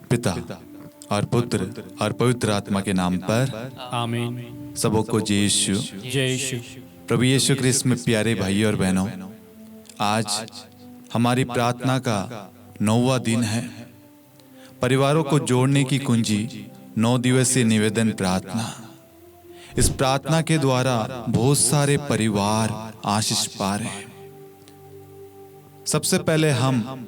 पिता और पुत्र और पवित्र आत्मा के नाम पर आमीन। सबों को जय यीशु। जय यीशु। प्रभु यीशु क्रिस्त में प्यारे भाइयों और बहनों, आज हमारी प्रार्थना का 9वां दिन है। परिवारों को जोड़ने की कुंजी 9 दिवसीय निवेदन प्रार्थना। इस प्रार्थना के द्वारा बहुत सारे परिवार आशीष पा रहे हैं। सबसे पहले हम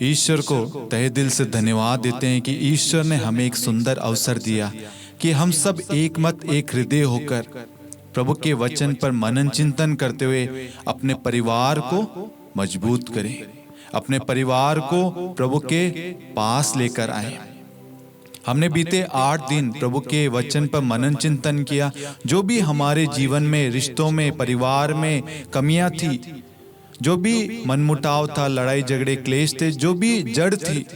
ईश्वर को तहे दिल से धन्यवाद देते हैं कि ईश्वर ने हमें एक सुंदर अवसर दिया कि हम सब एक मत एक हृदय होकर प्रभु के वचन पर मनन चिंतन करते हुए अपने परिवार को मजबूत करें, अपने परिवार को प्रभु के पास लेकर आए। हमने बीते 8 दिन प्रभु के वचन पर मनन चिंतन किया। जो भी हमारे जीवन में, रिश्तों में, परिवार में कमियां थी, जो भी मनमुटाव था, लड़ाई झगड़े क्लेश थे, जो भी जड़ थी,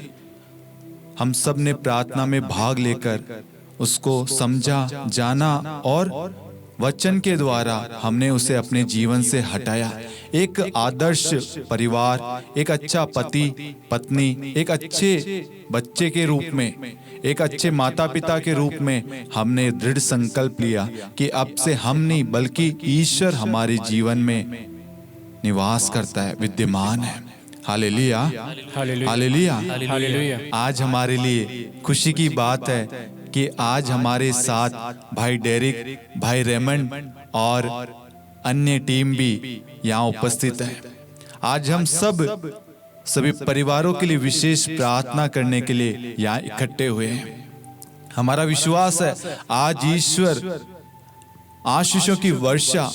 हम सब ने प्रार्थना में भाग लेकर उसको समझा, जाना और वचन के द्वारा हमने उसे अपने जीवन से हटाया। एक आदर्श परिवार, एक अच्छा पति पत्नी, एक अच्छे बच्चे के रूप में, एक अच्छे माता पिता के रूप में हमने दृढ़ संकल्प लिया कि अब से हम नहीं बल्कि ईश्वर हमारे जीवन में निवास करता है, विद्यमान है। Hallelujah, hallelujah, hallelujah. आज हमारे लिए खुशी की बात है कि आज हमारे साथ भाई डेरिक, भाई रेमंड और अन्य टीम भी यहाँ उपस्थित है। आज हम सभी परिवारों के लिए विशेष प्रार्थना करने के लिए यहाँ इकट्ठे हुए हैं। हमारा विश्वास है आज ईश्वर आशीषों की वर्षा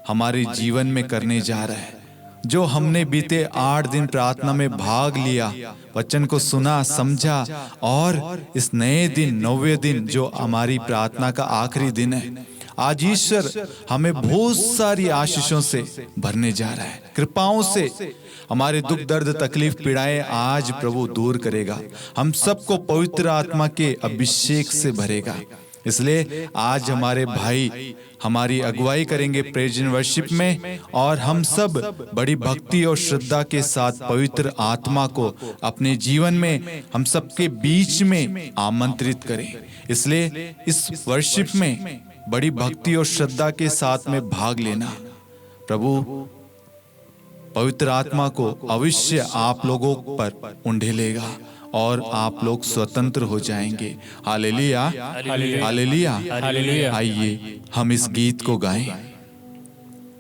हमारे जीवन में करने जा रहा है। जो हमने बीते 8 दिन प्रार्थना में भाग लिया, वचन को सुना, समझा और इस नए दिन 9वें दिन जो हमारी प्रार्थना का आखिरी दिन है, आज ईश्वर हमें बहुत सारी आशीषों से भरने जा रहा है, कृपाओं से। हमारे दुख दर्द तकलीफ पीड़ाएं आज प्रभु दूर करेगा, हम सबको पवित्र आत्मा के अभिषेक से भरेगा। इसलिए आज हमारे भाई हमारी अगुवाई करेंगे प्रेज एंड वर्शिप में, और हम सब बड़ी भक्ति और श्रद्धा के साथ पवित्र आत्मा को अपने जीवन में हम सबके बीच में आमंत्रित करें। इसलिए इस वर्शिप में बड़ी भक्ति और श्रद्धा के साथ में भाग लेना। प्रभु पवित्र आत्मा को अवश्य आप लोगों पर उंडेलेगा और आप लोग स्वतंत्र हो जाएंगे। Hallelujah, hallelujah, hallelujah. आइए हम इस गीत को गाएं।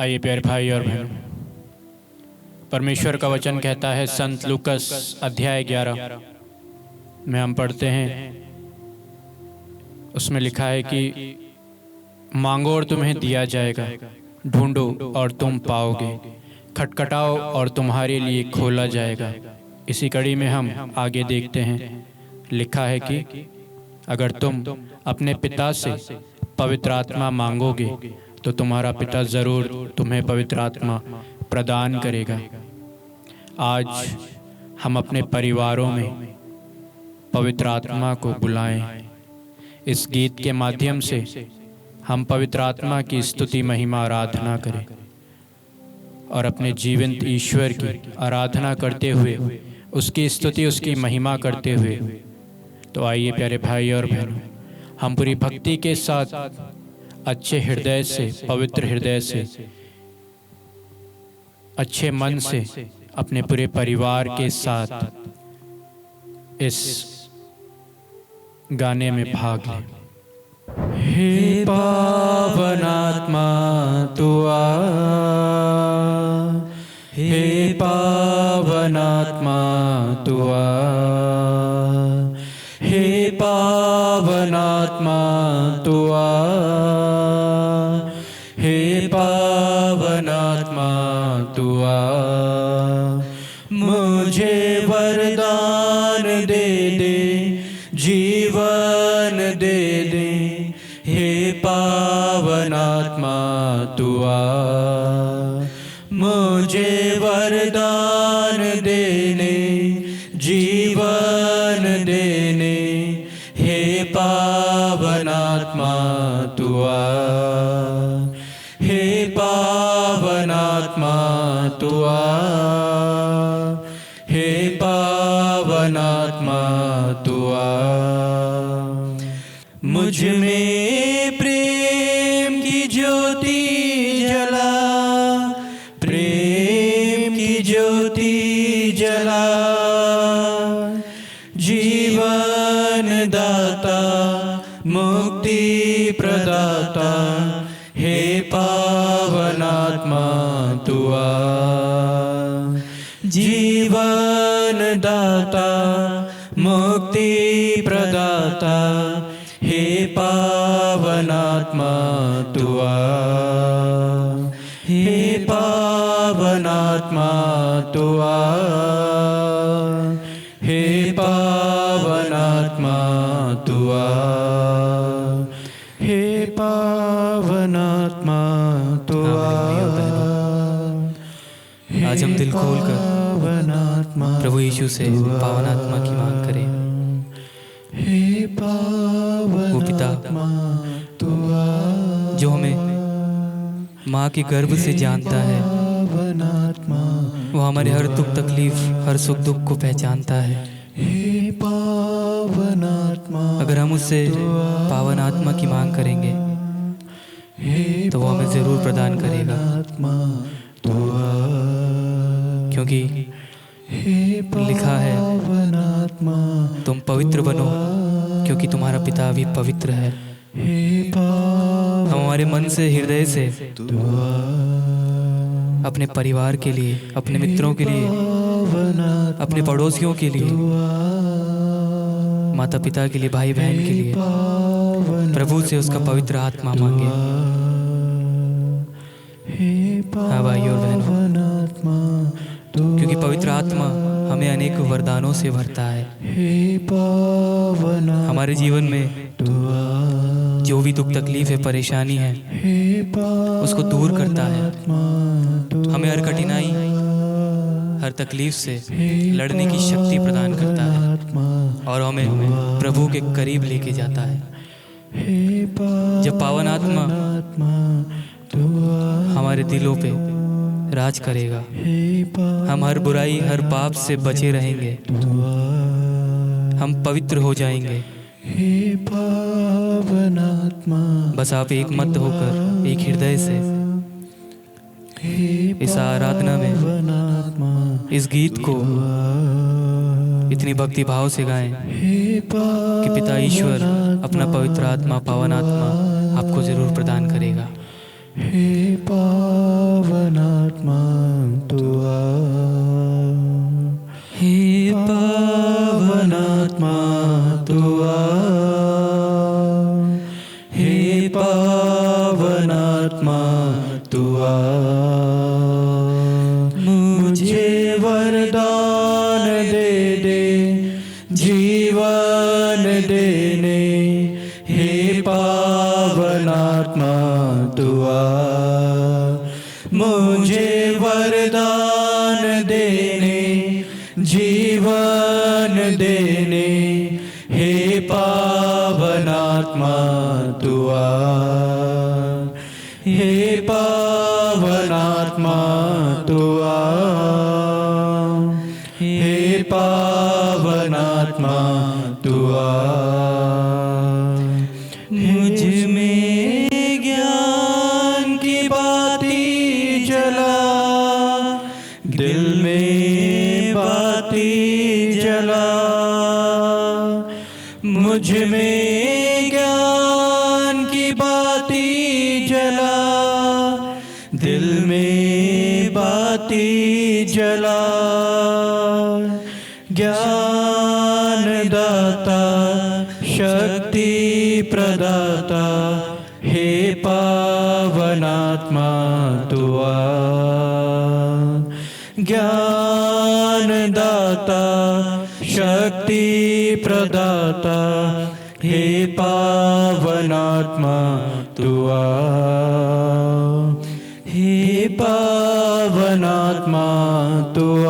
आइए प्यारे भाई और बहनों, परमेश्वर का वचन कहता है संत लूकस अध्याय 11 में हम पढ़ते हैं, उसमें लिखा है कि मांगो और तुम्हें दिया जाएगा, ढूंढो और तुम पाओगे, खटखटाओ और तुम्हारे लिए खोला जाएगा। इसी कड़ी में हम आगे देखते हैं, लिखा है कि अगर तुम अपने पिता से पवित्र आत्मा मांगोगे तो तुम्हारा पिता ज़रूर तुम्हें पवित्र आत्मा प्रदान करेगा। आज हम अपने परिवारों में पवित्र आत्मा को बुलाएं। इस गीत के माध्यम से हम पवित्र आत्मा की स्तुति, महिमा, आराधना करें और अपने जीवंत ईश्वर की आराधना करते हुए, उसकी स्तुति, उसकी महिमा करते हुए। तो आइए प्यारे भाई और बहनों, हम पूरी भक्ति के साथ अच्छे हृदय से, पवित्र हृदय से, अच्छे मन से अपने पूरे परिवार के साथ इस गाने में भाग लें। हे पावन आत्मा तू आ, हे पावन आत्मा तू आ, हे पावन आत्मा तू आ, हे पावन आत्मा तू आ। मुझे वरदान दे दे, जीवन दे दे, हे पावन आत्मा तू आ। मुझे वरदान देने, जीवन देने, हे पावन आत्मा तू आ, हे पावन आत्मा तू आ, हे पावन पावनात्मा तू आ। मुझ में प्रेम की ज्योति जला, प्रेम की ज्योति जला। जीवन दाता मुक्ति प्रदाता हे पावनात्मा तू आ। जीवन दाता मुक्ति प्रदाता हे पावनात्मा तू आ। हे पावनात्मा तू आ। हे पावनात्मा तू आ। हे पावनात्मा तू आ। आज हम दिल खोलकर प्रभु यीशु से पावन आत्मा की मांग करें। वो पिता जो हमें माँ के गर्भ से जानता है, वो हमारे हर दुख तकलीफ हर सुख दुख को पहचानता है। अगर हम उससे पावन आत्मा की मांग करेंगे तो वो हमें ज़रूर प्रदान करेगा, क्योंकि लिखा है तुम पवित्र बनो क्योंकि तुम्हारा पिता भी पवित्र है। हम हमारे मन से हृदय से अपने परिवार के लिए, अपने मित्रों के लिए, अपने पड़ोसियों के लिए, माता पिता के लिए, भाई बहन के लिए प्रभु से उसका पवित्र आत्मा मांगे। हाँ भाई और बहनों, क्योंकि पवित्र आत्मा हमें अनेक वरदानों से भरता है। हमारे जीवन में जो भी दुख तकलीफ है, परेशानी है, उसको दूर करता है। हमें हर कठिनाई हर तकलीफ से लड़ने की शक्ति प्रदान करता है और हमें प्रभु के करीब लेके जाता है। जब पावन आत्मा हमारे दिलों पे राज करेगा, हम हर बुराई हर पाप से बचे रहेंगे, हम पवित्र हो जाएंगे। बस आप एक मत होकर एक हृदय से इस आराधना में इस गीत को इतनी भक्ति भाव से गाएं कि पिता ईश्वर अपना पवित्र आत्मा, पावन आत्मा आपको जरूर प्रदान करेगा। हे पावनात्मा तू आ। हे पावनात्मा तू आ। हे पावनात्मा तू आ। मुझे वरदान दे दे जीवन देने, हे पावनात्मा तू आ। मुझे वरदान देने, जीवन देने, हे पावनात्मा तू आ। हे पावनात्मा तू आ। हे पावनात्मा तू आ। मुझ में ज्ञान की बाती जला, दिल में बाती जला। मुझ में ज्ञान की बाती जला, दिल में बाती जला। ज्ञान दाता शक्ति प्रदाता, हे पावनात्मा तू आ। ज्ञान दाता शक्ति प्रदाता, हे पावनात्मा तू आ। हे पावनात्मा तू आ।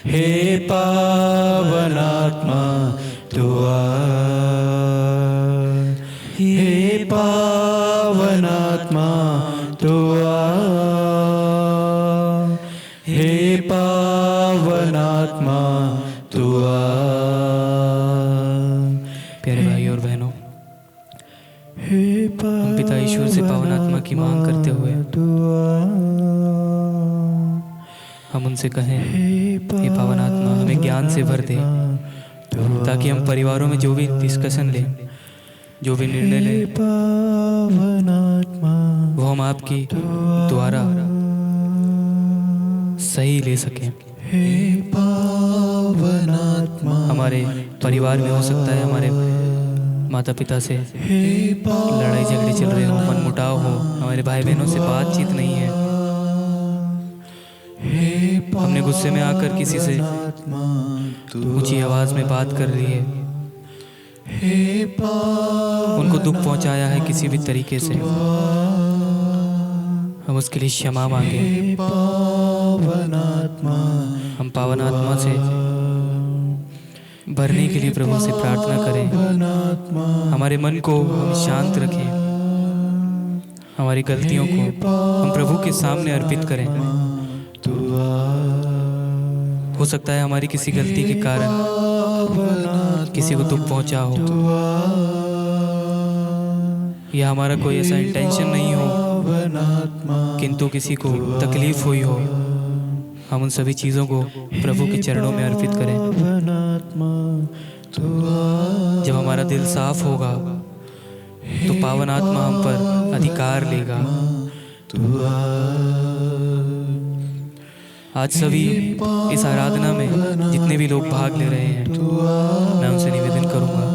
हे पावनात्मा तू आ। हे पावनात्मा तू आ। हे पावनात्मा पावनात्मा तू आ। प्यारे भाई और बहनों, हम पिता ईश्वर से पावन आत्मा की मांग करते हुए हम उनसे कहें, हे पावन आत्मा हमें ज्ञान से भर दे, ताकि हम परिवारों में जो भी डिस्कशन लें, जो भी निर्णय लें, वो हम आपकी द्वारा सही ले सकें। हमारे परिवार में हो सकता है हमारे माता पिता से लड़ाई झगड़े चल रहे हो, मनमुटाव हो, हमारे भाई बहनों से बातचीत नहीं है, हमने गुस्से में आकर किसी से ऊंची आवाज में बात कर ली है, उनको दुख पहुंचाया है किसी भी तरीके से, हम उसके लिए क्षमा मांगे। हम पावन आत्मा से भरने के लिए प्रभु से प्रार्थना करें, हमारे मन को हम शांत रखें, हमारी गलतियों को हम प्रभु के सामने अर्पित करें। हो सकता है हमारी किसी गलती के कारण किसी को दुख पहुंचा हो, या हमारा कोई ऐसा इंटेंशन नहीं हो किंतु किसी को तकलीफ हुई हो, हम उन सभी चीज़ों को प्रभु के चरणों में अर्पित करें। जब हमारा दिल साफ होगा तो पावन आत्मा हम पर अधिकार लेगा। आज सभी इस आराधना में जितने भी लोग भाग ले रहे हैं, मैं उनसे निवेदन करूंगा,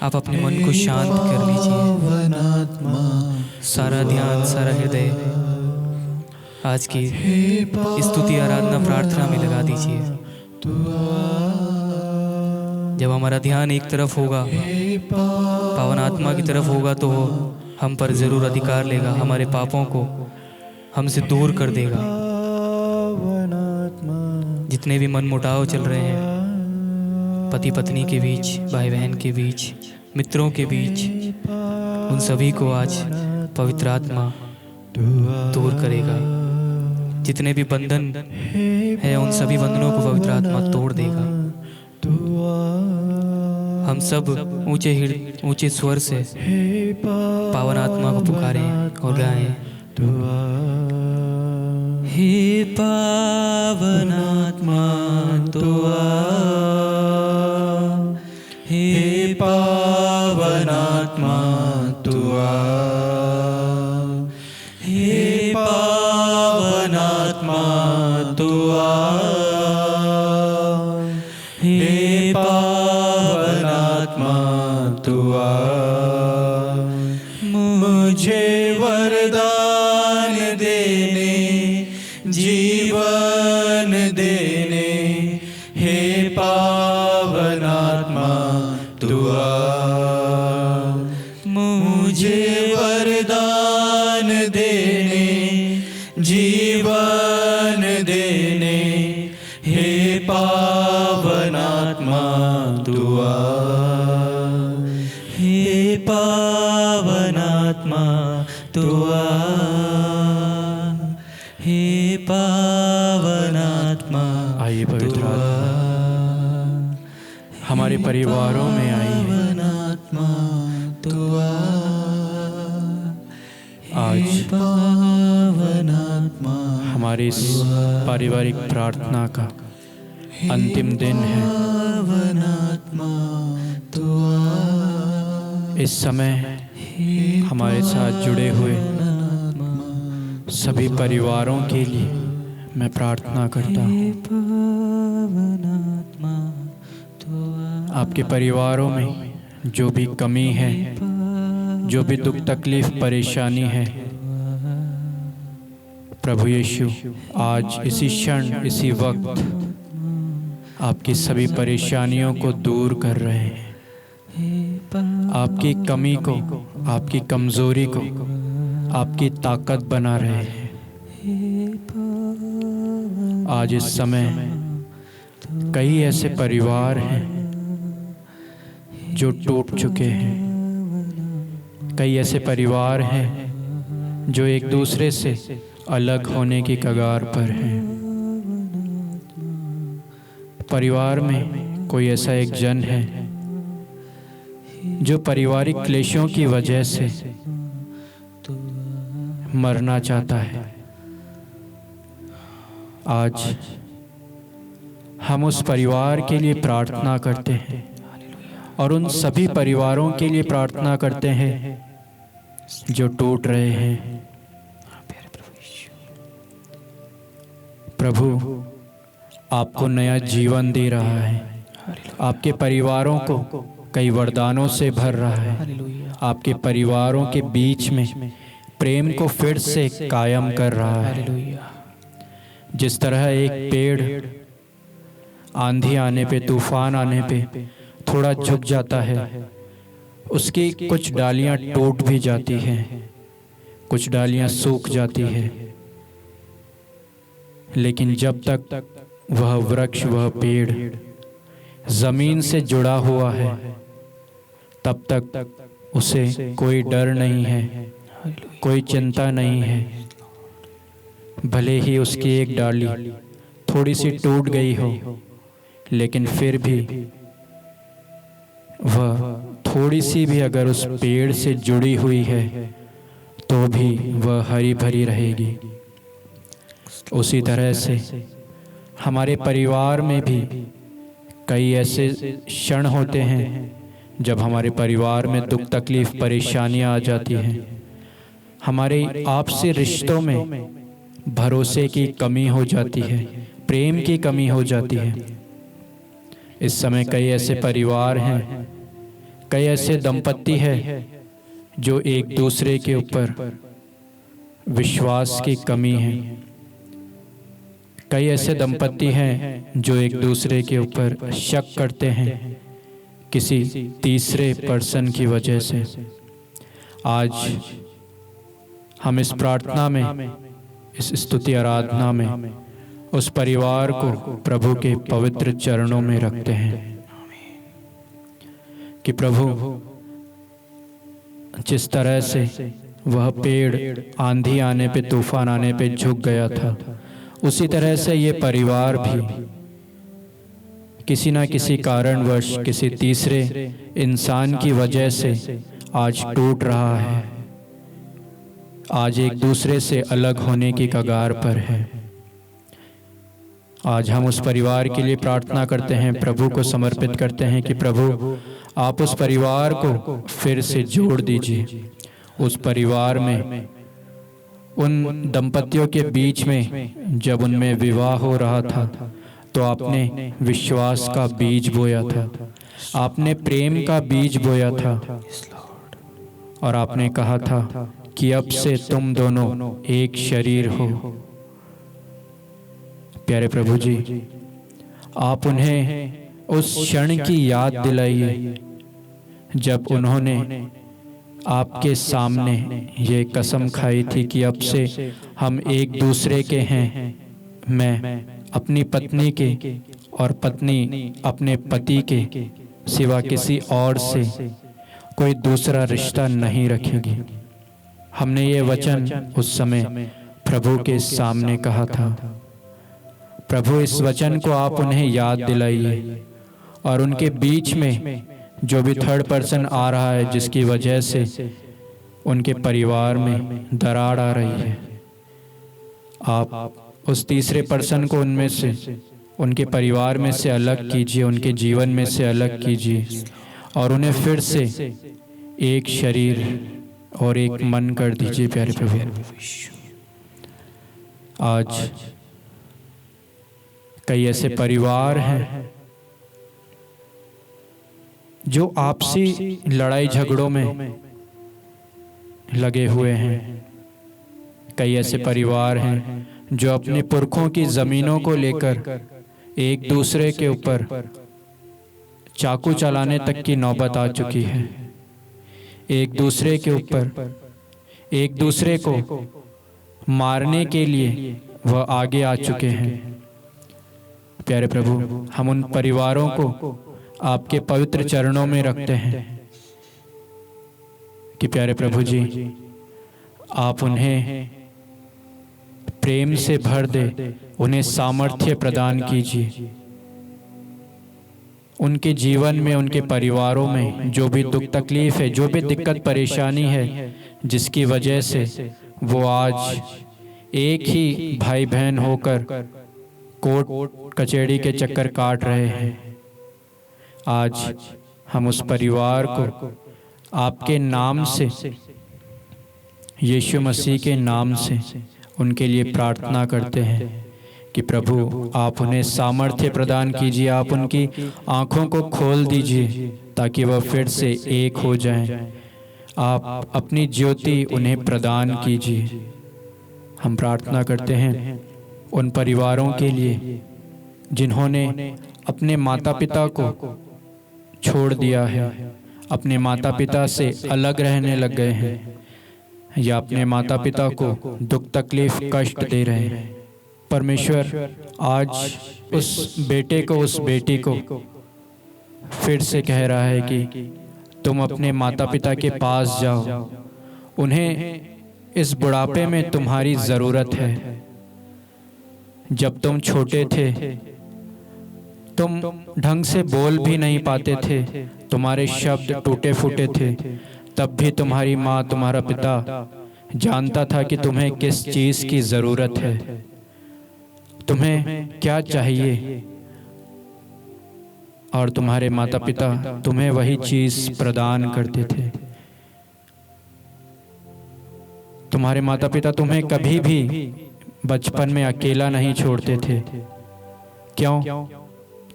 आप अपने मन को शांत कर लीजिए, सारा ध्यान, सारा हृदय आज की स्तुति आराधना प्रार्थना में लगा दीजिए। जब हमारा ध्यान एक तरफ होगा, पावन आत्मा की तरफ होगा, तो वो हम पर जरूर अधिकार लेगा, हमारे पापों को हमसे दूर कर देगा। जितने भी मनमुटाव चल रहे हैं पति पत्नी के बीच, भाई बहन के बीच, मित्रों के बीच, उन सभी को आज पवित्र आत्मा दूर करेगा। जितने भी बंधन है उन सभी बंधनों को पवित्र आत्मा तोड़ देगा। हम सब ऊंचे स्वर से पावन आत्मा को पुकारें और गाएं, हे पावन आत्मा तू आ, हे पावन आत्मा तू आ, हे पावन आत्मा तू आ, हे पावन आत्मा तू आ। मुझे वरदान देने, जीवन देने, हे पावन आत्मा तू आ। मुझे वरदान देने, जीवन देने, हे पावन आत्मा तू आ। हे पावन आत्मा तू आ, हे पावन आत्मा। आइए पवित्र आत्मा हमारे परिवारों में आइए। आज हमारी इस पारिवारिक प्रार्थना का अंतिम दिन है। इस समय हमारे साथ जुड़े हुए सभी परिवारों के लिए मैं प्रार्थना करता हूँ। आपके परिवारों में जो भी कमी है, जो भी दुख तकलीफ परेशानी है, प्रभु यीशु आज इसी क्षण, इसी वक्त आपकी सभी परेशानियों को दूर कर रहे हैं। आपकी कमी को, आपकी कमजोरी को आपकी ताकत बना रहे हैं। आज इस समय कई ऐसे परिवार हैं जो टूट चुके हैं, कई ऐसे परिवार हैं जो एक दूसरे से अलग होने की कगार पर हैं। परिवार में कोई ऐसा एक जन है जो पारिवारिक क्लेशों की वजह से मरना चाहता है, आज हम उस परिवार के लिए प्रार्थना करते हैं और उन सभी परिवारों के लिए प्रार्थना करते हैं जो टूट रहे हैं। प्रभु आपको नया जीवन दे रहा है, आपके परिवारों को कई वरदानों से भर रहा है, आपके परिवारों के बीच में प्रेम को फिर से कायम कर रहा है। जिस तरह एक पेड़ आंधी आने पे, तूफान आने पे थोड़ा झुक जाता है, उसकी कुछ डालियां टूट भी जाती हैं, कुछ डालियां सूख जाती है, लेकिन जब तक वह वृक्ष, वह पेड़ जमीन से जुड़ा हुआ है, तब तक उसे कोई डर नहीं है, कोई चिंता नहीं है। भले ही उसकी एक डाली थोड़ी सी टूट गई हो, लेकिन फिर भी वह थोड़ी सी भी अगर उस पेड़ से जुड़ी हुई है तो भी वह हरी भरी रहेगी। उसी तरह से हमारे परिवार में भी कई ऐसे क्षण होते हैं जब हमारे परिवार में दुख, तकलीफ, परेशानियां आ जाती हैं, हमारे आपसी रिश्तों में भरोसे की कमी हो जाती है, प्रेम की कमी हो जाती है। इस समय कई ऐसे परिवार हैं, कई ऐसे दंपत्ति हैं जो एक दूसरे के ऊपर विश्वास की कमी है, कई ऐसे दंपत्ति हैं जो एक दूसरे के ऊपर शक करते हैं किसी तीसरे पर्सन की वजह से। आज हम इस प्रार्थना में, इस स्तुति आराधना में उस परिवार को प्रभु के पवित्र चरणों में रखते हैं कि प्रभु जिस तरह से वह पेड़ आंधी आने पे, तूफान आने पे झुक गया था, उसी तरह से ये परिवार भी किसी ना किसी कारणवश, किसी तीसरे इंसान की वजह से आज टूट रहा है, आज एक दूसरे से अलग होने की कगार पर है। आज हम उस परिवार के लिए प्रार्थना करते हैं, प्रभु को समर्पित करते हैं कि प्रभु आप उस परिवार को फिर से जोड़ दीजिए। उस परिवार में, उन दंपतियों के बीच में जब उनमें विवाह हो रहा था तो आपने विश्वास का बीज बोया था, आपने प्रेम का बीज बोया था और आपने कहा था कि अब से तुम दोनों एक शरीर हो। प्यारे प्रभु जी, आप उन्हें उस क्षण की याद दिलाइए जब उन्होंने आपके सामने ये कसम खाई थी कि अब से हम एक दूसरे के हैं, मैं अपनी पत्नी के और पत्नी अपने पति के सिवा किसी और से कोई दूसरा रिश्ता नहीं रखेगी। हमने ये वचन उस समय प्रभु के सामने कहा था। प्रभु इस वचन को आप उन्हें याद दिलाइए और उनके बीच में जो भी थर्ड पर्सन आ रहा है जिसकी वजह से उनके परिवार में दरार आ रही है, आप उस तीसरे पर्सन को उनमें से, उनके परिवार में से अलग कीजिए, उनके जीवन में से अलग कीजिए और उन्हें फिर से एक शरीर और एक मन कर दीजिए। प्यारे प्रभु, आज कई ऐसे परिवार हैं जो आपसी लड़ाई झगड़ों में लगे हुए हैं। कई ऐसे परिवार हैं जो अपने पुरखों की जमीनों को लेकर एक दूसरे के ऊपर चाकू चलाने तक की नौबत आ चुकी है। एक दूसरे के ऊपर, एक दूसरे को मारने के लिए वह आगे आ चुके हैं। प्यारे प्रभु, हम उन परिवारों को आपके पवित्र चरणों में रखते हैं कि प्यारे प्रभु जी, आप उन्हें प्रेम से भर दे, उन्हें सामर्थ्य प्रदान कीजिए उनके जीवन में, उनके परिवारों में जो भी दुख तकलीफ है, जो भी दिक्कत परेशानी है, जिसकी वजह से वो आज एक ही भाई बहन होकर कोर्ट कचहरी के चक्कर काट रहे हैं, आज हम उस परिवार को आपके नाम से, यीशु मसीह के नाम से उनके लिए प्रार्थना करते हैं कि प्रभु आप उन्हें सामर्थ्य प्रदान कीजिए, आप उनकी आंखों को खोल दीजिए ताकि वह फिर से एक हो जाएं। आप अपनी ज्योति उन्हें प्रदान कीजिए। हम प्रार्थना करते हैं उन परिवारों के लिए जिन्होंने अपने माता पिता को छोड़ दिया है, अपने माता पिता से अलग रहने लग गए हैं, या अपने माता पिता को दुख तकलीफ कष्ट दे रहे हैं। परमेश्वर आज उस बेटे को, उस बेटी को फिर से कह रहा है कि तुम अपने माता पिता के पास जाओ, उन्हें इस बुढ़ापे में तुम्हारी ज़रूरत है। जब तुम छोटे थे तुम ढंग से बोल भी नहीं पाते थे, तुम्हारे शब्द टूटे फूटे थे, तब भी तुम्हारी माँ, तुम्हारा पिता जानता था कि तुम्हें किस चीज़ की ज़रूरत है, तुम्हें क्या चाहिए, और तुम्हारे माता पिता तुम्हें वही चीज़ प्रदान करते थे। तुम्हारे माता पिता तुम्हें कभी भी बचपन में अकेला नहीं छोड़ते थे। क्यों?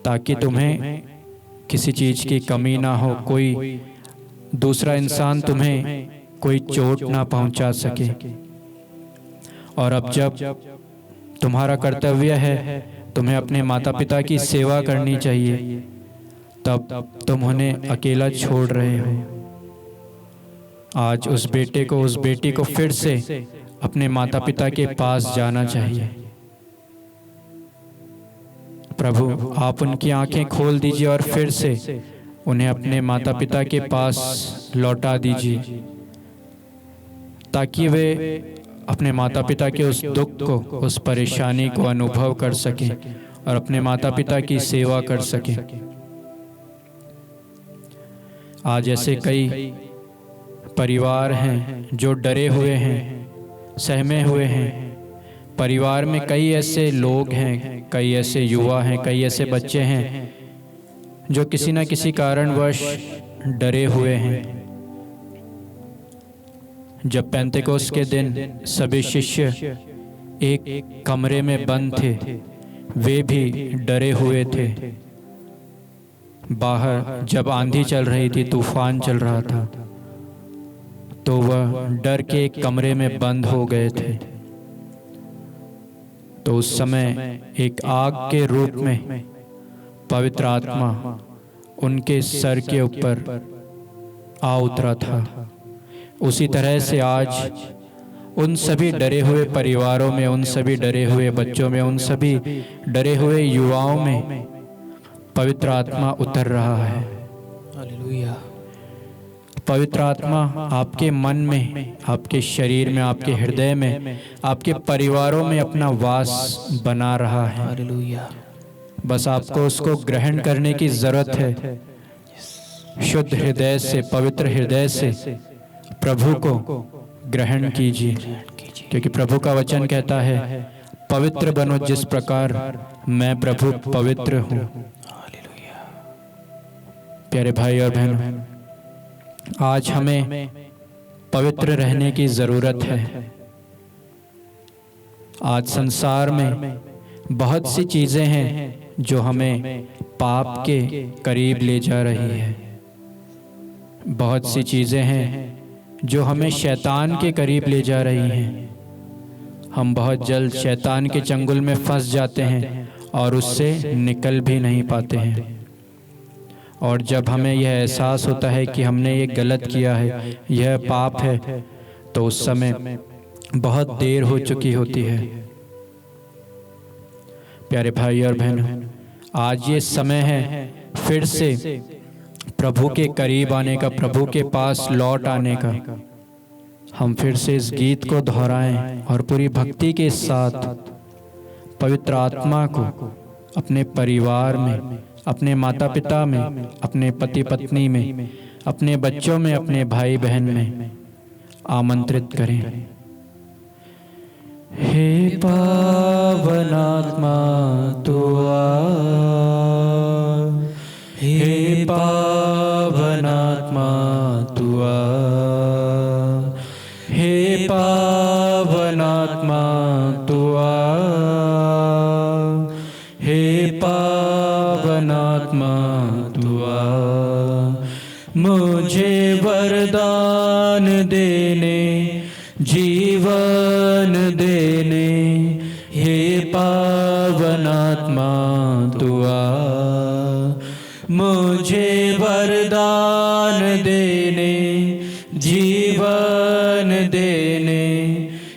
ताकि तुम्हें किसी चीज़ की कमी ना हो, कोई दूसरा इंसान तुम्हें कोई चोट ना पहुंचा सके। और अब जब तुम्हारा कर्तव्य है, तुम्हें अपने माता पिता की सेवा करनी चाहिए, तब तुम उन्हें अकेला छोड़ रहे हो। आज उस बेटे को, उस बेटी को फिर से अपने माता पिता के पास जाना चाहिए। प्रभु आप उनकी आंखें खोल दीजिए और फिर से उन्हें अपने माता पिता के पास लौटा दीजिए, ताकि वे अपने माता पिता के उस दुख को, उस परेशानी को अनुभव कर सकें और अपने माता पिता की सेवा कर सकें। आज ऐसे कई परिवार हैं जो डरे हुए हैं, सहमे हुए हैं। परिवार में कई ऐसे लोग हैं, कई ऐसे युवा हैं, कई ऐसे बच्चे हैं जो किसी न किसी कारणवश डरे हुए हैं। जब पेंतेकोस्त के दिन सभी शिष्य एक कमरे में बंद थे, वे भी डरे हुए थे। बाहर जब आंधी चल रही थी, तूफान चल रहा था, तो वह डर के एक कमरे में बंद हो गए थे। तो उस समय एक आग के रूप में पवित्र आत्मा उनके सर के ऊपर आ उतरा था। उसी तरह से आज उन सभी डरे हुए परिवारों में, उन सभी डरे हुए बच्चों में, उन सभी डरे हुए युवाओं में पवित्र आत्मा उतर रहा है। हालेलुया। पवित्र आत्मा आपके मन में, आपके शरीर में, आपके हृदय में, आपके परिवारों में अपना वास बना रहा है। हालेलुया। बस आपको उसको ग्रहण करने की जरूरत है। शुद्ध हृदय से, पवित्र हृदय से प्रभु को ग्रहण कीजिए, क्योंकि प्रभु का वचन कहता है पवित्र बनो जिस प्रकार मैं प्रभु पवित्र हूँ। प्यारे भाई और बहनों, आज हमें पवित्र रहने की जरूरत है। आज संसार में बहुत सी चीजें हैं जो हमें पाप के करीब ले जा रही है। बहुत सी चीजें हैं जो हमें शैतान के करीब ले जा रही हैं। हम बहुत जल्द शैतान के चंगुल में फंस जाते हैं और उससे निकल भी नहीं पाते हैं। और जब हमें यह एहसास होता है कि हमने ये गलत किया है, यह पाप है, तो उस समय बहुत देर हो चुकी होती है। प्यारे भाई और बहनों, आज ये समय है फिर से प्रभु के करीब आने का, प्रभु के पास लौट आने का। हम फिर से इस गीत को दोहराएं और पूरी भक्ति के साथ पवित्र आत्मा को अपने परिवार में, अपने माता पिता में, अपने पति पत्नी में, अपने बच्चों में, अपने भाई बहन में आमंत्रित करें। हे पावनात्मा तू आ, हे पावनात्मा तू आ, हे पावनात्मा तू आ, हे पावनात्मा तू आ, मुझे वरदान देने, जीवन देने, हे पावनात्मा तू आ, मुझे वरदान देने, जीवन देने,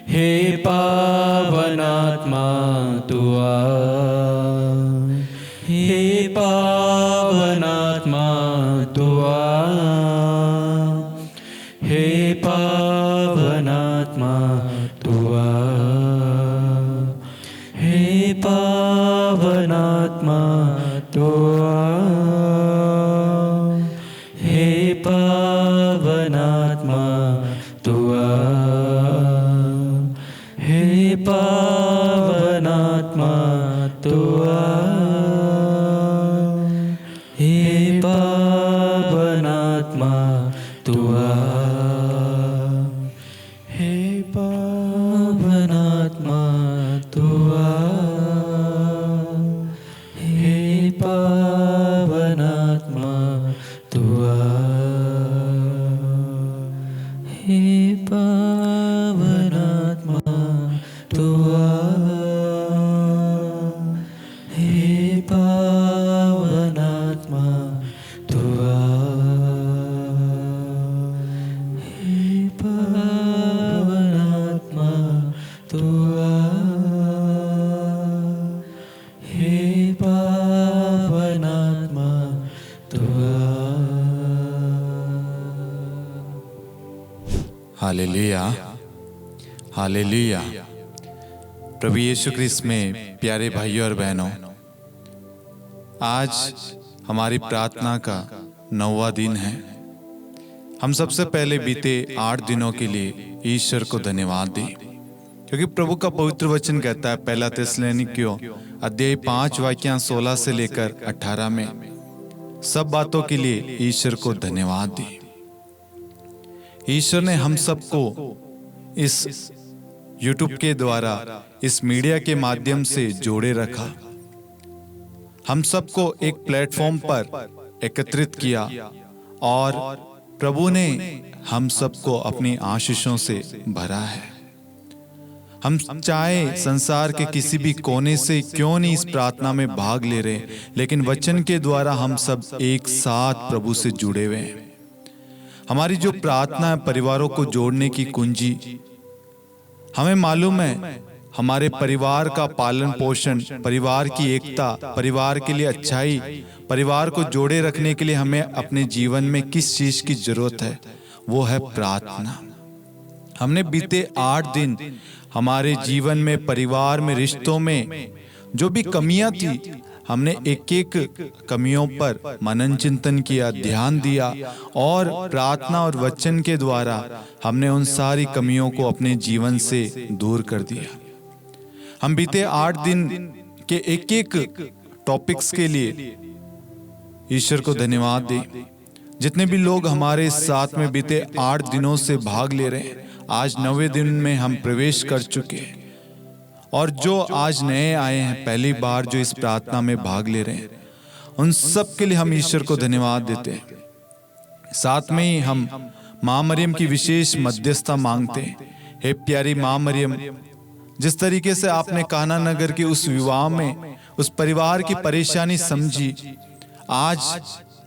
हे पावनात्मा तू आ, हे पावनात्मा तू आ, हे पावनात्मा तू आ, हे पावनात्मा तू आ, हे पावनात्मा तू आ, हे पावनात्मा तू आ, हे पावनात्मा तू आ, हे पावनात्मा तू आ, हे पावनात्मा तू आ, हे पावनात्मा तू आ, हे पावनात्मा तू आ, हे पावनात्मा तू आ, हे पावनात्मा तू आ। Hallelujah, hallelujah. प्रभु यीशु क्रिस्त में प्यारे भाइयों और बहनों, आज हमारी प्रार्थना का 9वां दिन है। हम सबसे पहले बीते 8 दिनों के लिए ईश्वर को धन्यवाद दें, क्योंकि प्रभु का पवित्र वचन कहता है पहला थिस्सलुनीकियों अध्याय 5 वाक्य 16 से लेकर 18 में, सब बातों के लिए ईश्वर को धन्यवाद दें। ईश्वर ने हम सबको इस YouTube के द्वारा, इस मीडिया के माध्यम से जोड़े रखा, हम सबको एक प्लेटफॉर्म पर एकत्रित किया और प्रभु ने हम सबको अपनी आशीषों से भरा है। हम चाहे संसार के किसी भी कोने से क्यों नहीं इस प्रार्थना में भाग ले रहे, लेकिन वचन के द्वारा हम सब एक साथ प्रभु से जुड़े हुए हैं। हमारी जो प्रार्थना है परिवारों को जोड़ने की कुंजी, हमें मालूम है हमारे परिवार का पालन पोषण, परिवार की एकता, परिवार के लिए अच्छाई, परिवार को जोड़े रखने के लिए हमें अपने जीवन में किस चीज की जरूरत है, वो है प्रार्थना। हमने बीते 8 दिन हमारे जीवन में, परिवार में, रिश्तों में जो भी कमियां थी, हमने एक एक कमियों पर मनन चिंतन किया, ध्यान दिया और प्रार्थना और वचन के द्वारा हमने उन सारी कमियों को अपने जीवन से दूर कर दिया। हम बीते 8 दिन के एक एक टॉपिक्स के लिए ईश्वर को धन्यवाद दें। जितने भी लोग हमारे साथ में बीते 8 दिनों से भाग ले रहे हैं, आज 9वें दिन में हम प्रवेश कर चुके हैं, और जो आज नए आए हैं, पहली बार जो इस प्रार्थना में भाग ले रहे हैं, उन सब के लिए हम ईश्वर को धन्यवाद देते हैं। साथ में ही हम माँ मरियम की विशेष मध्यस्थता मांगते हैं। हे प्यारी माँ मरियम, जिस तरीके से आपने काना नगर के उस विवाह में उस परिवार की परेशानी समझी, आज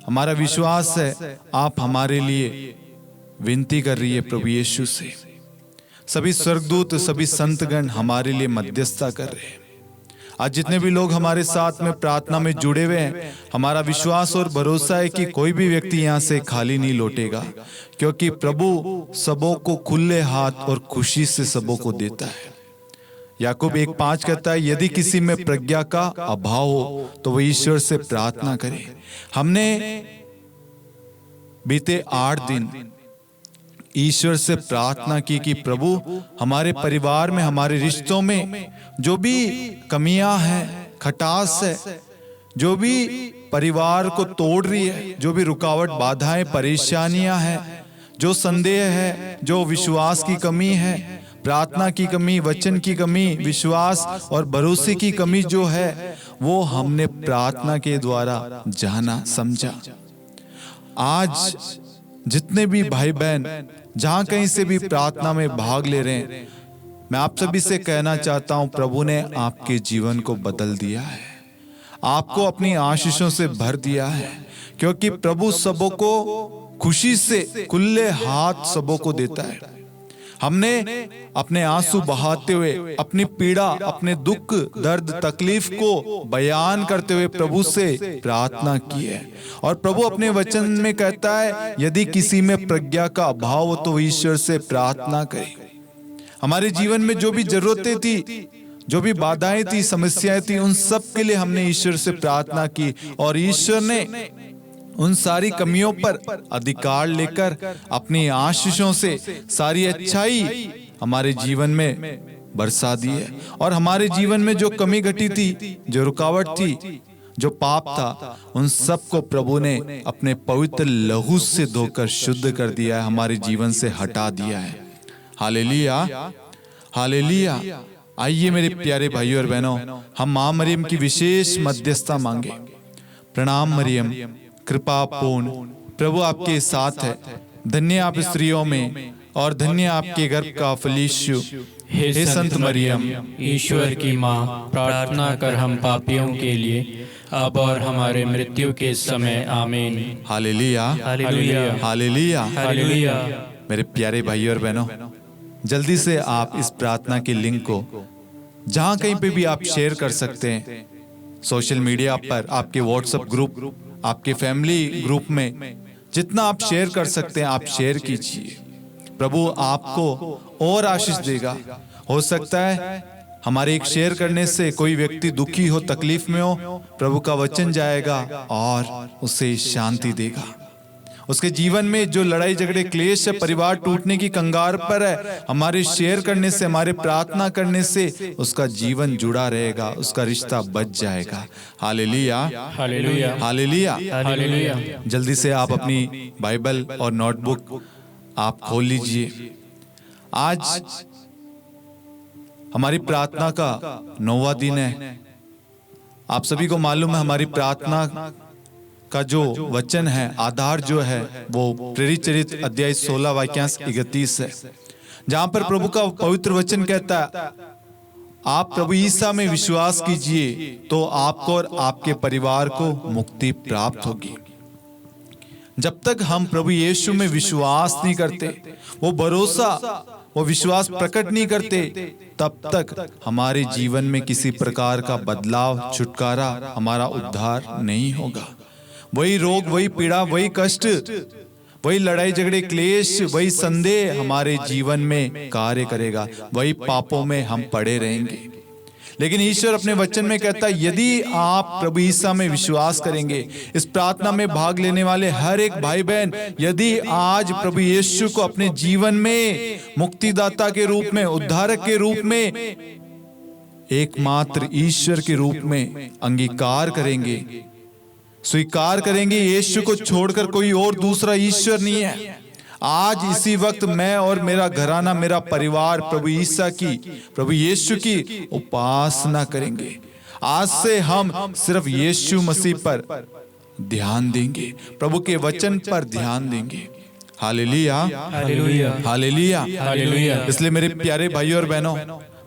हमारा विश्वास है आप हमारे लिए विनती कर रही है प्रभु यीशु से। सभी स्वर्गदूत, सभी संतगण हमारे लिए मध्यस्थता कर रहे हैं। आज जितने भी लोग हमारे साथ में प्रार्थना में जुड़े हुए हैं, हमारा विश्वास और भरोसा है कि कोई भी व्यक्ति यहाँ से खाली नहीं लौटेगा, क्योंकि प्रभु सबों को खुले हाथ और खुशी से सबों को देता है। याकूब 1:5 कहता है यदि किसी में प्रज्ञा का अभाव हो तो वह ईश्वर से प्रार्थना करे। हमने बीते 8 दिन ईश्वर से प्रार्थना की कि प्रभु हमारे परिवार में, हमारे रिश्तों में जो भी कमियां हैं, खटास है, जो भी परिवार को तोड़ रही है, जो भी रुकावट, बाधाएं, परेशानियां हैं, जो संदेह है, जो विश्वास की कमी है, प्रार्थना की कमी, वचन की कमी, विश्वास और भरोसे की कमी जो है, वो हमने प्रार्थना के द्वारा जाना, समझा। आज जितने भी भाई बहन जहां कहीं से भी प्रार्थना में भाग ले रहे हैं, मैं आप सभी से कहना चाहता हूं प्रभु ने आपके जीवन को बदल दिया है, आपको अपनी आशीषों से भर दिया है, क्योंकि प्रभु सबों को खुशी से खुले हाथ सबों को देता है। हमने अपने आंसू बहाते हुए, अपनी पीड़ा, अपने दुख, दर्द, तकलीफ को बयान करते हुए प्रभु से प्रार्थना की है। और प्रभु अपने वचन में कहता है यदि किसी में प्रज्ञा का अभाव हो तो ईश्वर से प्रार्थना करे। हमारे जीवन में जो भी जरूरतें थी, जो भी बाधाएं थी, समस्याएं थी, उन सब के लिए हमने ईश्वर से प्रार्थना की और ईश्वर ने उन सारी कमियों पर अधिकार लेकर अपनी आशीषों से सारी अच्छाई हमारे जीवन में बरसा दी है। और हमारे जीवन में जो कमी घटी थी, जो रुकावट थी, जो पाप था, उन सब को प्रभु ने अपने पवित्र लहू से धोकर शुद्ध कर दिया है, हमारे जीवन से हटा दिया है। Hallelujah, hallelujah. आइए मेरे प्यारे भाइयों और बहनों, हम मां मरियम की विशेष मध्यस्थता मांगे। प्रणाम मरियम, कृपा पूर्ण, प्रभु आपके साथ है, धन्य आप स्त्रियों में और धन्य आपके गर्भ का फल यीशु। हे संत मरियम, ईश्वर की माँ, प्रार्थना कर हम पापियों के लिए अब और हमारे मृत्यु के समय, आमीन। Hallelujah, hallelujah, hallelujah, hallelujah. मेरे प्यारे भाइयों और बहनों, जल्दी से आप इस प्रार्थना के लिंक को जहां कहीं पे भी आप शेयर कर सकते हैं, सोशल मीडिया पर, आपके व्हाट्सएप ग्रुप, आपके फैमिली ग्रुप में, जितना आप शेयर कर सकते हैं आप शेयर कीजिए। प्रभु आपको और आशीष देगा। हो सकता है हमारे एक शेयर करने से कोई व्यक्ति दुखी हो, तकलीफ में हो, प्रभु का वचन जाएगा और उसे शांति देगा। उसके जीवन में जो लड़ाई झगड़े क्लेश है, परिवार टूटने की कंगार पर है, हमारे शेयर करने से, हमारे प्रार्थना करने से उसका जीवन जुड़ा रहेगा, उसका रिश्ता बच जाएगा। Hallelujah, hallelujah, hallelujah, hallelujah. जल्दी से आप अपनी बाइबल और नोटबुक आप खोल लीजिए। आज हमारी प्रार्थना का 9वां दिन है। आप सभी को मालूम है हमारी प्रार्थना का जो वचन है, आधार जो है, वो प्रेरित चरित्र अध्याय 16 वाक्यांश 31 है, जहां पर प्रभु का पवित्र वचन कहता है आप प्रभु ईसा में विश्वास कीजिए तो आपको और आपके परिवार को मुक्ति प्राप्त होगी। जब तक हम प्रभु यीशु में विश्वास नहीं करते, वो भरोसा, वो विश्वास प्रकट नहीं करते, तब तक हमारे जीवन में किसी प्रकार का बदलाव, छुटकारा, हमारा उद्धार नहीं होगा। वही रोग, वही पीड़ा, वही कष्ट, वही लड़ाई झगड़े क्लेश, वही संदेह हमारे जीवन में कार्य करेगा, वही पापों में हम पड़े रहेंगे। लेकिन ईश्वर अपने वचन में कहता है यदि आप प्रभु ईसा में विश्वास करेंगे, इस प्रार्थना में भाग लेने वाले हर एक भाई बहन यदि आज प्रभु यीशु को अपने जीवन में मुक्तिदाता के रूप में, उद्धारक के रूप में, एकमात्र ईश्वर के रूप में अंगीकार करेंगे, स्वीकार करेंगे, यीशु को छोड़कर कोई और दूसरा ईश्वर नहीं है। आज इसी वक्त मैं और मेरा घराना, मेरा परिवार प्रभु ईसा की, प्रभु यीशु की उपासना करेंगे। आज से हम सिर्फ यीशु मसीह पर ध्यान देंगे, प्रभु के वचन पर ध्यान देंगे। Hallelujah, hallelujah, hallelujah, hallelujah. इसलिए मेरे प्यारे भाइयों और बहनों,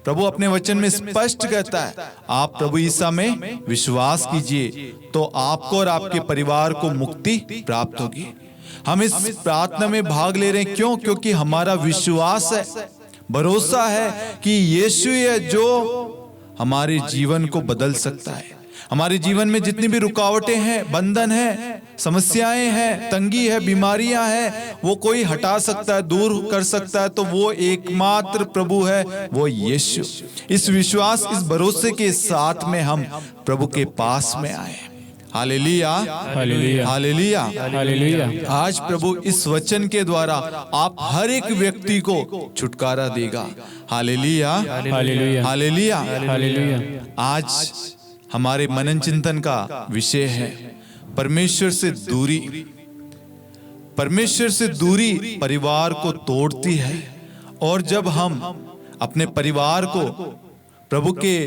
प्रभु अपने वचन में स्पष्ट कहता है आप प्रभु ईसा में विश्वास कीजिए तो आपको और आपके परिवार को मुक्ति प्राप्त होगी। हम इस प्रार्थना में भाग ले रहे हैं, क्यों? क्योंकि हमारा विश्वास है, भरोसा है कि यीशु है जो हमारे जीवन को बदल सकता है। हमारे जीवन में जितनी भी रुकावटें हैं, बंधन हैं, समस्याएं हैं, तंगी है, बीमारियां हैं, वो कोई हटा सकता है, दूर कर सकता है, तो वो एकमात्र प्रभु है, वो यीशु। इस विश्वास, इस भरोसे के साथ में हम प्रभु के पास में आए। Hallelujah, hallelujah, hallelujah, hallelujah. आज प्रभु इस वचन के द्वारा आप हर एक व्यक्ति को छुटकारा देगा। Hallelujah, hallelujah, hallelujah, hallelujah. आज हमारे मनन चिंतन का विषय है परमेश्वर से दूरी। परमेश्वर से दूरी परिवार को तोड़ती है, और जब हम अपने परिवार को प्रभु के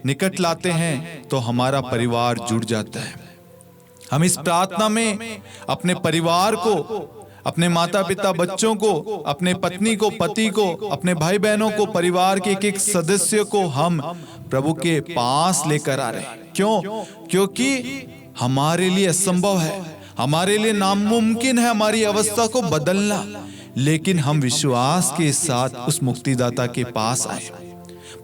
निकट लाते हैं तो हमारा परिवार जुड़ जाता है। हम इस प्रार्थना में अपने परिवार को, अपने माता पिता, बच्चों को, अपने पत्नी को, पति को, अपने भाई बहनों को, परिवार के एक एक सदस्य को हम प्रभु के पास लेकर आ रहे हैं। क्यों? क्योंकि हमारे लिए असंभव है, हमारे लिए नामुमकिन है हमारी अवस्था को बदलना, लेकिन हम विश्वास के साथ उस मुक्तिदाता के पास आए।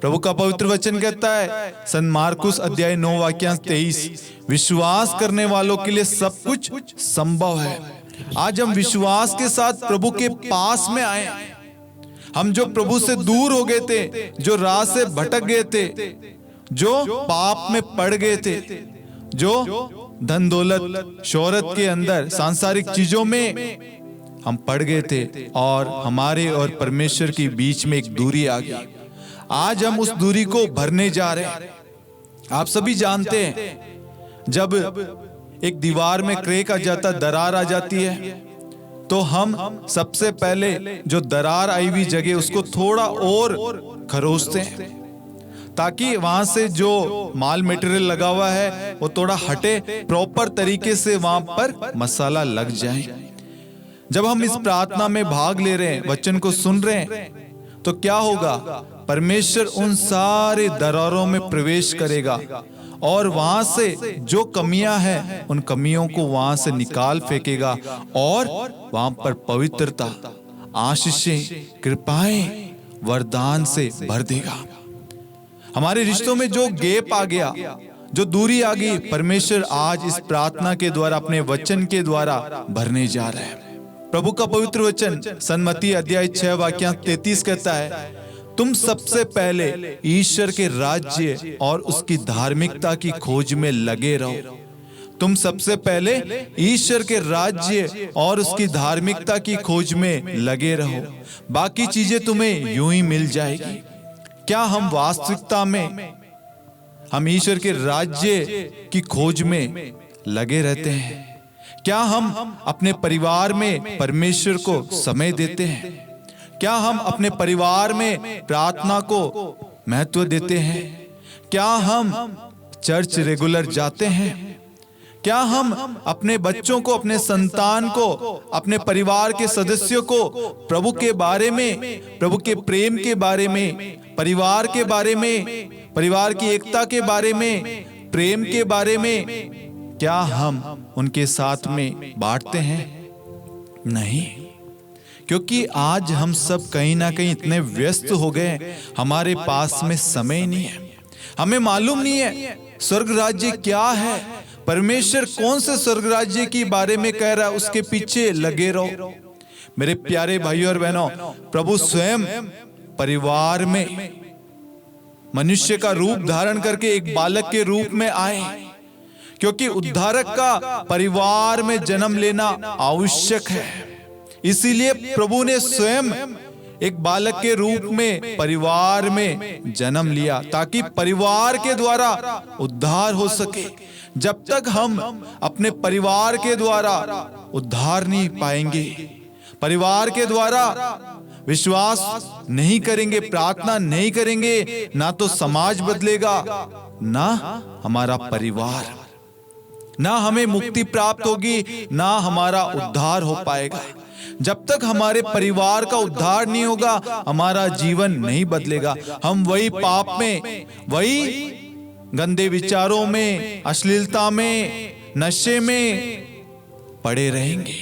प्रभु का पवित्र वचन कहता है, संत मार्कुस अध्याय 9 वाक्यांश 23, विश्वास करने वालों के लिए सब कुछ संभव है। आज हम विश्वास के साथ प्रभु के पास में आए। हम जो प्रभु से दूर हो गए थे, जो राह से भटक गए थे, जो पाप में पड़ गए थे, जो धन दौलत शोहरत के अंदर सांसारिक चीजों में हम पड़ गए थे, और हमारे और परमेश्वर के बीच में एक दूरी आ गई। आज हम उस दूरी को भरने जा रहे हैं। आप सभी जानते हैं, जब एक दीवार में क्रैक आ जाता, दरार आ जाती है, तो हम सबसे पहले जो दरार आई हुई जगह उसको थोड़ा और खरोचते हैं, ताकि वहां से जो माल मटेरियल लगा हुआ है वो थोड़ा हटे, प्रॉपर तरीके से वहां पर मसाला लग जाए। जब हम इस प्रार्थना में भाग ले रहे हैं, वचन को सुन रहे हैं, तो क्या होगा? परमेश्वर उन सारे दरारों में प्रवेश करेगा, और वहां से जो कमियां हैं उन कमियों को वहां से निकाल फेंकेगा, और वहां पर पवित्रता, आशीषें, कृपाएं, वरदान से भर देगा। हमारे रिश्तों में जो गैप आ गया, जो दूरी आ गई, परमेश्वर आज इस प्रार्थना के द्वारा, अपने वचन के द्वारा भरने जा रहे हैं। प्रभु का पवित्र वचन संत मत्ती अध्याय 6 वाक्यांश 33 कहता है, तुम सबसे पहले ईश्वर के राज्य और उसकी धार्मिकता की खोज में लगे रहो। तुम सबसे पहले ईश्वर के राज्य और उसकी धार्मिकता की खोज में लगे रहो, बाकी चीजें तुम्हें यूं ही मिल जाएगी। क्या हम वास्तविकता में हम ईश्वर के राज्य की खोज में लगे रहते हैं? क्या हम अपने परिवार में परमेश्वर को समय देते हैं? क्या हम अपने परिवार में प्रार्थना को महत्व देते हैं? क्या हम चर्च रेगुलर जाते हैं? क्या हम अपने बच्चों को, अपने संतान को, अपने परिवार के सदस्यों को प्रभु के बारे में, प्रभु के प्रेम के बारे में, परिवार के बारे में, परिवार की एकता के बारे में, प्रेम के बारे में, क्या हम उनके साथ में बांटते हैं? नहीं, क्योंकि आज हम सब कहीं ना कहीं इतने व्यस्त हो गए, हमारे पास में समय नहीं है। हमें मालूम नहीं है स्वर्ग राज्य क्या है, परमेश्वर कौन से स्वर्ग राज्य के बारे में कह रहा है, उसके पीछे लगे रहो। मेरे प्यारे भाइयों और बहनों, प्रभु स्वयं परिवार में मनुष्य का रूप धारण करके एक बालक के रूप में आए, क्योंकि उद्धारक का परिवार में जन्म लेना आवश्यक है। इसीलिए प्रभु ने स्वयं एक बालक के रूप में परिवार में जन्म लिया, ताकि परिवार के द्वारा उद्धार हो सके। जब तक हम अपने परिवार के द्वारा उद्धार नहीं पाएंगे, परिवार के द्वारा विश्वास नहीं करेंगे, प्रार्थना नहीं करेंगे, ना तो समाज बदलेगा, ना हमारा परिवार, ना हमें मुक्ति प्राप्त होगी, ना हमारा उद्धार हो पाएगा। जब तक हमारे परिवार का उद्धार नहीं होगा, हमारा जीवन नहीं बदलेगा। हम वही पाप में, वही गंदे विचारों में, अश्लीलता में, नशे में पड़े रहेंगे।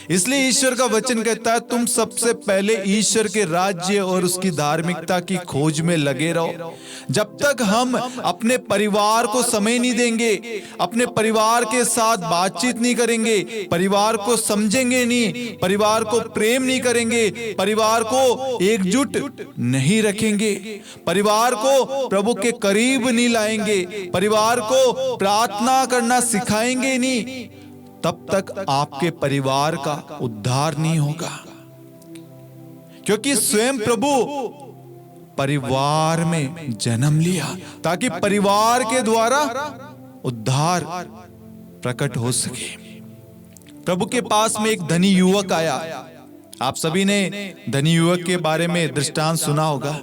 इसलिए ईश्वर का वचन कहता है तुम सबसे पहले ईश्वर के राज्य और उसकी धार्मिकता की खोज में लगे रहो। जब तक हम अपने परिवार को समय नहीं देंगे, अपने परिवार के साथ बातचीत नहीं करेंगे, परिवार को समझेंगे नहीं, परिवार को प्रेम नहीं करेंगे, परिवार को एकजुट नहीं रखेंगे, परिवार को प्रभु के करीब नहीं लाएंगे, परिवार को प्रार्थना करना सिखाएंगे नहीं, तब तक आपके परिवार का उद्धार नहीं होगा। क्योंकि स्वयं प्रभु परिवार में जन्म लिया ताकि परिवार के द्वारा उद्धार प्रकट हो सके। प्रभु के पास में एक धनी युवक आया। आप सभी ने धनी युवक के बारे में दृष्टांत सुना होगा।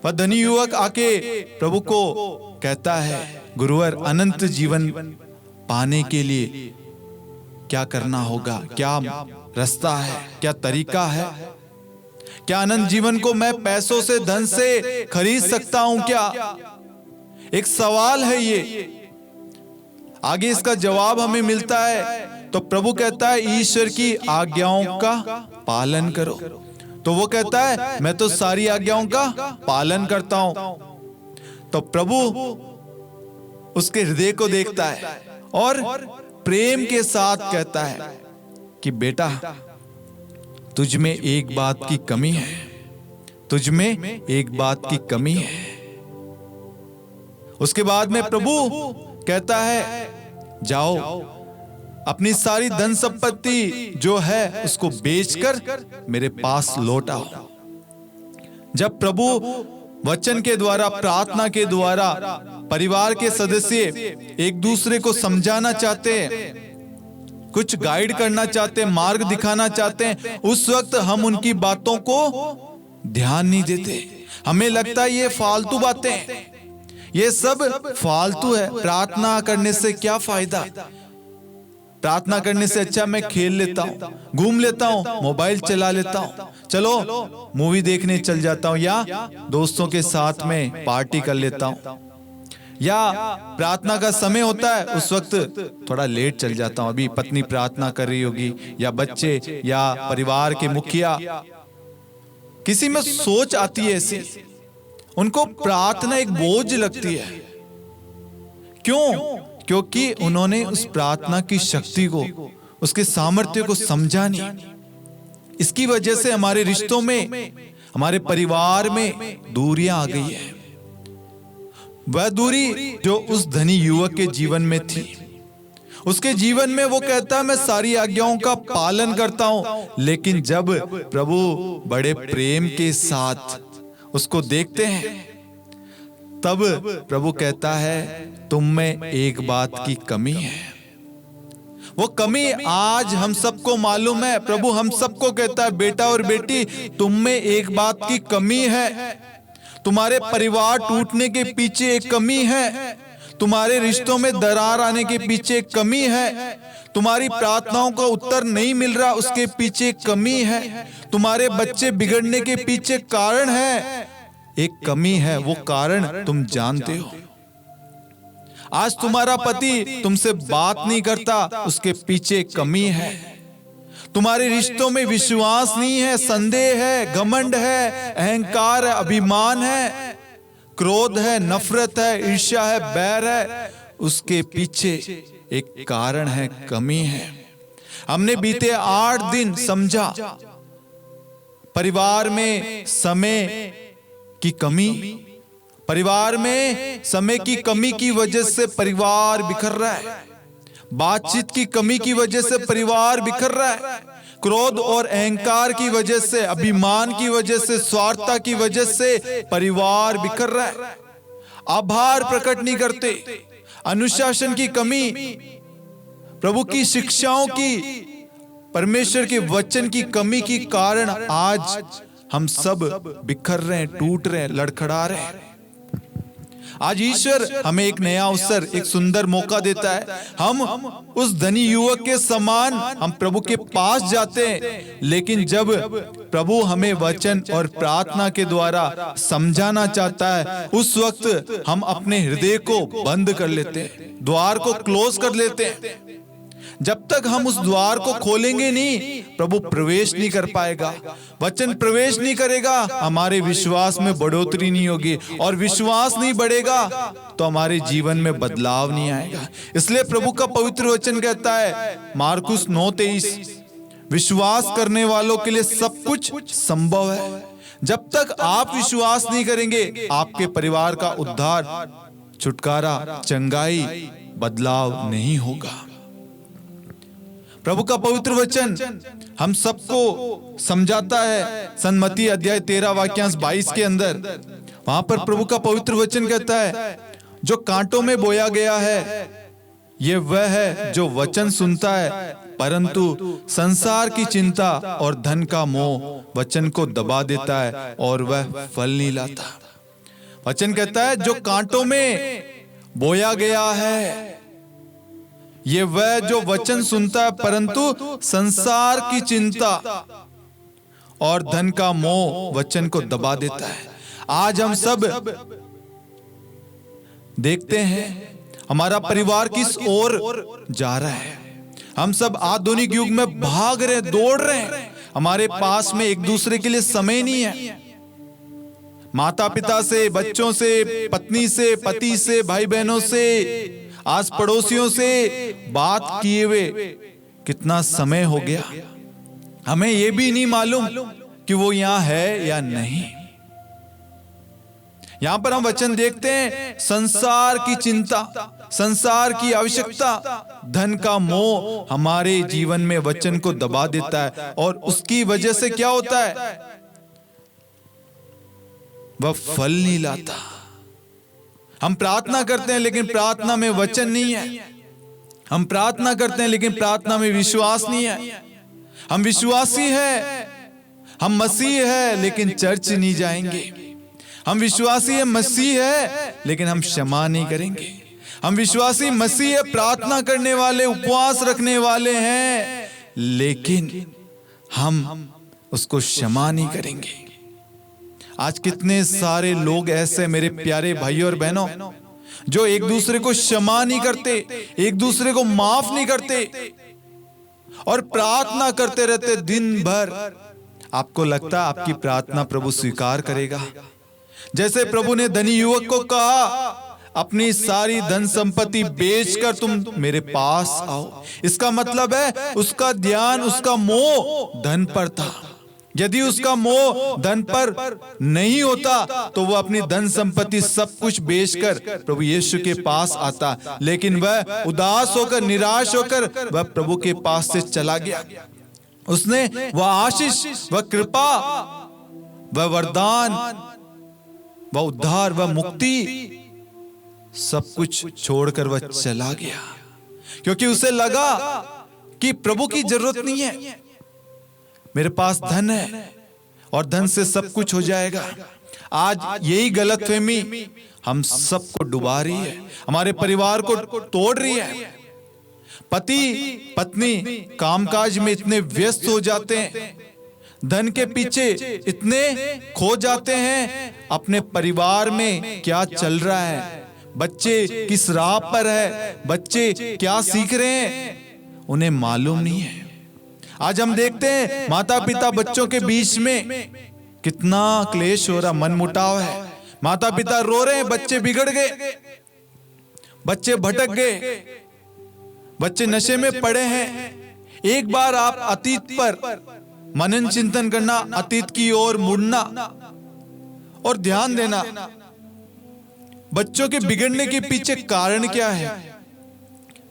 वह धनी युवक आके प्रभु को कहता है, गुरुवर, अनंत जीवन पाने के लिए क्या करना होगा? क्या रास्ता है? क्या तरीका है? क्या अनंत जीवन को मैं पैसों से, धन से खरीद सकता हूं क्या? एक सवाल है ये। आगे इसका जवाब हमें मिलता है। तो प्रभु कहता है ईश्वर की आज्ञाओं का पालन करो। तो वो कहता है मैं तो सारी आज्ञाओं का पालन करता हूं। तो प्रभु उसके हृदय को देखता है और प्रेम के साथ कहता है कि बेटा, तुझ में एक बात की कमी है, तुझ में एक बात की कमी है। उसके बाद में प्रभु कहता है जाओ, अपनी सारी धन संपत्ति जो है उसको बेचकर मेरे पास लौट आओ। जब प्रभु वचन के द्वारा, प्रार्थना के द्वारा परिवार के सदस्य एक दूसरे को समझाना चाहते हैं, कुछ गाइड करना चाहते हैं, मार्ग दिखाना चाहते हैं, उस वक्त हम उनकी बातों को ध्यान नहीं देते। हमें लगता है ये फालतू बातें, ये सब फालतू है, प्रार्थना करने से क्या फायदा? प्रार्थना करने से अच्छा मैं खेल लेता हूँ, घूम लेता हूँ, मोबाइल चला लेता हूँ, चलो मूवी देखने चल जाता हूँ, या दोस्तों के साथ में पार्टी कर लेता हूँ, या प्रार्थना का समय होता है उस वक्त थोड़ा लेट चल जाता हूँ, अभी पत्नी प्रार्थना कर रही होगी, या बच्चे, या परिवार के मुखिया। किसी में सोच आती है ऐसी, उनको प्रार्थना एक बोझ लगती है। क्यों? क्योंकि उन्होंने उस प्रार्थना की शक्ति को, उसके सामर्थ्य को समझा नहीं। इसकी वजह से हमारे रिश्तों में, हमारे परिवार में दूरियां आ गई है। वह दूरी जो उस धनी युवक के जीवन में थी, उसके जीवन में वो कहता है मैं सारी आज्ञाओं का पालन करता हूं, लेकिन जब प्रभु बड़े प्रेम के साथ उसको देखते हैं तब प्रभु कहता है तुम में एक बात की कमी है। वो कमी आज हम सबको मालूम है। प्रभु हम सबको कहता है बेटा और बेटी, तुम में एक बात की कमी है। तुम्हारे परिवार टूटने के पीछे एक कमी है, तुम्हारे रिश्तों में दरार आने के पीछे एक कमी है, तुम्हारी प्रार्थनाओं का उत्तर नहीं मिल रहा उसके पीछे एक कमी है, तुम्हारे बच्चे बिगड़ने के पीछे कारण है, एक कमी है। वो कारण तुम जानते हो। आज तुम्हारा पति तुमसे बात नहीं करता, उसके पीछे कमी है। तुम्हारे रिश्तों में विश्वास नहीं है, संदेह है, घमंड है, अहंकार है, अभिमान है, क्रोध है, नफरत है, ईर्ष्या है, बैर है, उसके पीछे एक कारण है, कमी है। हमने बीते 8 दिन समझा परिवार में समय की कमी, परिवार में समय की कमी की वजह से परिवार बिखर रहा है, बातचीत की कमी की वजह से परिवार बिखर रहा है, क्रोध और अहंकार की वजह से, अभिमान की वजह से, स्वार्थता की वजह से परिवार बिखर रहा है, आभार प्रकट नहीं करते, अनुशासन की कमी, प्रभु की शिक्षाओं की, परमेश्वर के वचन की कमी की कारण आज हम सब बिखर रहे हैं, टूट रहे हैं, लड़खड़ा रहे हैं। आज ईश्वर हमें एक नया अवसर, एक सुंदर मौका देता है। हम उस धनी युवक के समान हम प्रभु के पास जाते हैं, लेकिन जब प्रभु हमें वचन और प्रार्थना के द्वारा समझाना चाहता है, उस वक्त हम अपने हृदय को बंद कर लेते हैं, द्वार को क्लोज कर लेते हैं। जब तक हम उस द्वार को खोलेंगे नहीं, प्रभु प्रवेश नहीं कर पाएगा। वचन प्रवेश नहीं करेगा, हमारे विश्वास में बढ़ोतरी नहीं होगी, और विश्वास नहीं बढ़ेगा तो हमारे जीवन में बदलाव नहीं आएगा। इसलिए प्रभु का पवित्र वचन कहता है मार्कुस 9:23, विश्वास करने वालों के लिए सब कुछ संभव है। जब तक आप विश्वास नहीं करेंगे, आपके परिवार का उद्धार, छुटकारा, चंगाई, बदलाव नहीं होगा। प्रभु का पवित्र वचन हम सबको समझाता है। सन्मति अध्याय 13 वाक्यांश 22 के अंदर, वहां पर प्रभु का पवित्र वचन कहता है, जो कांटों में बोया गया है ये वह है जो वचन सुनता है, परंतु संसार की चिंता और धन का मोह वचन को दबा देता है और वह फल नहीं लाता। वचन कहता है जो कांटों में बोया गया है ये वह जो वचन सुनता है, परंतु संसार की चिंता और धन का मोह वचन को दबा देता है। आज हम सब देखते हैं हमारा परिवार किस ओर जा रहा है। हम सब आधुनिक युग में भाग रहे, दौड़ रहे हैं। हमारे पास में एक दूसरे के लिए समय नहीं है। माता पिता से, बच्चों से, पत्नी से, पति से, भाई बहनों से, आस पड़ोसियों से बात किए हुए कितना समय हो गया, हमें यह भी नहीं मालूम कि वो यहां है या नहीं। यहां पर हम वचन देखते हैं, संसार की चिंता, संसार की आवश्यकता, धन का मोह हमारे जीवन में वचन को दबा देता है, और उसकी वजह से क्या होता है, वह फल नहीं लाता। हम प्रार्थना करते हैं लेकिन प्रार्थना में वचन नहीं है। हम प्रार्थना करते हैं लेकिन प्रार्थना में विश्वास नहीं है। हम विश्वासी है, हम मसीह है लेकिन चर्च नहीं जाएंगे। हम विश्वासी है, मसीह है, लेकिन हम क्षमा नहीं करेंगे। हम विश्वासी मसीह है, प्रार्थना करने वाले, उपवास रखने वाले हैं, लेकिन हम उसको क्षमा नहीं करेंगे। आज कितने सारे लोग ऐसे मेरे प्यारे भाइयों और बहनों जो एक दूसरे को क्षमा नहीं करते, एक दूसरे को माफ नहीं करते और प्रार्थना करते रहते दिन भर। आपको लगता है आपकी प्रार्थना प्रभु स्वीकार करेगा? जैसे प्रभु ने धनी युवक को कहा, अपनी सारी धन संपत्ति बेचकर तुम मेरे पास आओ। इसका मतलब है उसका ध्यान, उसका मोह धन पर था। यदि उसका मोह धन पर नहीं होता तो वह अपनी धन संपत्ति सब कुछ बेचकर प्रभु यीशु के पास आता, लेकिन वह उदास होकर, निराश होकर वह प्रभु के पास से चला गया। उसने वह आशीष, वह कृपा, वह वरदान, वह उद्धार, वह मुक्ति सब कुछ छोड़कर वह चला गया, क्योंकि उसे लगा कि प्रभु की जरूरत नहीं है, मेरे पास धन है और धन से सब कुछ हो जाएगा। आज यही गलतफहमी हम सबको डुबा रही है, हमारे परिवार को तोड़ रही है। पति पत्नी कामकाज में इतने व्यस्त हो जाते हैं, धन के पीछे इतने खो जाते हैं, अपने परिवार में क्या चल रहा है, बच्चे किस राह पर है, बच्चे क्या सीख रहे हैं, उन्हें मालूम नहीं है। आज हम देखते हैं माता पिता बच्चों के बीच में कितना क्लेश हो रहा, मनमुटाव है। माता पिता रो रहे हैं, बच्चे बिगड़ गए, बच्चे भटक गए, बच्चे नशे में पड़े हैं। एक बार आप अतीत पर मनन चिंतन करना, अतीत की ओर मुड़ना और ध्यान देना, बच्चों के बिगड़ने के पीछे कारण क्या है।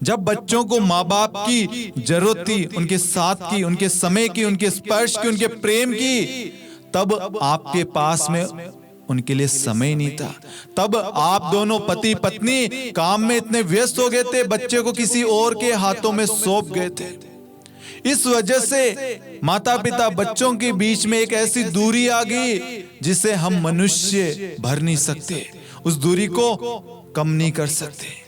जब बच्चों को माँ बाप की जरूरत थी, उनके साथ की, उनके समय की, उनके स्पर्श की, उनके प्रेम की, तब आपके पास में उनके लिए समय नहीं था। तब आप दोनों पति पत्नी काम में इतने व्यस्त हो गए थे, बच्चे को किसी और के हाथों में सौंप गए थे। इस वजह से माता पिता बच्चों के बीच में एक ऐसी दूरी आ गई जिसे हम मनुष्य भर नहीं सकते, उस दूरी को कम नहीं कर सकते।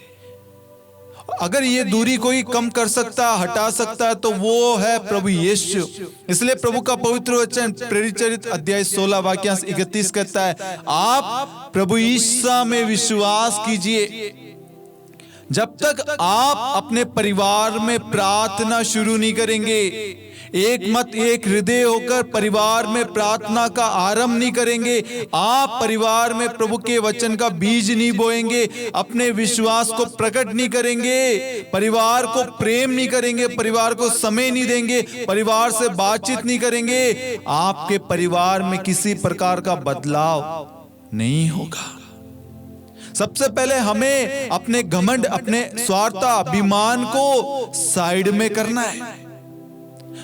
अगर ये दूरी कोई कम कर सकता, हटा सकता है तो वो है प्रभु यीशु। इसलिए प्रभु का पवित्र वचन प्रेरित चरित्र अध्याय 16 वाक्यांश 31 कहता है, आप प्रभु यीशु में विश्वास कीजिए, जब तक आप अपने परिवार में प्रार्थना शुरू नहीं करेंगे, एक मत एक हृदय होकर परिवार में प्रार्थना का आरंभ नहीं करेंगे, आप परिवार में प्रभु के वचन का बीज नहीं बोएंगे, अपने विश्वास को प्रकट नहीं करेंगे, परिवार को प्रेम नहीं करेंगे, परिवार को समय नहीं देंगे, परिवार से बातचीत नहीं करेंगे, आपके परिवार में किसी प्रकार का बदलाव नहीं होगा। सबसे पहले हमें अपने घमंड, अपने स्वार्थ, अभिमान को साइड में करना है।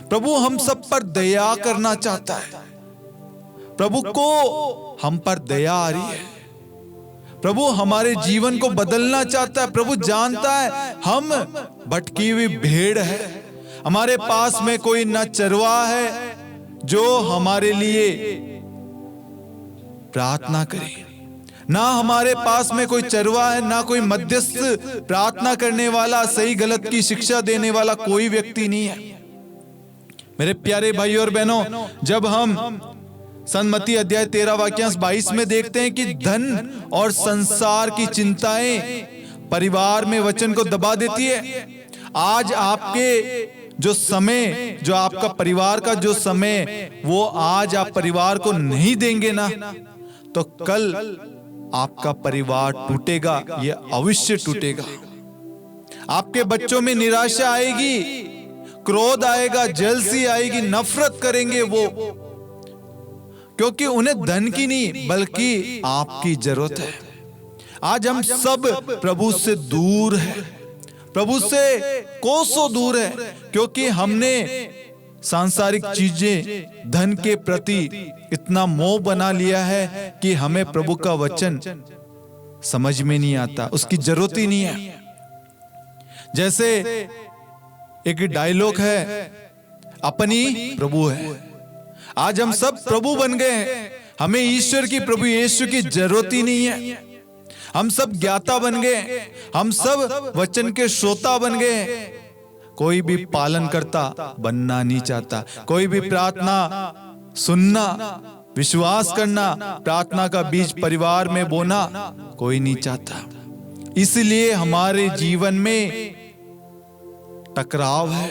प्रभु हम सब पर दया करना चाहता है, प्रभु को हम पर दया आ रही है, प्रभु हमारे जीवन को बदलना चाहता है। प्रभु जानता है हम भटकी हुई भेड़ है, हमारे पास में कोई न चरवाहा है जो हमारे लिए प्रार्थना करे, ना हमारे पास में कोई चरवाहा है, ना कोई मध्यस्थ प्रार्थना करने वाला, सही गलत की शिक्षा देने वाला कोई व्यक्ति नहीं है। मेरे प्यारे भाइयों और बहनों, जब हम सन्मति अध्याय 13 वाक्यांश 22 में देखते हैं कि धन और संसार की चिंताएं परिवार में वचन को दबा देती है। आज आपके जो समय, जो आपका परिवार का जो समय, वो आज आप परिवार को नहीं देंगे ना, तो कल आपका परिवार टूटेगा, ये अवश्य टूटेगा। आपके बच्चों में निराशा आएगी, क्रोध आएगा, जलसी आएगी, नफरत करेंगे वो, क्योंकि उन्हें धन की नहीं बल्कि आपकी जरूरत है। आज हम सब प्रभु से दूर हैं, प्रभु से कोसों दूर है, क्योंकि हमने सांसारिक चीजें, धन के प्रति इतना मोह बना लिया है कि हमें प्रभु का वचन समझ में नहीं आता, उसकी जरूरत ही नहीं है। जैसे एक डायलॉग है, अपनी प्रभु है। आज हम सब प्रभु बन गए हैं, हमें ईश्वर की, प्रभु यीशु की जरूरत ही नहीं है। हम सब ज्ञाता बन गए, हम सब वचन के श्रोता बन गए, कोई भी पालन करता बनना नहीं चाहता, कोई भी प्रार्थना सुनना, विश्वास करना, प्रार्थना का बीज परिवार में बोना कोई नहीं चाहता। इसलिए हमारे जीवन में टकराव है,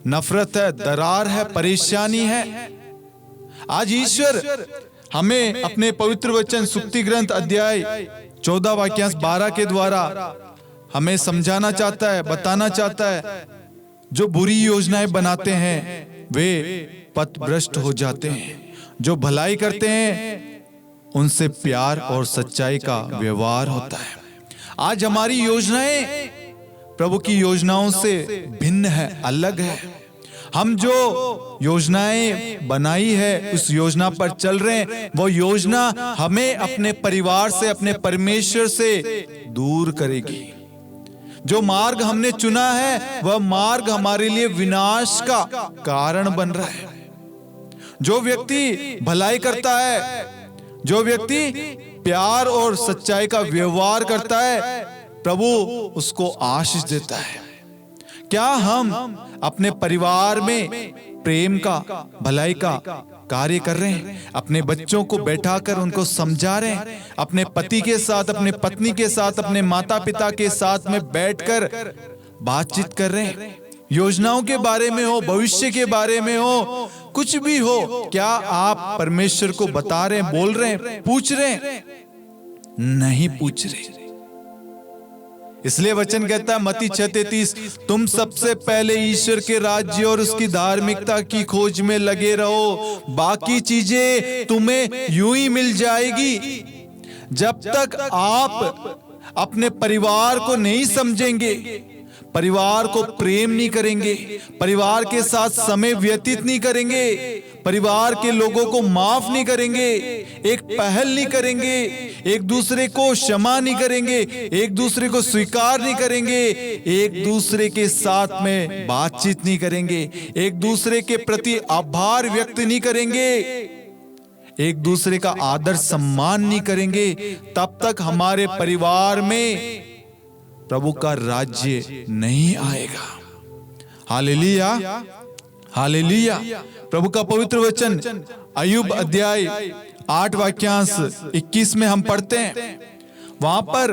नफरत है, दरार है, परेशानी है। आज ईश्वर हमें अपने पवित्र वचन सुक्ति ग्रंथ अध्याय 14 वाक्यांश 12 के द्वारा हमें समझाना चाहता है, बताना चाहता है, जो बुरी योजनाएं बनाते हैं वे पथभ्रष्ट हो जाते हैं, जो भलाई करते हैं उनसे प्यार और सच्चाई का व्यवहार होता है। आज हमारी योजनाएं प्रभु की योजनाओं से भिन्न है, अलग है। हम जो योजनाएं बनाई है उस योजना पर चल रहे हैं, वो योजना हमें अपने परिवार से, अपने परमेश्वर से दूर करेगी। जो मार्ग हमने चुना है वह मार्ग हमारे लिए विनाश का कारण बन रहा है। जो व्यक्ति भलाई करता है, जो व्यक्ति प्यार और सच्चाई का व्यवहार करता है, प्रभु उसको आशीष देता है। क्या हम अपने परिवार में प्रेम का, भलाई का कार्य कर रहे हैं? अपने बच्चों को बैठाकर उनको समझा रहे हैं? अपने पति के साथ, अपने पत्नी के साथ, अपने माता पिता के साथ में बैठकर बातचीत कर रहे हैं? योजनाओं के बारे में हो, भविष्य के बारे में हो, कुछ भी हो, क्या आप परमेश्वर को बता रहे हैं, बोल रहे हैं, पूछ रहे हैं? नहीं पूछ रहे। इसलिए वचन कहता है मत्ती 6:33, तुम सबसे पहले ईश्वर के राज्य और उसकी धार्मिकता की खोज में लगे रहो, बाकी चीजें तुम्हें यूं ही मिल जाएगी। जब तक आप अपने परिवार को नहीं समझेंगे, परिवार को प्रेम नहीं करेंगे, परिवार के साथ समय व्यतीत नहीं करेंगे, परिवार के लोगों को माफ नहीं करेंगे, एक पहल नहीं करेंगे, एक दूसरे को क्षमा नहीं करेंगे, एक दूसरे को स्वीकार नहीं करेंगे, एक दूसरे के साथ में बातचीत नहीं करेंगे, एक दूसरे के प्रति आभार व्यक्त नहीं करेंगे, एक दूसरे का आदर सम्मान नहीं करेंगे, तब तक हमारे परिवार में प्रभु का राज्य नहीं आएगा। Hallelujah, hallelujah. प्रभु का पवित्र वचन अय्यूब अध्याय 8 वाक्यांश 21 में हम पढ़ते हैं, वहां पर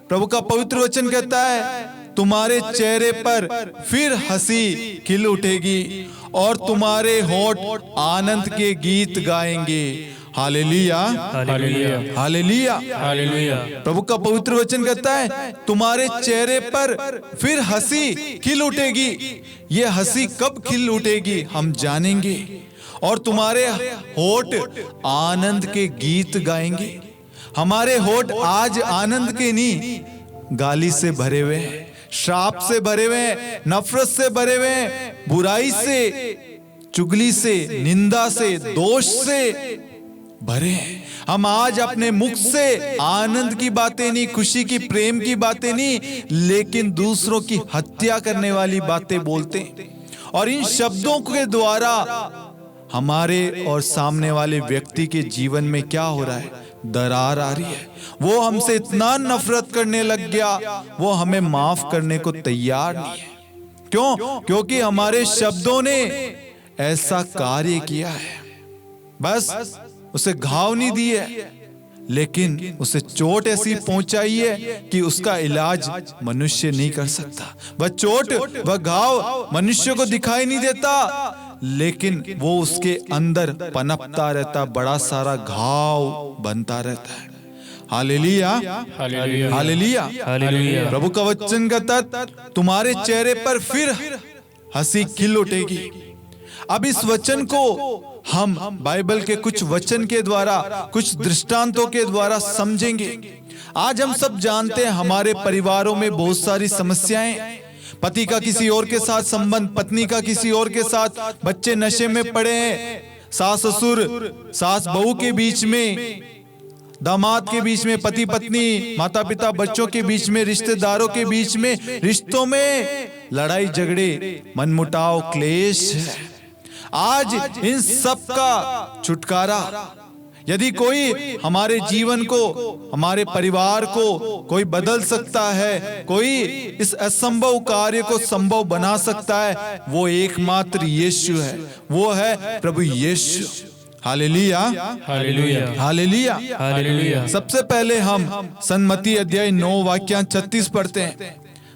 प्रभु का पवित्र वचन कहता है, तुम्हारे चेहरे पर फिर हंसी खिल उठेगी और तुम्हारे होठ आनंद के गीत गाएंगे। Hallelujah, hallelujah, hallelujah, hallelujah. प्रभु का पवित्र वचन कहता है, तुम्हारे चेहरे पर फिर हंसी खिल उठेगी। ये हंसी कब खिल उठेगी हम जानेंगे, और तुम्हारे होठ आनंद के गीत गाएंगे। हमारे होठ आज आनंद के नहीं, गाली से भरे हुए हैं, श्राप से भरे हुए हैं, नफरत से भरे हुए हैं, बुराई से, चुगली से, निंदा से, दोष से भरे हैं। हम आज अपने मुख से आनंद की बातें नहीं, खुशी की, प्रेम की बातें नहीं, लेकिन दूसरों की हत्या करने वाली बातें बोलते हैं। और इन शब्दों के द्वारा हमारे और सामने वाले व्यक्ति के जीवन में क्या हो रहा है? दरार आ रही है। वो हमसे इतना नफरत करने लग गया, वो हमें माफ करने को तैयार नहीं है। क्यों? क्योंकि हमारे शब्दों ने ऐसा कार्य किया है। बस उसे घाव नहीं दिए, लेकिन उसे चोट ऐसी पहुंचाई है कि उसका इलाज मनुष्य नहीं कर सकता। वह चोट, वह घाव मनुष्य को दिखाई नहीं देता, लेकिन वो उसके अंदर पनपता रहता, बड़ा सारा घाव बनता रहता है। Hallelujah, hallelujah, hallelujah, hallelujah. प्रभु का वचन कहता है, तुम्हारे चेहरे पर फिर हंसी खिल उठेगी। अब इस वचन को हम बाइबल के कुछ वचन के द्वारा, कुछ दृष्टांतों के द्वारा समझेंगे। आज हम सब जानते हैं हमारे परिवारों में बहुत सारी समस्याएं, पति का किसी और के साथ संबंध, पत्नी का किसी और के साथ, बच्चे नशे में पड़े हैं, सास ससुर, सास बहू के बीच में, दामाद के बीच में, पति पत्नी, माता पिता बच्चों के बीच में, रिश्तेदारों के बीच में, रिश्तों में लड़ाई झगड़े, मनमुटाव, क्लेश है। आज इन सब का छुटकारा, यदि कोई हमारे जीवन को, हमारे परिवार को कोई बदल सकता है, कोई इस असंभव कार्य को संभव बना सकता है, वो एकमात्र यीशु है, वो है प्रभु Yeshu. Hallelujah, hallelujah, hallelujah, hallelujah. सबसे पहले हम सन्मति अध्याय 9 वाक्य 36 पढ़ते हैं।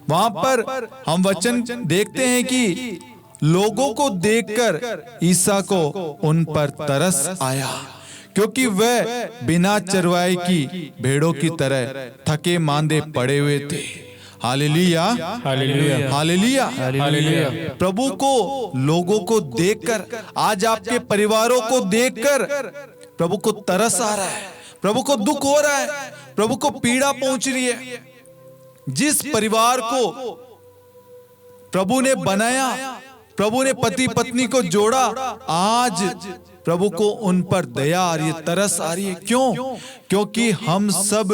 वहां पर हम वचन देखते हैं कि लोगों को देखकर ईसा को उन पर तरस आया, क्योंकि वह बिना चरवाई की भेड़ों की तरह थके मांदे पड़े हुए थे। Hallelujah, hallelujah, hallelujah, hallelujah. प्रभु को लोगों को देखकर, आज आपके परिवारों को देखकर प्रभु को तरस आ रहा है, प्रभु को दुख हो रहा है, प्रभु को पीड़ा पहुंच रही है। जिस परिवार को प्रभु ने बनाया, प्रभु ने पति पत्नी को जोड़ा, आज प्रभु को उन पर दया आ रही है, तरस आ रही है। क्यों? क्योंकि हम सब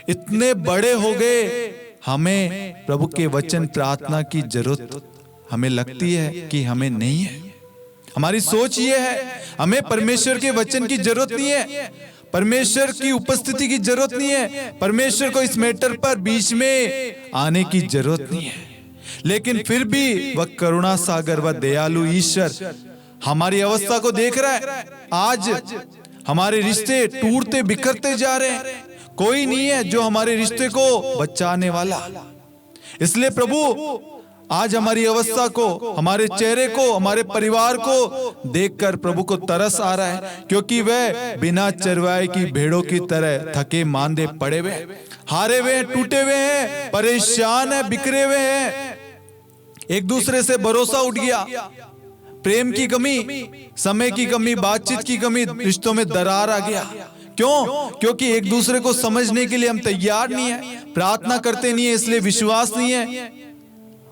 इतने बड़े हो गए, हमें प्रभु के वचन प्रार्थना की जरूरत हमें लगती है कि हमें नहीं है। हमारी सोच ये है, हमें परमेश्वर के वचन की जरूरत नहीं है, परमेश्वर की उपस्थिति की जरूरत नहीं है, परमेश्वर को इस मैटर पर बीच में आने की जरूरत नहीं है। लेकिन फिर भी वह करुणा सागर, वह दयालु ईश्वर हमारी अवस्था को देख रहा है। आज हमारे रिश्ते टूटते बिखरते जा रहे हैं, कोई नहीं है जो हमारे रिश्ते को बचाने वाला। इसलिए प्रभु आज हमारी अवस्था को, हमारे चेहरे को, हमारे परिवार को देखकर प्रभु को तरस आ रहा है, क्योंकि वह बिना चरवाए की भेड़ों की तरह थके मांदे पड़े हुए, हारे हुए, टूटे हुए हैं, परेशान है, बिखरे हुए हैं। एक दूसरे से भरोसा उठ गया, प्रेम की कमी, समय की कमी, बातचीत की कमी, रिश्तों में दरार आ गया। क्यों? क्योंकि एक दूसरे को समझने के लिए हम तैयार नहीं है, प्रार्थना करते नहीं है, इसलिए विश्वास नहीं है।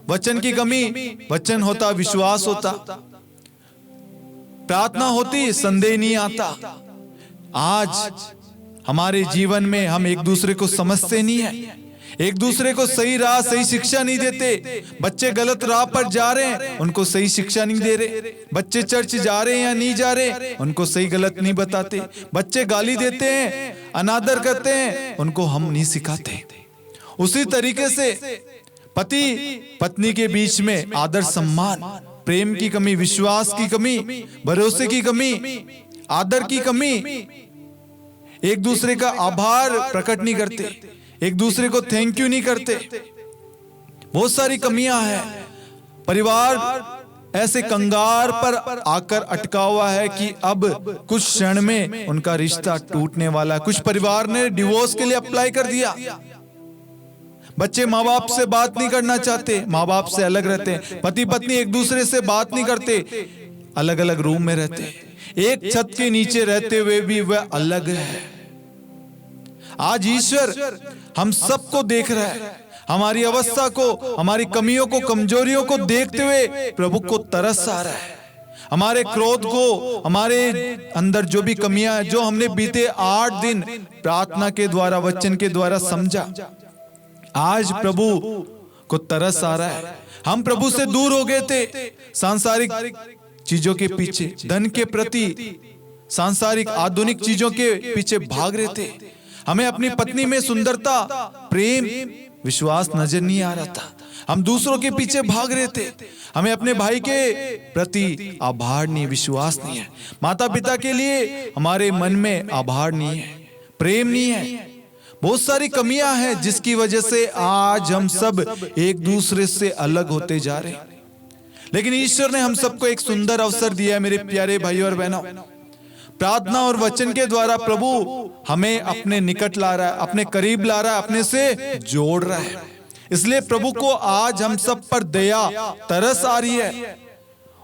वचन की कमी, वचन होता विश्वास होता, प्रार्थना होती संदेह नहीं आता। आज हमारे जीवन में हम एक दूसरे को समझते नहीं है, एक दूसरे को सही राह, सही शिक्षा नहीं देते। बच्चे गलत राह पर जा रहे हैं, उनको सही शिक्षा नहीं दे रहे। बच्चे चर्च जा रहे हैं या नहीं जा रहे, उनको सही गलत नहीं बताते। बच्चे गाली देते हैं, अनादर करते हैं, उनको हम नहीं सिखाते। उसी तरीके से पति पत्नी के बीच में आदर सम्मान, प्रेम की कमी, विश्वास की कमी, भरोसे की कमी, आदर की कमी, एक दूसरे का आभार प्रकट नहीं करते, एक दूसरे को थैंक यू नहीं करते। बहुत सारी कमियां हैं। परिवार ऐसे कंगार पर आकर अटका हुआ है कि अब कुछ क्षण में उनका रिश्ता टूटने वाला है। कुछ परिवार ने डिवोर्स के लिए अप्लाई कर दिया। बच्चे माँ बाप से बात नहीं करना चाहते, माँ बाप से अलग रहते हैं। पति पत्नी एक दूसरे से बात नहीं करते, अलग अलग रूम में रहते हैं। एक छत के नीचे रहते हुए भी वह अलग है। आज ईश्वर हम सबको देख रहा है। हमारी अवस्था को, हमारी कमियों को, कमजोरियों को देखते हुए प्रभु को तरस आ रहा है। हमारे क्रोध को, हमारे अंदर जो भी कमियां हैं, जो हमने बीते 8 दिन प्रार्थना के द्वारा, वचन के द्वारा समझा, आज प्रभु को तरस आ रहा है। हम प्रभु से दूर हो गए थे, सांसारिक चीजों के पीछे, धन के प्रति, सांसारिक आधुनिक चीजों के पीछे भाग रहे थे। हमें अपनी पत्नी में सुंदरता, प्रेम, विश्वास नजर नहीं आ रहा था। हम दूसरों के पीछे भाग रहे थे। हमें अपने भाई के प्रति आभार नहीं, विश्वास नहीं है। माता पिता के लिए हमारे मन में आभार नहीं है, प्रेम नहीं है। बहुत सारी कमियां हैं जिसकी वजह से आज हम सब एक दूसरे से अलग होते जा रहे हैं। लेकिन ईश्वर ने हम सबको एक सुंदर अवसर दिया है मेरे प्यारे भाइयों और बहनों। प्रार्थना और वचन के द्वारा प्रभु हमें अपने निकट ला रहा है, अपने करीब ला रहा है, अपने से जोड़ रहा है। इसलिए प्रभु को आज हम सब पर दया, तरस आ रही है।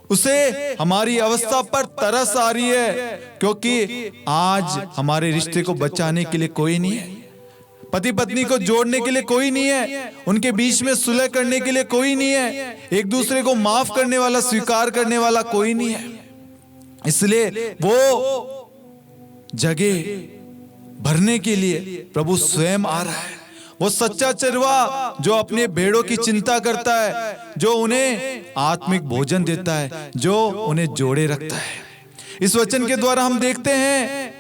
उसे हमारी अवस्था पर तरस आ रही है, क्योंकि आज हमारे रिश्ते को बचाने के लिए कोई नहीं है। पति पत्नी को जोड़ने के लिए कोई नहीं है। उनके बीच में सुलह करने के लिए कोई नहीं है। एक दूसरे को माफ करने वाला, स्वीकार करने वाला कोई नहीं है। इसलिए वो जगह भरने के लिए प्रभु स्वयं आ रहा है। वो सच्चा चरवा जो अपने भेड़ों की चिंता करता है, जो उन्हें आत्मिक भोजन देता है, जो उन्हें जोड़े रखता है। इस वचन के द्वारा हम देखते हैं,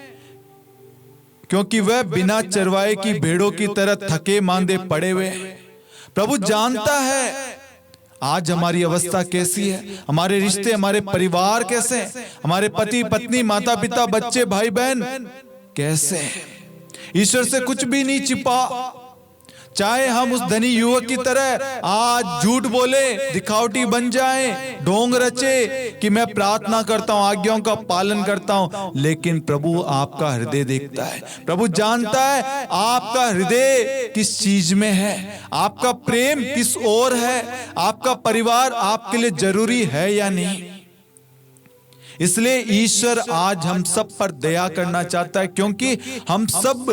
क्योंकि वह बिना चरवाए की भेड़ों की तरह थके मांदे पड़े हुए। प्रभु जानता है आज हमारी अवस्था कैसी है, हमारे रिश्ते, हमारे परिवार कैसे हैं, हमारे पति पत्नी, माता पिता, बच्चे, भाई बहन कैसे हैं। ईश्वर से कुछ भी नहीं छिपा। चाहे हम उस धनी युवक की तरह आज झूठ बोले, दिखावटी बन जाएं, ढोंग रचे कि मैं प्रार्थना करता हूं, आज्ञाओं का पालन करता हूं, लेकिन प्रभु आपका हृदय देखता है। प्रभु जानता है आपका हृदय किस चीज में है, आपका प्रेम किस ओर है, आपका परिवार आपके लिए जरूरी है या नहीं। इसलिए ईश्वर आज हम सब पर दया करना चाहता है, क्योंकि हम सब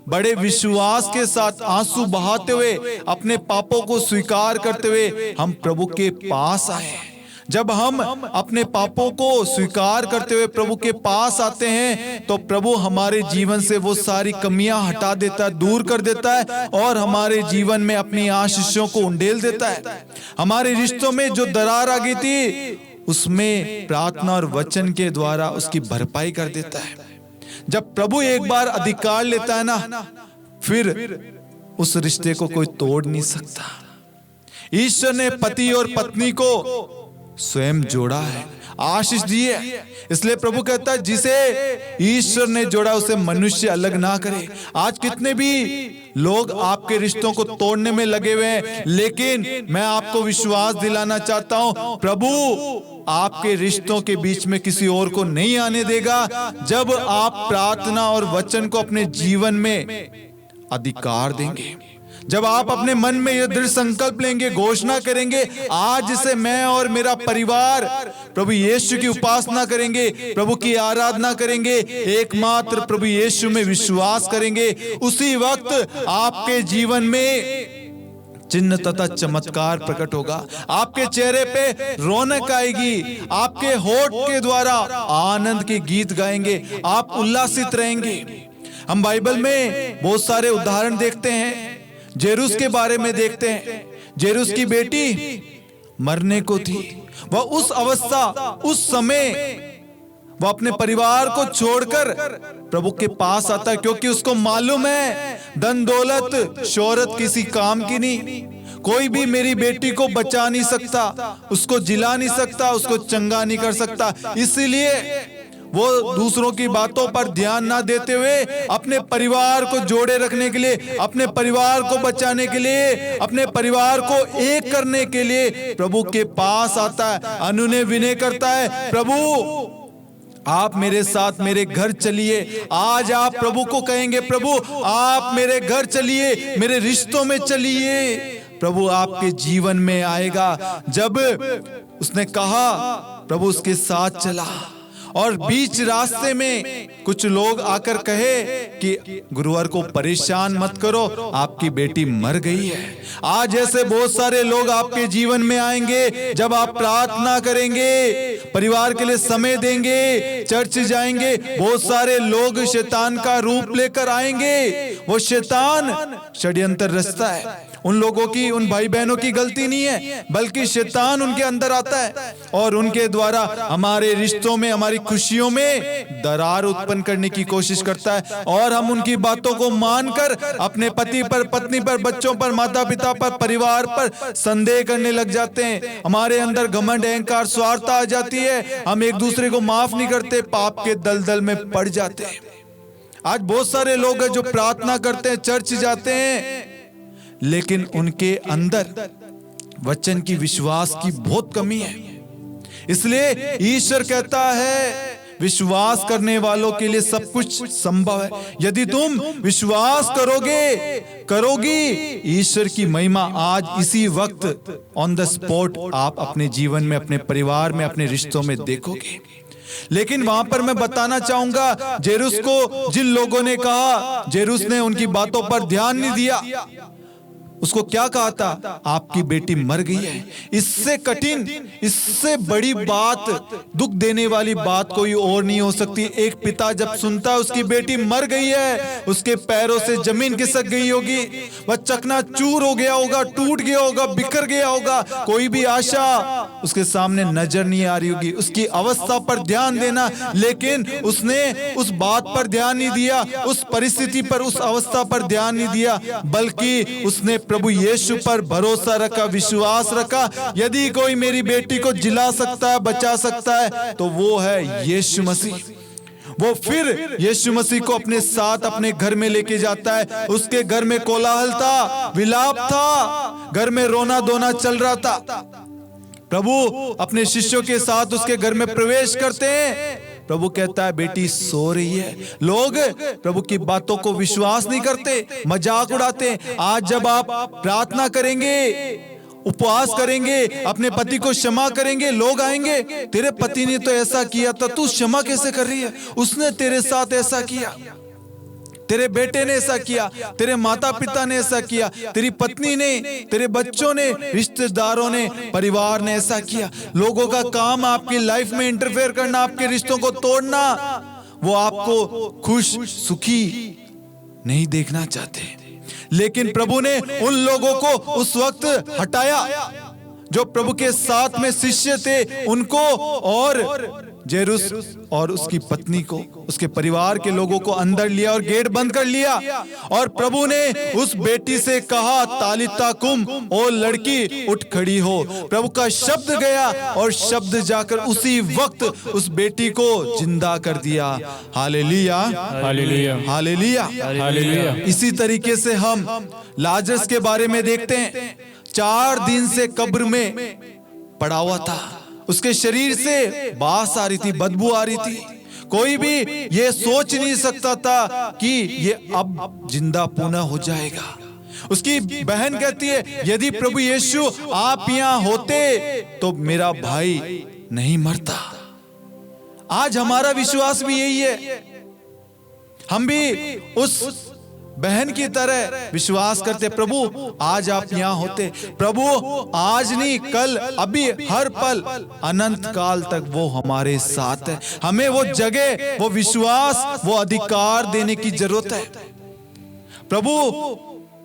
बड़े विश्वास के साथ आंसू बहाते हुए, अपने पापों को स्वीकार करते हुए हम प्रभु के पास आए। जब हम अपने पापों को स्वीकार करते हुए प्रभु के पास आते हैं, तो प्रभु हमारे जीवन से वो सारी कमियां हटा देता है, दूर कर देता है, और हमारे जीवन में अपनी आशीषों को उंडेल देता है। हमारे रिश्तों में जो दरार आ गई थी, उसमें प्रार्थना और वचन के द्वारा उसकी भरपाई कर देता है। जब प्रभु एक बार अधिकार लेता है ना, फिर उस रिश्ते को कोई तोड़ नहीं सकता। ईश्वर ने पति और पत्नी को स्वयं जोड़ा है, आशीष दी है। इसलिए प्रभु कहता है, जिसे ईश्वर ने जोड़ा उसे मनुष्य अलग ना करे। आज कितने भी लोग आपके रिश्तों को तोड़ने में लगे हुए हैं, लेकिन मैं आपको विश्वास दिलाना चाहता हूं, प्रभु आपके रिश्तों के बीच में किसी और को नहीं आने देगा। जब आप प्रार्थना और वचन को अपने जीवन में अधिकार देंगे, जब आप अपने मन में यह दृढ़ संकल्प लेंगे, घोषणा करेंगे, आज से मैं और मेरा परिवार प्रभु यीशु की उपासना करेंगे, प्रभु की आराधना करेंगे, एकमात्र प्रभु यीशु में विश्वास करेंगे, उसी वक्त आपके जीवन में चिन्ह तथा चमत्कार प्रकट होगा। आपके चेहरे पे रौनक आएगी, आपके होठ के द्वारा आनंद के गीत गाएंगे, आप उल्लासित रहेंगे। हम बाइबल में बहुत सारे उदाहरण देखते हैं। जेरूस के बारे में देखते हैं। जेरूस की बेटी मरने को थी। वह उस अवस्था, उस समय वह अपने परिवार को छोड़कर प्रभु के पास आता है, क्योंकि उसको मालूम है धन दौलत शोहरत किसी काम की नहीं, कोई भी मेरी बेटी को बचा नहीं सकता, उसको जिला नहीं सकता, उसको चंगा नहीं कर सकता। इसलिए वो दूसरों की बातों पर ध्यान ना देते हुए अपने परिवार को जोड़े रखने के लिए, अपने परिवार को बचाने के लिए, अपने परिवार को एक करने के लिए प्रभु के पास आता है, अनुनय विनय करता है, प्रभु आप मेरे साथ मेरे घर चलिए। आज आप प्रभु को कहेंगे, प्रभु आप मेरे घर चलिए, मेरे रिश्तों में चलिए, प्रभु आपके जीवन में आएगा। जब उसने कहा, प्रभु उसके साथ चला और बीच रास्ते में कुछ लोग आकर कहे कि गुरुवर को परेशान मत करो, आपकी बेटी मर गई है। आज ऐसे बहुत सारे लोग आपके जीवन में आएंगे, जब आप प्रार्थना करेंगे, परिवार के लिए समय देंगे, चर्च जाएंगे, बहुत सारे लोग शैतान का रूप लेकर आएंगे। वो शैतान षड्यंत्र रचता है। उन लोगों की, उन भाई बहनों की गलती नहीं है, बल्कि शैतान उनके अंदर आता है और उनके द्वारा हमारे रिश्तों में, हमारी खुशियों में दरार उत्पन्न करने की कोशिश करता है। और हम उनकी बातों को मानकर अपने पति पर, पत्नी पर, बच्चों पर, माता पिता पर, परिवार पर संदेह करने लग जाते हैं। हमारे अंदर घमंड, अहंकार, स्वार्थ आ जाती है। हम एक दूसरे को माफ नहीं करते, पाप के दलदल में पड़ जाते हैं। आज बहुत सारे लोग हैं जो प्रार्थना करते हैं, चर्च जाते हैं, लेकिन उनके अंदर वचन की, विश्वास की बहुत कमी है। इसलिए ईश्वर कहता है, विश्वास करने वालों के लिए सब कुछ संभव है। यदि तुम विश्वास करोगी, ईश्वर की महिमा आज इसी वक्त ऑन द स्पॉट आप अपने जीवन में, अपने परिवार में, अपने रिश्तों में देखोगे। लेकिन वहां पर मैं बताना चाहूंगा, जेरुस को जिन लोगों ने कहा, जेरुस ने उनकी बातों पर ध्यान नहीं दिया। उसको क्या कहा था? आपकी बेटी मर गई है। इससे कठिन, इससे बड़ी बात, दुख देने वाली बात कोई और नहीं हो सकती। एक पिता जब सुनता है उसकी बेटी मर गई है, उसके पैरों से जमीन खिसक गई होगी, वह चकनाचूर हो गया होगा, टूट गया होगा, बिखर गया होगा, कोई भी आशा उसके सामने नजर नहीं आ रही होगी। उसकी अवस्था पर ध्यान देना, लेकिन उसने उस बात पर ध्यान नहीं दिया, उस परिस्थिति पर, उस अवस्था पर ध्यान नहीं दिया, बल्कि उसने प्रभु यीशु पर भरोसा रखा, विश्वास रखा। यदि कोई मेरी बेटी को जिला सकता है, बचा सकता है, तो वो है यीशु मसीह। वो फिर यीशु मसीह को अपने साथ अपने घर में लेके जाता है। उसके घर में कोलाहल था, विलाप था, घर में रोना धोना चल रहा था। प्रभु अपने शिष्यों के साथ उसके घर में प्रवेश करते हैं। प्रभु कहता है, बेटी सो रही है। लोग प्रभु की बातों को विश्वास नहीं करते, मजाक उड़ाते। आज जब आप प्रार्थना करेंगे, उपवास करेंगे, अपने पति को क्षमा करेंगे, लोग आएंगे, तेरे पति ने तो ऐसा किया था, तू क्षमा कैसे कर रही है? उसने तेरे साथ ऐसा किया, तेरे बेटे ने ऐसा किया, तेरे माता पिता ने ऐसा किया, तेरी पत्नी ने, तेरे बच्चों ने, रिश्तेदारों ने, परिवार ने ऐसा किया। लोगों का काम आपकी लाइफ में इंटरफेयर करना, आपके रिश्तों को तोड़ना। वो आपको खुश, सुखी नहीं देखना चाहते। लेकिन प्रभु ने उन लोगों को उस वक्त हटाया जो प्रभु के साथ में शिष्य थे, उनको और जेरुस और उसकी पत्नी को, उसके परिवार के लोगों को अंदर लिया और गेट बंद कर लिया। और प्रभु ने उस बेटी से कहा, तालिता कुम, ओ लड़की उठ खड़ी हो। प्रभु का शब्द गया और शब्द जाकर उसी वक्त उस बेटी को जिंदा कर दिया। Hallelujah, hallelujah, hallelujah, hallelujah. इसी तरीके से हम लाजरस के बारे में देखते हैं। 4 दिन से कब्र में पड़ा हुआ था, उसके शरीर से बास आ रही थी, बदबू आ रही थी। कोई भी ये सोच नहीं सकता था कि ये अब जिंदा पुनः हो जाएगा। उसकी बहन कहती है, यदि प्रभु यीशु आप यहाँ होते तो मेरा भाई नहीं मरता। आज हमारा विश्वास भी यही है। हम भी उस बहन की तरह विश्वास करते, प्रभु आज आप यहाँ होते। प्रभु आज नहीं, कल, अभी, हर पल, अनंत काल तक वो हमारे साथ है। हमें वो जगह, वो विश्वास, वो अधिकार देने की जरूरत है। प्रभु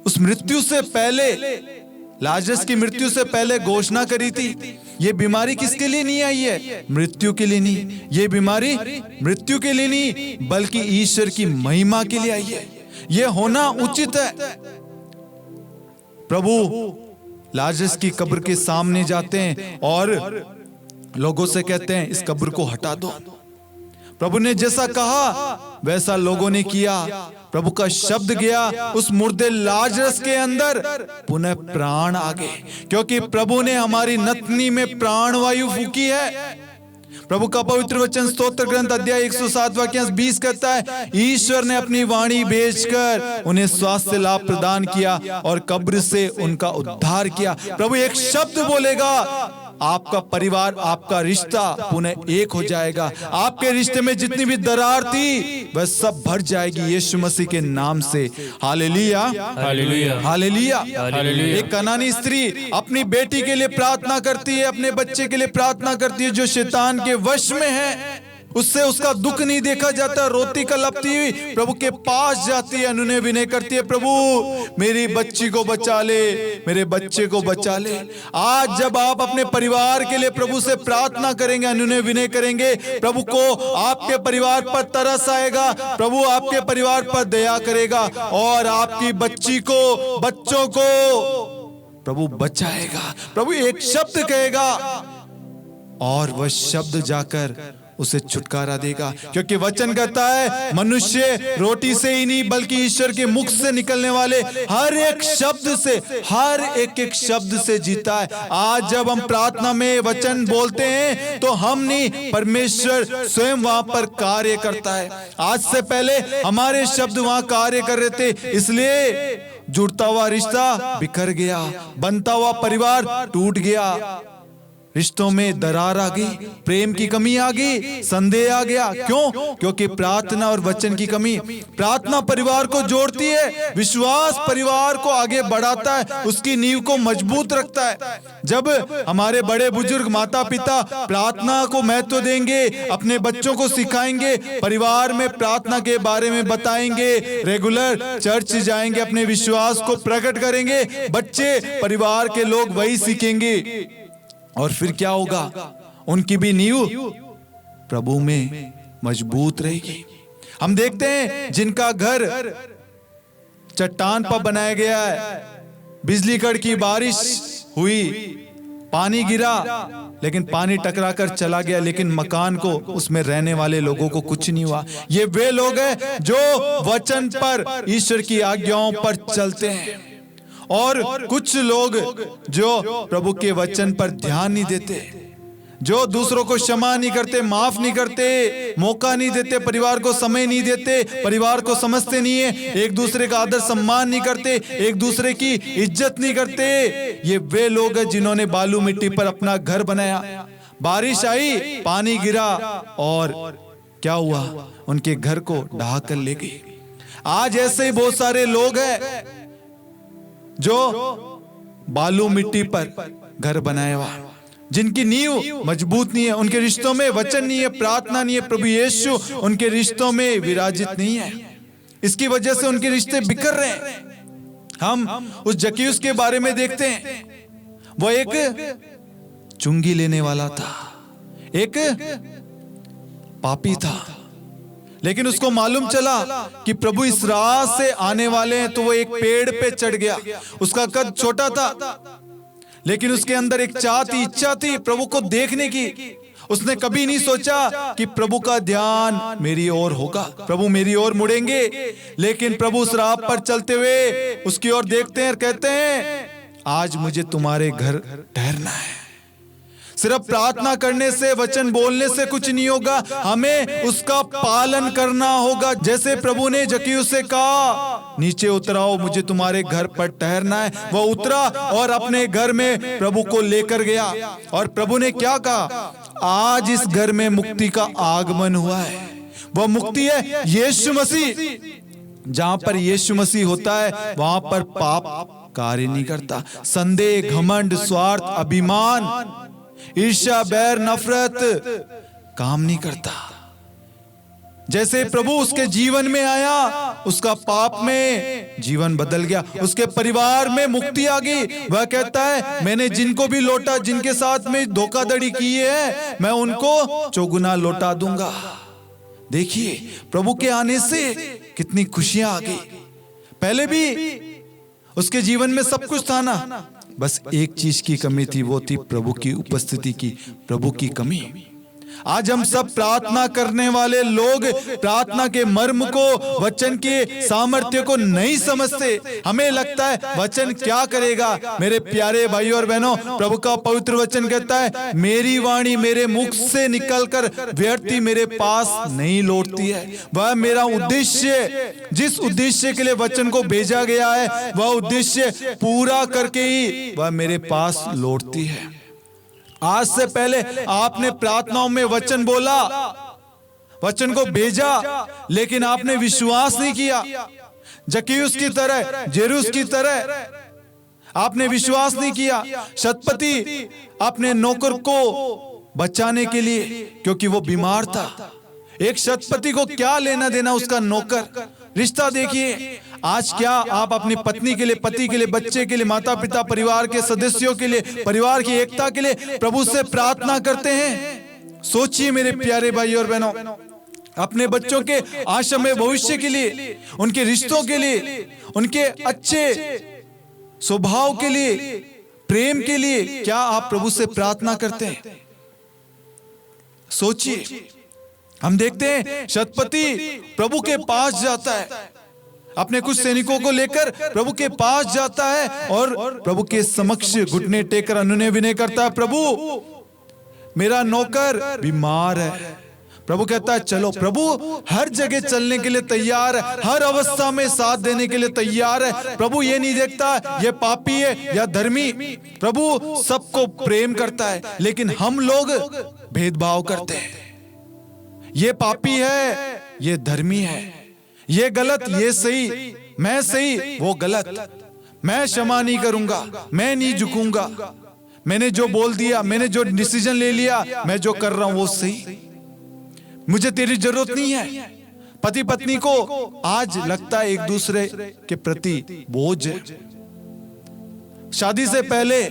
उस मृत्यु से पहले, लाजरस की मृत्यु से पहले घोषणा करी थी, ये बीमारी किसके लिए नहीं आई है? मृत्यु के लिए नहीं। ये बीमारी मृत्यु के लिए नहीं, बल्कि ईश्वर की महिमा के लिए आई है। ये होना उचित है। प्रभु लाजरस की कब्र के सामने जाते हैं और लोगों से कहते हैं, इस कब्र को हटा दो। प्रभु ने जैसा कहा वैसा लोगों ने किया। प्रभु का शब्द गया, उस मुर्दे लाजरस के अंदर पुनः प्राण आ गए, क्योंकि प्रभु ने हमारी नथनी में प्राण वायु फूकी है। प्रभु का पवित्र वचन स्तोत्र ग्रंथ अध्याय 107 वाक्यांश 20 कहता है, ईश्वर ने अपनी वाणी भेजकर उन्हें स्वास्थ्य लाभ प्रदान किया और कब्र से उनका उद्धार किया। प्रभु एक शब्द बोलेगा, आपका परिवार, आपका रिश्ता पुनः एक हो जाएगा। आपके रिश्ते में जितनी भी दरार थी वह सब भर जाएगी यीशु मसीह के नाम से। Hallelujah, hallelujah, hallelujah. हालेलुया। एक कनानी स्त्री अपनी बेटी के लिए प्रार्थना करती है, अपने बच्चे के लिए प्रार्थना करती है जो शैतान के वश में है। उससे उसका दुख नहीं देखा जाता, रोती कलपती हुई प्रभु के पास जाती है, अनुनय विनय करती है, प्रभु मेरी बच्ची को बचा ले, मेरे बच्चे को बचा ले। आज जब आप अपने परिवार के लिए प्रभु से प्रार्थना करेंगे, अनुनय विनय करेंगे, प्रभु को आपके परिवार पर तरस आएगा, प्रभु आपके परिवार पर दया करेगा और आपकी बच्ची को, बच्चों को प्रभु बचाएगा। प्रभु एक शब्द कहेगा और वह शब्द जाकर उसे छुटकारा देगा, क्योंकि वचन कहता है मनुष्य रोटी से ही नहीं बल्कि ईश्वर के मुख से निकलने वाले हर एक शब्द से, हर एक शब्द से जीता है। आज जब हम प्रार्थना में वचन बोलते हैं तो हम नहीं, परमेश्वर स्वयं वहां पर कार्य करता है। आज से पहले हमारे शब्द वहां कार्य कर रहे थे, इसलिए जुड़ता हुआ रिश्ता बिखर गया, बनता हुआ परिवार टूट गया, रिश्तों में दरार आ गई, प्रेम की कमी आ गई, संदेह आ गया। क्यों? क्योंकि प्रार्थना और वचन की कमी। प्रार्थना परिवार को जोड़ती है, विश्वास परिवार को आगे बढ़ाता है, उसकी नींव को मजबूत रखता है। जब हमारे बड़े बुजुर्ग माता पिता प्रार्थना को महत्व देंगे, अपने बच्चों को सिखाएंगे, परिवार में प्रार्थना के बारे में बताएंगे, रेगुलर चर्च जाएंगे, अपने विश्वास को प्रकट करेंगे, बच्चे परिवार के लोग वही सीखेंगे और फिर क्या होगा? उनकी भी नींव प्रभु में मजबूत रहेगी। हम देखते हैं जिनका घर चट्टान पर बनाया गया है, बिजली कड़की, बारिश हुई, पानी गिरा, लेकिन पानी टकरा कर चला गया, लेकिन मकान को, उसमें रहने वाले लोगों को कुछ नहीं हुआ। ये वे लोग हैं जो वचन पर, ईश्वर की आज्ञाओं पर चलते हैं। और कुछ लोग जो प्रभु के वचन पर ध्यान नहीं देते, जो दूसरों को क्षमा नहीं करते, माफ नहीं करते, मौका नहीं देते, परिवार को समय नहीं देते, परिवार को समझते नहीं है, एक दूसरे का आदर सम्मान नहीं करते, एक दूसरे की इज्जत नहीं करते। ये वे लोग हैं जिन्होंने बालू मिट्टी पर अपना घर बनाया, बारिश आई, पानी गिरा और क्या हुआ? उनके घर को ढहा कर ले गई। आज ऐसे ही बहुत सारे लोग हैं जो बालू मिट्टी पर घर बनाया हुआ, जिनकी नींव मजबूत नहीं है, उनके रिश्तों में वचन नहीं है, प्रार्थना नहीं है, प्रभु यीशु उनके रिश्तों में विराजित नहीं है। इसकी वजह से उनके रिश्ते बिखर रहे हैं। हम उस जक्कैयुस के बारे में देखते हैं, वो एक चुंगी लेने वाला था, एक पापी था, लेकिन उसको मालूम चला कि प्रभु इस राह से आने वाले हैं, तो वो एक पेड़ पे चढ़ गया। उसका कद छोटा था, लेकिन उसके अंदर एक चाह थी, इच्छा थी प्रभु को देखने की। उसने कभी नहीं सोचा कि प्रभु का ध्यान मेरी ओर होगा, प्रभु मेरी ओर मुड़ेंगे। लेकिन प्रभु उस राह पर चलते हुए उसकी ओर देखते हैं और कहते हैं, आज मुझे तुम्हारे घर ठहरना है। सिर्फ प्रार्थना करने से, वचन बोलने से कुछ नहीं होगा, हमें उसका पालन करना होगा। जैसे प्रभु ने जक्कैयुस से कहा, नीचे उतराओ, मुझे तुम्हारे घर पर ठहरना है। वह उतरा और अपने घर में प्रभु को लेकर गया। और प्रभु ने क्या कहा? आज इस घर में मुक्ति का आगमन हुआ है। वह मुक्ति है यीशु मसीह। जहां पर यीशु मसीह होता है वहां पर पाप कार्य नहीं करता। संदेह, घमंड, स्वार्थ, अभिमान, ईर्ष्या, बैर, नफरत काम नहीं करता। जैसे प्रभु उसके जीवन में आया, उसका पाप में जीवन बदल गया, उसके परिवार में मुक्ति आ गई। वह कहता है, मैंने जिनको भी लौटा, जिनके साथ में धोखाधड़ी की है, मैं उनको चौगुना लौटा दूंगा। देखिए प्रभु के आने से कितनी खुशियां आ गई। पहले भी उसके जीवन में सब कुछ था ना, बस एक चीज की कमी थी, वो थी प्रभु की उपस्थिति की, प्रभु की कमी। आज हम सब प्रार्थना करने वाले लोग प्रार्थना के मर्म को, वचन के सामर्थ्य को नहीं समझते। हमें लगता है वचन क्या करेगा। मेरे प्यारे भाइयों और बहनों, प्रभु का पवित्र वचन कहता है, मेरी वाणी मेरे मुख से निकलकर व्यर्थ ही मेरे पास नहीं लौटती है। वह मेरा उद्देश्य, जिस उद्देश्य के लिए वचन को भेजा गया है, वह उद्देश्य पूरा करके ही वह मेरे पास लौटती है। आज से पहले आपने प्रार्थनाओं में वचन बोला, वचन को भेजा, लेकिन आपने विश्वास नहीं किया। जक्कैयुस की तरह, जेरुस की तरह आपने विश्वास नहीं किया। शतपति अपने नौकर को बचाने के लिए, क्योंकि वो बीमार था। एक शतपति को क्या लेना देना उसका नौकर। रिश्ता देखिए, आज क्या आप अपनी पत्नी के लिए, पति के लिए, बच्चे के लिए, माता पिता, परिवार के सदस्यों के लिए, परिवार की एकता के लिए प्रभु से प्रार्थना करते हैं? सोचिए मेरे प्यारे भाई और बहनों, अपने बच्चों के आशामय भविष्य के लिए, उनके रिश्तों के लिए, उनके अच्छे स्वभाव के लिए, प्रेम के लिए, क्या आप प्रभु से प्रार्थना करते हैं? सोचिए। हम देखते हैं शतपति प्रभु के पास जाता है, अपने कुछ सैनिकों को लेकर प्रभु के पास जाता है और प्रभु के समक्ष घुटने टेकर अनुनय विनय करता है, प्रभु मेरा नौकर बीमार है। प्रभु कहता है चलो। प्रभु हर जगह चलने के लिए तैयार है, हर अवस्था में साथ देने के लिए तैयार है। प्रभु ये नहीं देखता ये पापी है या धर्मी। प्रभु सबको प्रेम करता है, लेकिन हम लोग भेदभाव करते हैं। ये पापी है, ये धर्मी है, ये गलत, ये सही, मैं सही, वो गलत, मैं क्षमा नहीं करूंगा, मैं नहीं झुकूंगा, मैंने जो बोल दिया, मैंने जो डिसीजन ले लिया, मैं जो कर रहा हूं वो सही, मुझे तेरी जरूरत नहीं है। पति पत्नी को आज लगता है एक दूसरे के प्रति बोझ है। शादी से पहले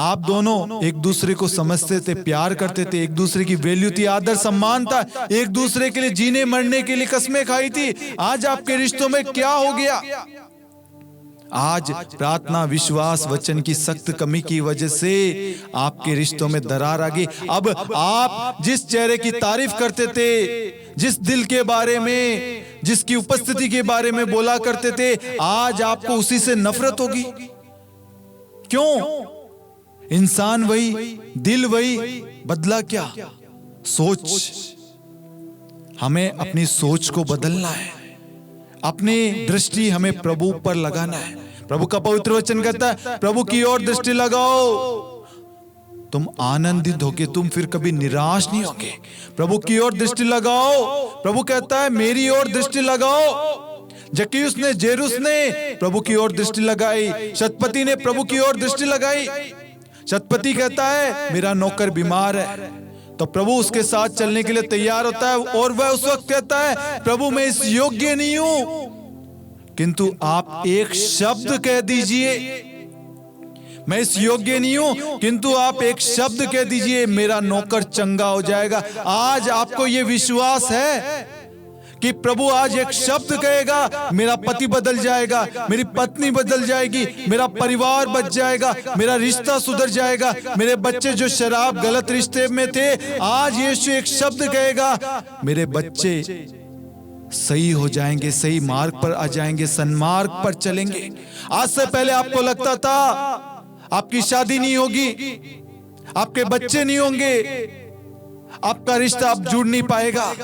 आप दोनों एक दूसरे को समझते थे, प्यार करते थे, एक दूसरे की वैल्यू थी, आदर सम्मान था, एक दूसरे के लिए जीने मरने के लिए कस्में खाई थी। आज आपके रिश्तों में क्या हो गया? आज प्रार्थना, विश्वास, वचन की सख्त कमी की वजह से आपके रिश्तों में दरार आ गई। अब आप जिस चेहरे की तारीफ करते थे, जिस दिल के बारे में, जिसकी उपस्थिति के बारे में बोला करते थे, आज आपको उसी से नफरत होगी। क्यों? इंसान वही, दिल वही, बदला क्या? सोच। हमें अपनी सोच को बदलना है, अपनी दृष्टि हमें प्रभु पर लगाना है। प्रभु का पवित्र वचन कहता है, प्रभु की ओर दृष्टि लगाओ, तुम आनंदित होगे, तुम फिर कभी निराश नहीं होगे। प्रभु की ओर दृष्टि लगाओ। प्रभु कहता है मेरी ओर दृष्टि लगाओ। जक्कैयुस ने, जेरुस ने प्रभु की ओर दृष्टि लगाई, शतपति ने प्रभु की ओर दृष्टि लगाई। शतपति कहता है मेरा नौकर बीमार है, तो प्रभु उसके साथ चलने के लिए तैयार होता है, और वह उस वक्त कहता है प्रभु मैं इस योग्य नहीं हूं, किंतु आप एक शब्द कह दीजिए। मैं इस योग्य नहीं हूं, किंतु आप एक शब्द कह दीजिए, मेरा नौकर चंगा हो जाएगा। आज आपको यह विश्वास है कि प्रभु आज एक शब्द कहेगा, मेरा पति बदल जाएगा, मेरी पत्नी बदल जाएगी, मेरा परिवार बच जाएगा, मेरा रिश्ता सुधर जाएगा, मेरे बच्चे जो शराब गलत रिश्ते में थे, आज यीशु एक शब्द कहेगा, मेरे बच्चे सही हो जाएंगे, सही मार्ग पर आ जाएंगे, सन्मार्ग पर चलेंगे। आज से पहले आपको लगता था आपकी शादी नहीं होगी, आपके बच्चे नहीं होंगे, आपका रिश्ता अब जुड़ नहीं पाएगा,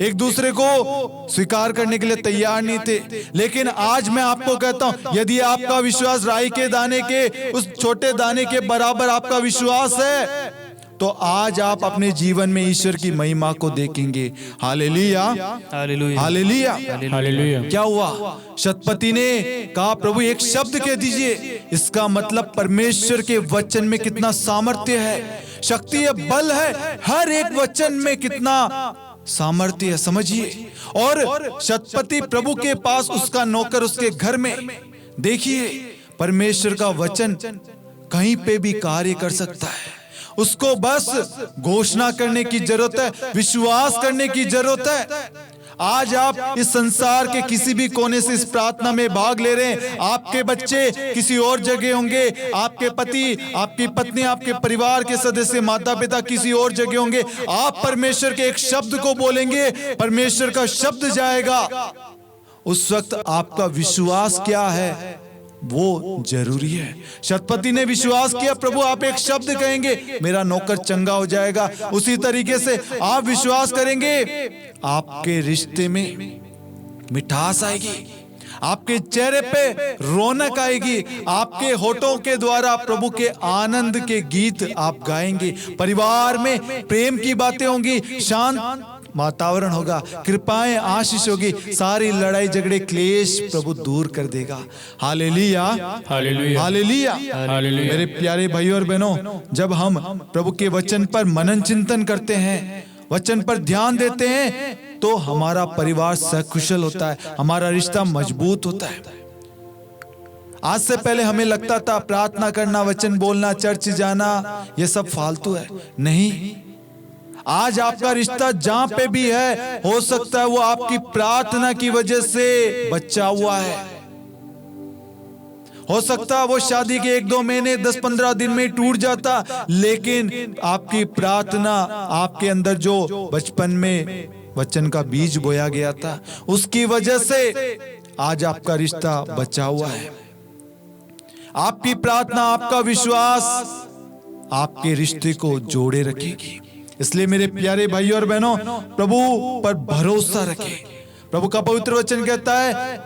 एक दूसरे को स्वीकार करने के लिए तैयार नहीं थे। लेकिन आज मैं आपको कहता हूं, यदि आपका विश्वास राई के दाने के उस छोटे दाने के बराबर आपका विश्वास है, तो आज आप अपने जीवन में ईश्वर की महिमा को देखेंगे। Hallelujah, hallelujah, hallelujah, hallelujah. क्या हुआ? शतपति ने कहा प्रभु एक शब्द कह दीजिए। इसका मतलब परमेश्वर के वचन में कितना सामर्थ्य है, शक्ति है, बल है, हर एक वचन में कितना सामर्थ्य है, समझिए। और शतपति प्रभु के पास, उसका नौकर उसके घर में, देखिए परमेश्वर का वचन कहीं पे भी कार्य कर सकता है। उसको बस घोषणा करने की जरूरत है, विश्वास करने की जरूरत है। आज आप इस संसार के किसी भी कोने से इस प्रार्थना में भाग ले रहे हैं, आपके बच्चे किसी और जगह होंगे, आपके पति, आपकी पत्नी, आपके परिवार के सदस्य, माता पिता किसी और जगह होंगे, आप परमेश्वर के एक शब्द को बोलेंगे, परमेश्वर का शब्द जाएगा। उस वक्त आपका विश्वास क्या है वो जरूरी है। शतपति ने विश्वास किया, प्रभु आप एक शब्द कहेंगे मेरा नौकर चंगा हो जाएगा। उसी तरीके से आप विश्वास करेंगे, आपके रिश्ते में मिठास आएगी, आपके चेहरे पे रौनक आएगी, आपके होठों के द्वारा प्रभु के आनंद के गीत आप गाएंगे, परिवार में प्रेम की बातें होंगी, शांत वातावरण होगा, कृपाएं आशीष होगी, सारी लड़ाई झगड़े क्लेश प्रभु दूर कर देगा। Hallelujah, hallelujah, hallelujah, hallelujah. मेरे प्यारे भाइयों और बहनों, जब हम प्रभु के वचन पर मनन चिंतन करते हैं, वचन पर ध्यान देते हैं, तो हमारा परिवार सकुशल होता है, हमारा रिश्ता मजबूत होता है। आज से पहले हमें लगता था प्रार्थना करना, वचन बोलना, चर्च जाना ये सब फालतू है। नहीं, आज आपका रिश्ता जहां पे भी है, हो सकता है वो आपकी प्रार्थना की वजह से बचा हुआ है। हो सकता है वो शादी के 1-2 महीने 10-15 दिन में टूट जाता, लेकिन आपकी प्रार्थना, आपके अंदर जो बचपन में वचन का बीज बोया गया था, उसकी वजह से आज आपका रिश्ता बचा हुआ है। आपकी प्रार्थना, आपका विश्वास आपके रिश्ते को जोड़े रखेगी। इसलिए मेरे प्यारे भाइयों और बहनों, प्रभु पर भरोसा रखें। प्रभु का पवित्र वचन कहता है,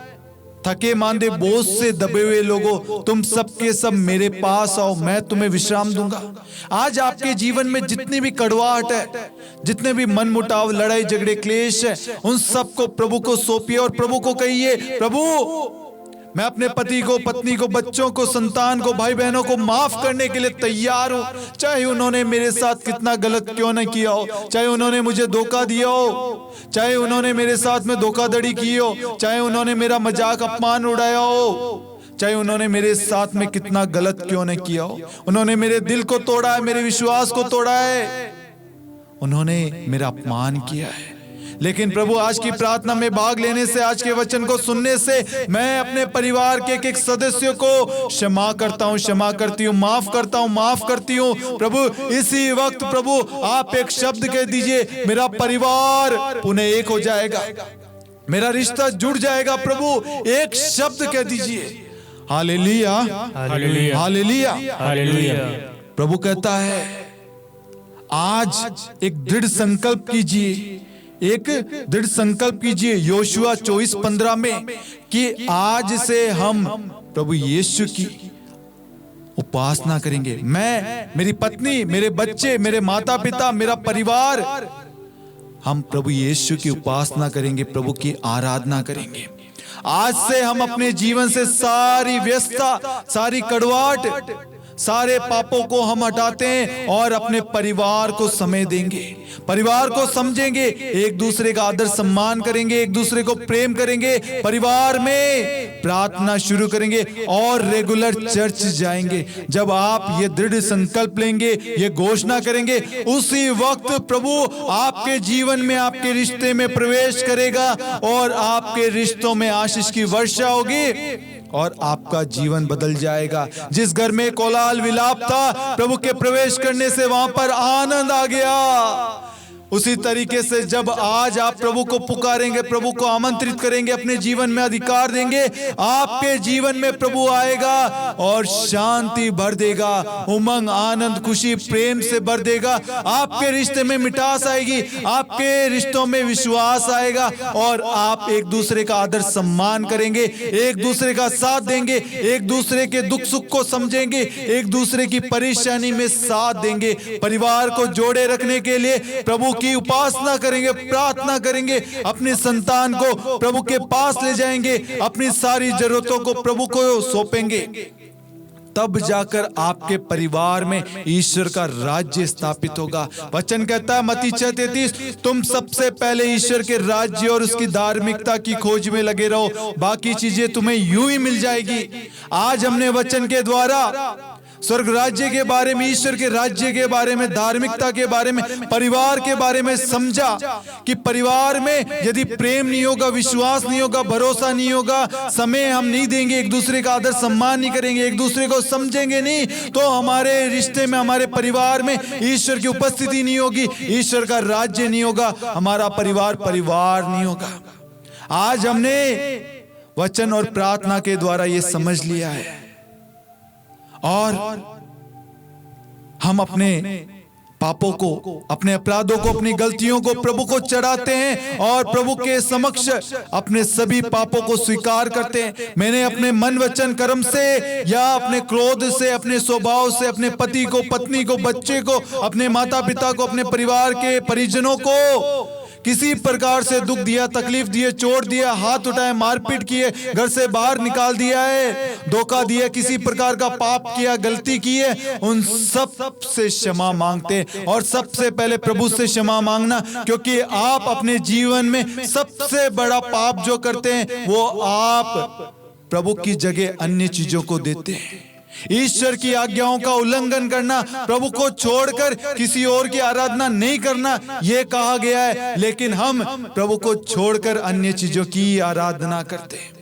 थके मांदे बोझ से दबे हुए लोगों, तुम सबके सब मेरे पास आओ, मैं तुम्हें विश्राम दूंगा। आज आपके जीवन में जितनी भी कड़वाहट है, जितने भी मन मुटाव, लड़ाई झगड़े, क्लेश है, उन सबको प्रभु को सौंपिए और प्रभु को कहिए, प्रभु मैं अपने पति को, पत्नी को, बच्चों को, संतान को, भाई बहनों को माफ करने के लिए तैयार हूं, चाहे उन्होंने मेरे साथ कितना गलत क्यों न किया हो, चाहे उन्होंने मुझे धोखा दिया हो, चाहे उन्होंने मेरे साथ में धोखाधड़ी की हो, चाहे उन्होंने मेरा मजाक अपमान उड़ाया हो, चाहे उन्होंने मेरे साथ में कितना गलत क्यों न किया हो, उन्होंने मेरे दिल को तोड़ा है, मेरे विश्वास को तोड़ा है, उन्होंने मेरा अपमान किया है। लेकिन प्रभु आज की प्रार्थना में भाग लेने से, आज के वचन को सुनने से, मैं अपने परिवार के एक सदस्य को क्षमा करता हूं, क्षमा करती हूं, माफ करता हूं, माफ करती हूं। प्रभु इसी वक्त प्रभु आप एक शब्द कह दीजिए, मेरा परिवार पुनः एक हो जाएगा, मेरा रिश्ता जुड़ जाएगा। प्रभु एक शब्द कह दीजिए, हालेलुया, हालेलुया, हालेलुया, हालेलुया। प्रभु कहता है आज एक दृढ़ संकल्प कीजिए, एक दृढ़ संकल्प कीजिए योशुआ 24:15 में कि आज से हम प्रभु यीशु की उपासना करेंगे। मैं, मेरी पत्नी, मेरे बच्चे, मेरे माता पिता, मेरा परिवार, हम प्रभु यीशु की उपासना करेंगे, प्रभु की आराधना करेंगे। आज से हम अपने जीवन से सारी व्यस्तता, सारी कड़वाहट, सारे पापों को हम हटाते हैं और अपने परिवार को समय देंगे, परिवार को समझेंगे, एक दूसरे का आदर सम्मान करेंगे, एक दूसरे को प्रेम करेंगे, परिवार में प्रार्थना शुरू करेंगे और रेगुलर चर्च जाएंगे। जब आप ये दृढ़ संकल्प लेंगे, ये घोषणा करेंगे, उसी वक्त प्रभु आपके जीवन में, आपके रिश्ते में प्रवेश करेगा और आपके रिश्तों में आशीष की वर्षा होगी और आपका जीवन बदल जाएगा। जिस घर में कोलाहल विलाप था, प्रभु के प्रवेश करने से वहां पर आनंद आ गया। उसी तरीके से जब आज आप प्रभु को पुकारेंगे, प्रभु को आमंत्रित करेंगे, अपने जीवन में अधिकार देंगे, आपके जीवन में प्रभु आएगा और शांति भर देगा, उमंग, आनंद, खुशी, प्रेम से भर देगा। आपके रिश्ते में मिठास आएगी, आपके रिश्तों में विश्वास आएगा और आप एक दूसरे का आदर सम्मान करेंगे, एक दूसरे का साथ देंगे, एक दूसरे के दुख सुख को समझेंगे, एक दूसरे की परेशानी में साथ देंगे। परिवार को जोड़े रखने के लिए प्रभु की उपासना करेंगे, प्रार्थना करेंगे, अपने संतान को प्रभु के पास ले जाएंगे, अपनी सारी जरूरतों को प्रभु को सौंपेंगे। तब जाकर आपके परिवार में ईश्वर का राज्य स्थापित होगा। वचन कहता है मत्ती 6:33, तुम सबसे पहले ईश्वर के राज्य और उसकी धार्मिकता की खोज में लगे रहो, बाकी चीजें तुम्हें यूं ही मिल जाएगी। आज हमने वचन के द्वारा स्वर्ग राज्य के बारे में, ईश्वर के राज्य के बारे में, धार्मिकता के बारे में, परिवार के बारे में समझा कि परिवार में यदि प्रेम नहीं होगा, विश्वास नहीं होगा, भरोसा नहीं होगा, समय हम नहीं देंगे, एक दूसरे का आदर सम्मान नहीं करेंगे, एक दूसरे को समझेंगे नहीं, तो हमारे रिश्ते में, हमारे परिवार में ईश्वर की उपस्थिति नहीं होगी, ईश्वर का राज्य नहीं होगा, हमारा परिवार परिवार नहीं होगा। आज हमने वचन और प्रार्थना के द्वारा ये समझ लिया है और हम अपने पापों को, अपने अपराधों को, अपनी गलतियों को प्रभु को चढ़ाते हैं और प्रभु के समक्ष अपने सभी पापों को स्वीकार करते हैं। मैंने अपने मन, वचन, कर्म से या अपने क्रोध से, अपने स्वभाव से अपने पति को, पत्नी को, बच्चे को, अपने माता पिता को, अपने परिवार के परिजनों को किसी प्रकार से दुख दिया, तकलीफ दिए, चोट दिया, हाथ उठाए, मारपीट किए, घर से बाहर निकाल दिया है, धोखा दिया, किसी प्रकार का पाप किया, गलती की है, उन सब से क्षमा मांगते और सबसे पहले प्रभु से क्षमा मांगना, क्योंकि आप अपने जीवन में सबसे बड़ा पाप जो करते हैं वो आप प्रभु की जगह अन्य चीजों को देते हैं। ईश्वर की आज्ञाओं का उल्लंघन करना, प्रभु को छोड़कर किसी और की आराधना नहीं करना, यह कहा गया है, लेकिन हम प्रभु को छोड़कर अन्य चीजों की आराधना करते हैं।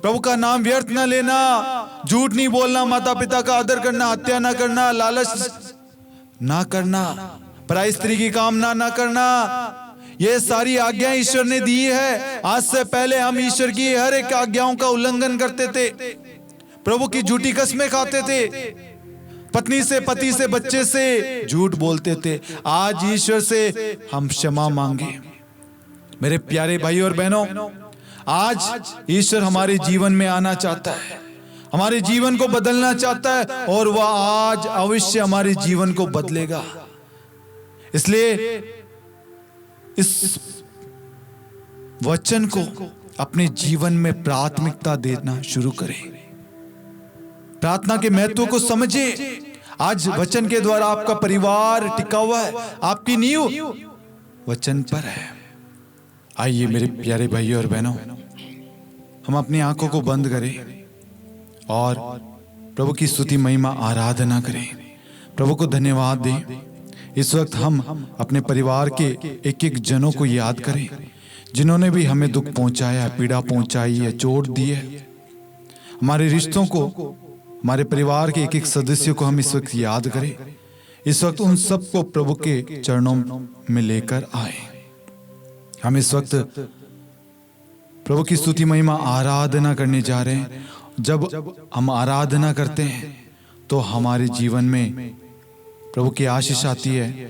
प्रभु का नाम व्यर्थ न लेना, झूठ नहीं बोलना, माता पिता का आदर करना, हत्या न करना, लालच ना करना, पराई स्त्री की कामना ना करना, ये सारी आज्ञाएं ईश्वर ने दी है। आज से पहले हम ईश्वर की हर एक आज्ञाओं का उल्लंघन करते थे, प्रभु की झूठी कसमें खाते थे, पत्नी से, पति से, बच्चे से झूठ बोलते थे। आज ईश्वर से हम क्षमा मांगे। मेरे प्यारे भाई और बहनों, आज ईश्वर हमारे जीवन में आना चाहता है, हमारे जीवन को बदलना चाहता है और वह आज अवश्य हमारे जीवन को बदलेगा। इसलिए इस वचन को अपने जीवन में प्राथमिकता देना शुरू करें। प्रार्थना के महत्व को समझिए। आज वचन के द्वारा आपका परिवार टिका हुआ है, आपकी नींव वचन पर है। आइए मेरे प्यारे भाइयों और बहनों, हम अपनी आंखों को बंद करें और प्रभु की स्तुति, महिमा, आराधना करें, प्रभु को धन्यवाद दें। इस वक्त हम अपने परिवार के एक एक जनों को याद करें जिन्होंने भी हमें दुख पहुंचाया, पीड़ा पहुंचाई है, चोट दी है। हमारे रिश्तों को, हमारे परिवार के एक एक सदस्य को हम इस वक्त याद करें। इस वक्त उन सबको प्रभु के चरणों में लेकर आए। हम इस वक्त प्रभु की स्तुति, महिमा, आराधना करने जा रहे हैं। जब हम आराधना करते हैं तो हमारे जीवन में प्रभु की आशीष आती है,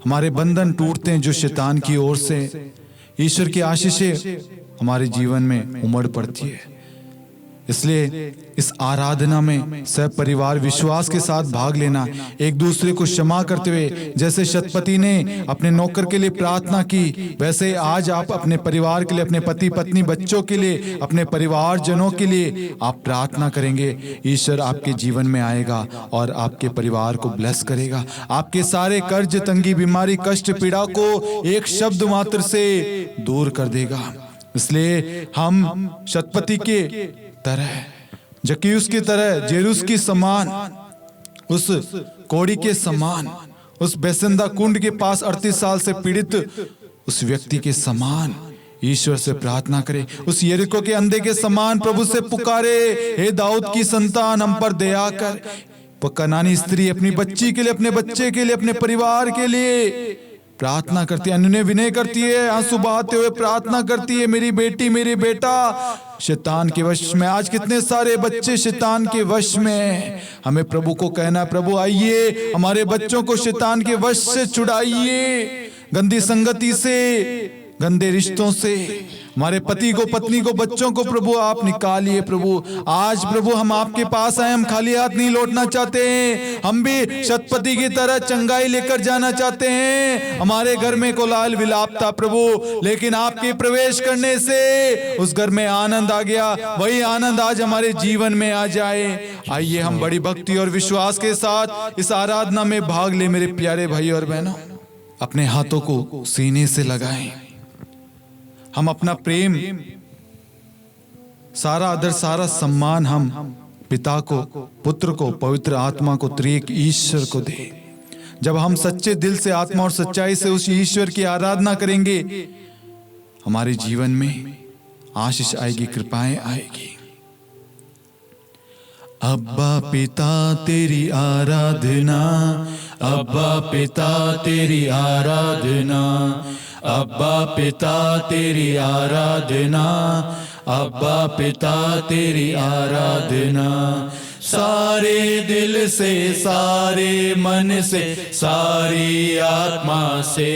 हमारे बंधन टूटते हैं जो शैतान की ओर से, ईश्वर की आशीषें हमारे जीवन में उमड़ पड़ती है। इसलिए इस आराधना में सब परिवार विश्वास के साथ भाग लेना, एक दूसरे को क्षमा करते हुए, जैसे शतपति ने अपने नौकर के लिए प्रार्थना की, वैसे आज आप अपने परिवार के लिए, अपने पति पत्नी, बच्चों के लिए, अपने परिवारजनों के लिए आप प्रार्थना करेंगे। ईश्वर आपके जीवन में आएगा और आपके परिवार को ब्लेस करेगा। आपके सारे कर्ज, तंगी, बीमारी, कष्ट, पीड़ा को एक शब्द मात्र से दूर कर देगा। इसलिए हम शतपति के तरह, जक्कियुस की तरह, जेरुस की समान, उस कोड़ी के समान, उस बेसंदा कुंड के पास 38 साल से पीड़ित उस व्यक्ति के समान ईश्वर से प्रार्थना करे। उस यरीको के अंधे के समान प्रभु से पुकारे, हे दाऊद की संतान, हम पर दया कर। वो कनानी स्त्री अपनी बच्ची के लिए, अपने बच्चे के लिए, अपने परिवार के लिए प्रार्थना करती है, अनुनय विनय करती है, आंसू बहाते हुए प्रार्थना करती है, मेरी बेटी, मेरी बेटा शैतान के वश में। आज कितने सारे बच्चे शैतान के वश में। हमें प्रभु को कहना, प्रभु आइए, हमारे बच्चों को शैतान के वश से छुड़ाइए, गंदी संगति से, गंदे रिश्तों से। हमारे पति को, पत्नी को, बच्चों को प्रभु आप निकालिए। प्रभु आज प्रभु हम आपके पास आए, हम खाली हाथ नहीं लौटना चाहते हैं। हम भी शतपति की तरह चंगाई लेकर जाना चाहते हैं। हमारे घर में कोलाहल विलाप था प्रभु, लेकिन आपके प्रवेश करने से उस घर में आनंद आ गया। वही आनंद आज हमारे जीवन में आ जाए। आइए हम बड़ी भक्ति और विश्वास के साथ इस आराधना में भाग ले। मेरे प्यारे भाई और बहनों, अपने हाथों को सीने से लगाएं। हम अपना प्रेम, सारा आदर, सारा सम्मान हम पिता को, पुत्र को, पवित्र आत्मा को, त्रिएक ईश्वर को दे। जब हम सच्चे दिल से, आत्मा और सच्चाई से उस ईश्वर की आराधना करेंगे, हमारे जीवन में आशीष आएगी, कृपाएं आएगी। अब्बा पिता तेरी आराधना, अब्बा पिता तेरी आराधना, अब्बा पिता तेरी आराधना, अब्बा पिता तेरी आराधना। सारे दिल से, सारे मन से, सारी आत्मा से,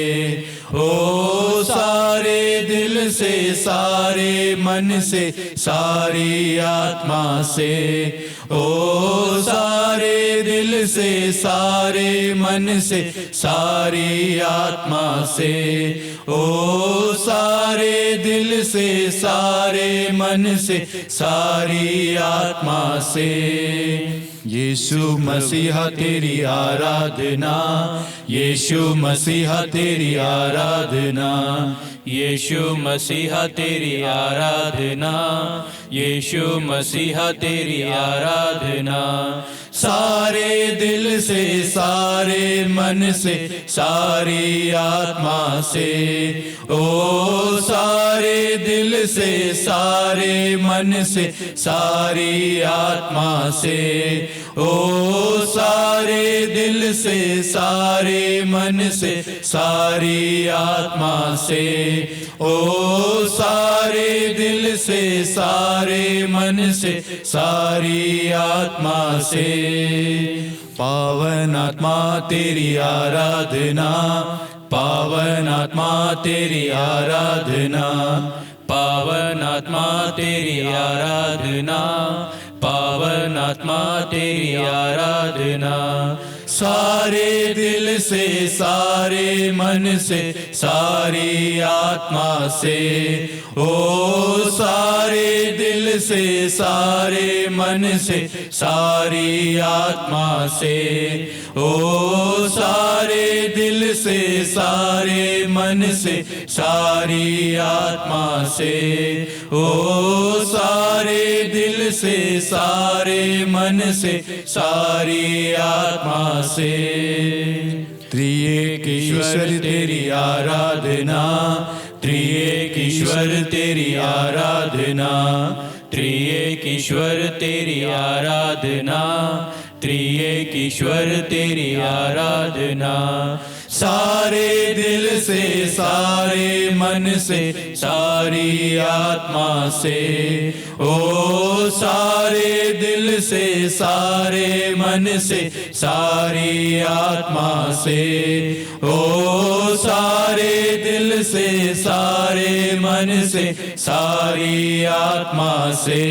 ओ सारे दिल से, सारे मन से, सारी आत्मा से, ओ सारे दिल से, सारे मन से, सारी आत्मा से, ओ सारे दिल से, सारे मन से, सारी आत्मा से। यीशु मसीहा तेरी आराधना, यीशु मसीहा तेरी आराधना, यीशु मसीहा तेरी आराधना, यीशु मसीहा तेरी आराधना। सारे दिल से, सारे मन से, सारी आत्मा से, ओ सारे दिल से, सारे मन से, सारी आत्मा से, ओ सारे दिल से, सारे मन से, सारी आत्मा से, ओ सारे दिल से, सारे मन से, सारी आत्मा से। पावन आत्मा तेरी आराधना, पावन आत्मा तेरी आराधना, पावन आत्मा तेरी आराधना, पावन आत्मा तेरी आराधना। सारे दिल से, सारे मन से, सारी आत्मा से, ओ सारे दिल से, सारे मन से, सारी आत्मा से, ओ सारे दिल से, सारे मन से, सारी आत्मा से, ओ सारे दिल से, सारे मन से, सारी आत्मा से। त्रिएक ईश्वर तेरी आराधना, त्रिएक ईश्वर तेरी आराधना, त्रिएक ईश्वर तेरी आराधना, त्रिएक ईश्वर तेरी आराधना। सारे दिल से, सारे मन से, सारी आत्मा से, ओ सारे दिल से, सारे मन से, सारी आत्मा से, ओ सारे दिल से, सारे मन से, सारी आत्मा से,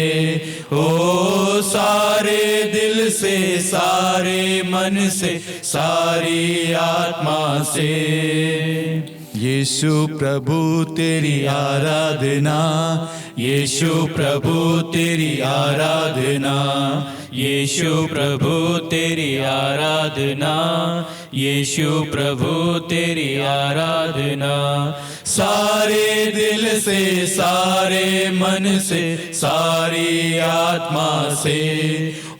ओ सारे दिल से, सारे मन से, सारी आत्मा से। यीशु प्रभु तेरी आराधना, यीशु प्रभु तेरी आराधना, यीशु प्रभु तेरी आराधना, यीशु प्रभु तेरी आराधना। सारे दिल से, सारे मन से, सारी आत्मा से,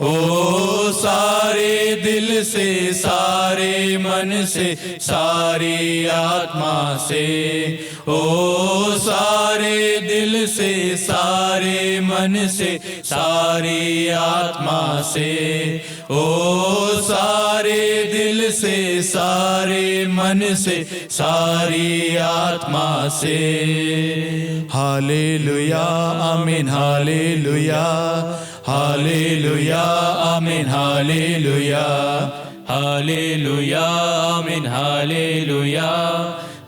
ओ सारे दिल से, सारे मन से, सारी आत्मा से, ओ सारे दिल से, सारे मन से, सारी आत्मा से, ओ सारे दिल से, सारे मन से, सारी आत्मा से। हालेलुया आमीन, हालेलुया, हालेलुया आमीन, हालेलुया, हालेलुया आमीन, हालेलुया,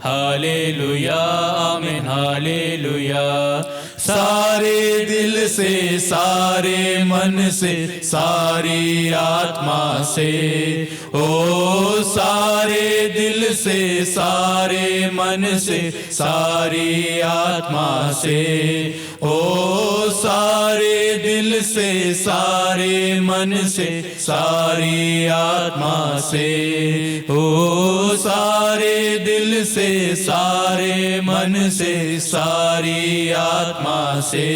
हालेलुया आमीन, हालेलुया। सारे दिल से, सारे मन से, सारी आत्मा से, ओ सारे दिल से, सारे मन से, सारी आत्मा से, ओ सारे दिल से, सारे मन से, सारी आत्मा से, ओ सारे दिल से, सारे मन से, सारी आत्मा से।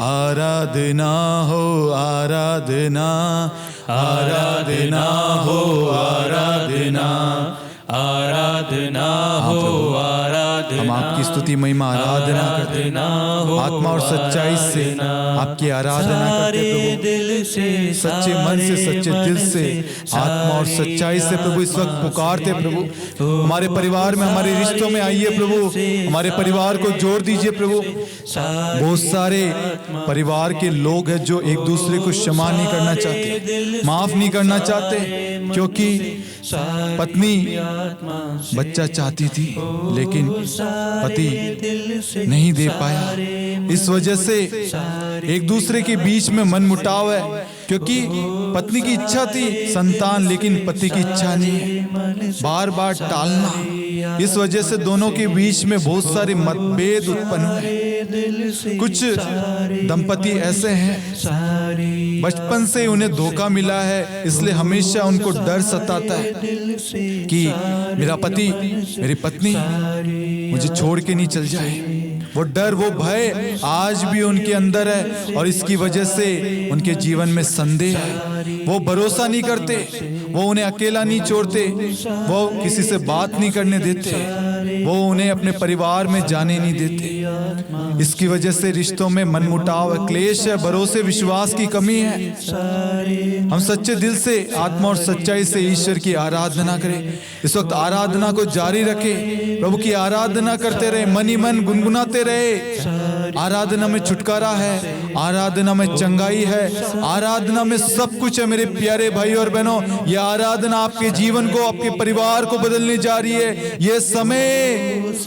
आराधना हो आराधना, आराधना हो आराधना, आराधना हो आराधना। हम आपकी स्तुति महिमा आराधना करते हैं, आत्मा और सच्चाई से आपकी आराधना करते हैं प्रभु, दिल से, सच्चे मन से, सच्चे दिल से, आत्मा और सच्चाई से प्रभु इस वक्त पुकारते प्रभु। हमारे परिवार में, हमारे रिश्तों में आइए प्रभु, हमारे परिवार को जोड़ दीजिए प्रभु। बहुत सारे परिवार के लोग हैं जो एक दूसरे को क्षमा नहीं करना चाहते, माफ नहीं करना चाहते, क्योंकि पत्नी बच्चा चाहती थी लेकिन पति नहीं दे पाया। इस वजह से एक दूसरे के बीच में मनमुटाव है, क्योंकि पत्नी की इच्छा थी संतान, लेकिन पति की इच्छा नहीं है, बार बार टालना। इस वजह से दोनों के बीच में बहुत सारे मतभेद उत्पन्न हुए। कुछ दंपति ऐसे हैं बचपन से उन्हें धोखा मिला है, इसलिए हमेशा उनको डर सताता है कि मेरा पति, मेरी पत्नी मुझे छोड़ के नहीं चल जाए। वो डर, वो भय आज भी उनके अंदर है और इसकी वजह से उनके जीवन में संदेह है। वो भरोसा नहीं करते, वो उन्हें अकेला नहीं छोड़ते, वो किसी से बात नहीं करने देते, वो उन्हें अपने परिवार में जाने नहीं देते। इसकी वजह से रिश्तों में मनमुटाव है, क्लेश है, भरोसे विश्वास की कमी है। हम सच्चे दिल से, आत्मा और सच्चाई से ईश्वर की आराधना करें। इस वक्त आराधना को जारी रखें, प्रभु की आराधना करते रहे, मन ही मन गुनगुनाते रहे। आराधना में छुटकारा है, आराधना में चंगाई है, आराधना में सब कुछ है मेरे प्यारे भाई और बहनों। यह आराधना आपके जीवन को, आपके परिवार को बदलने जा रही है। यह समय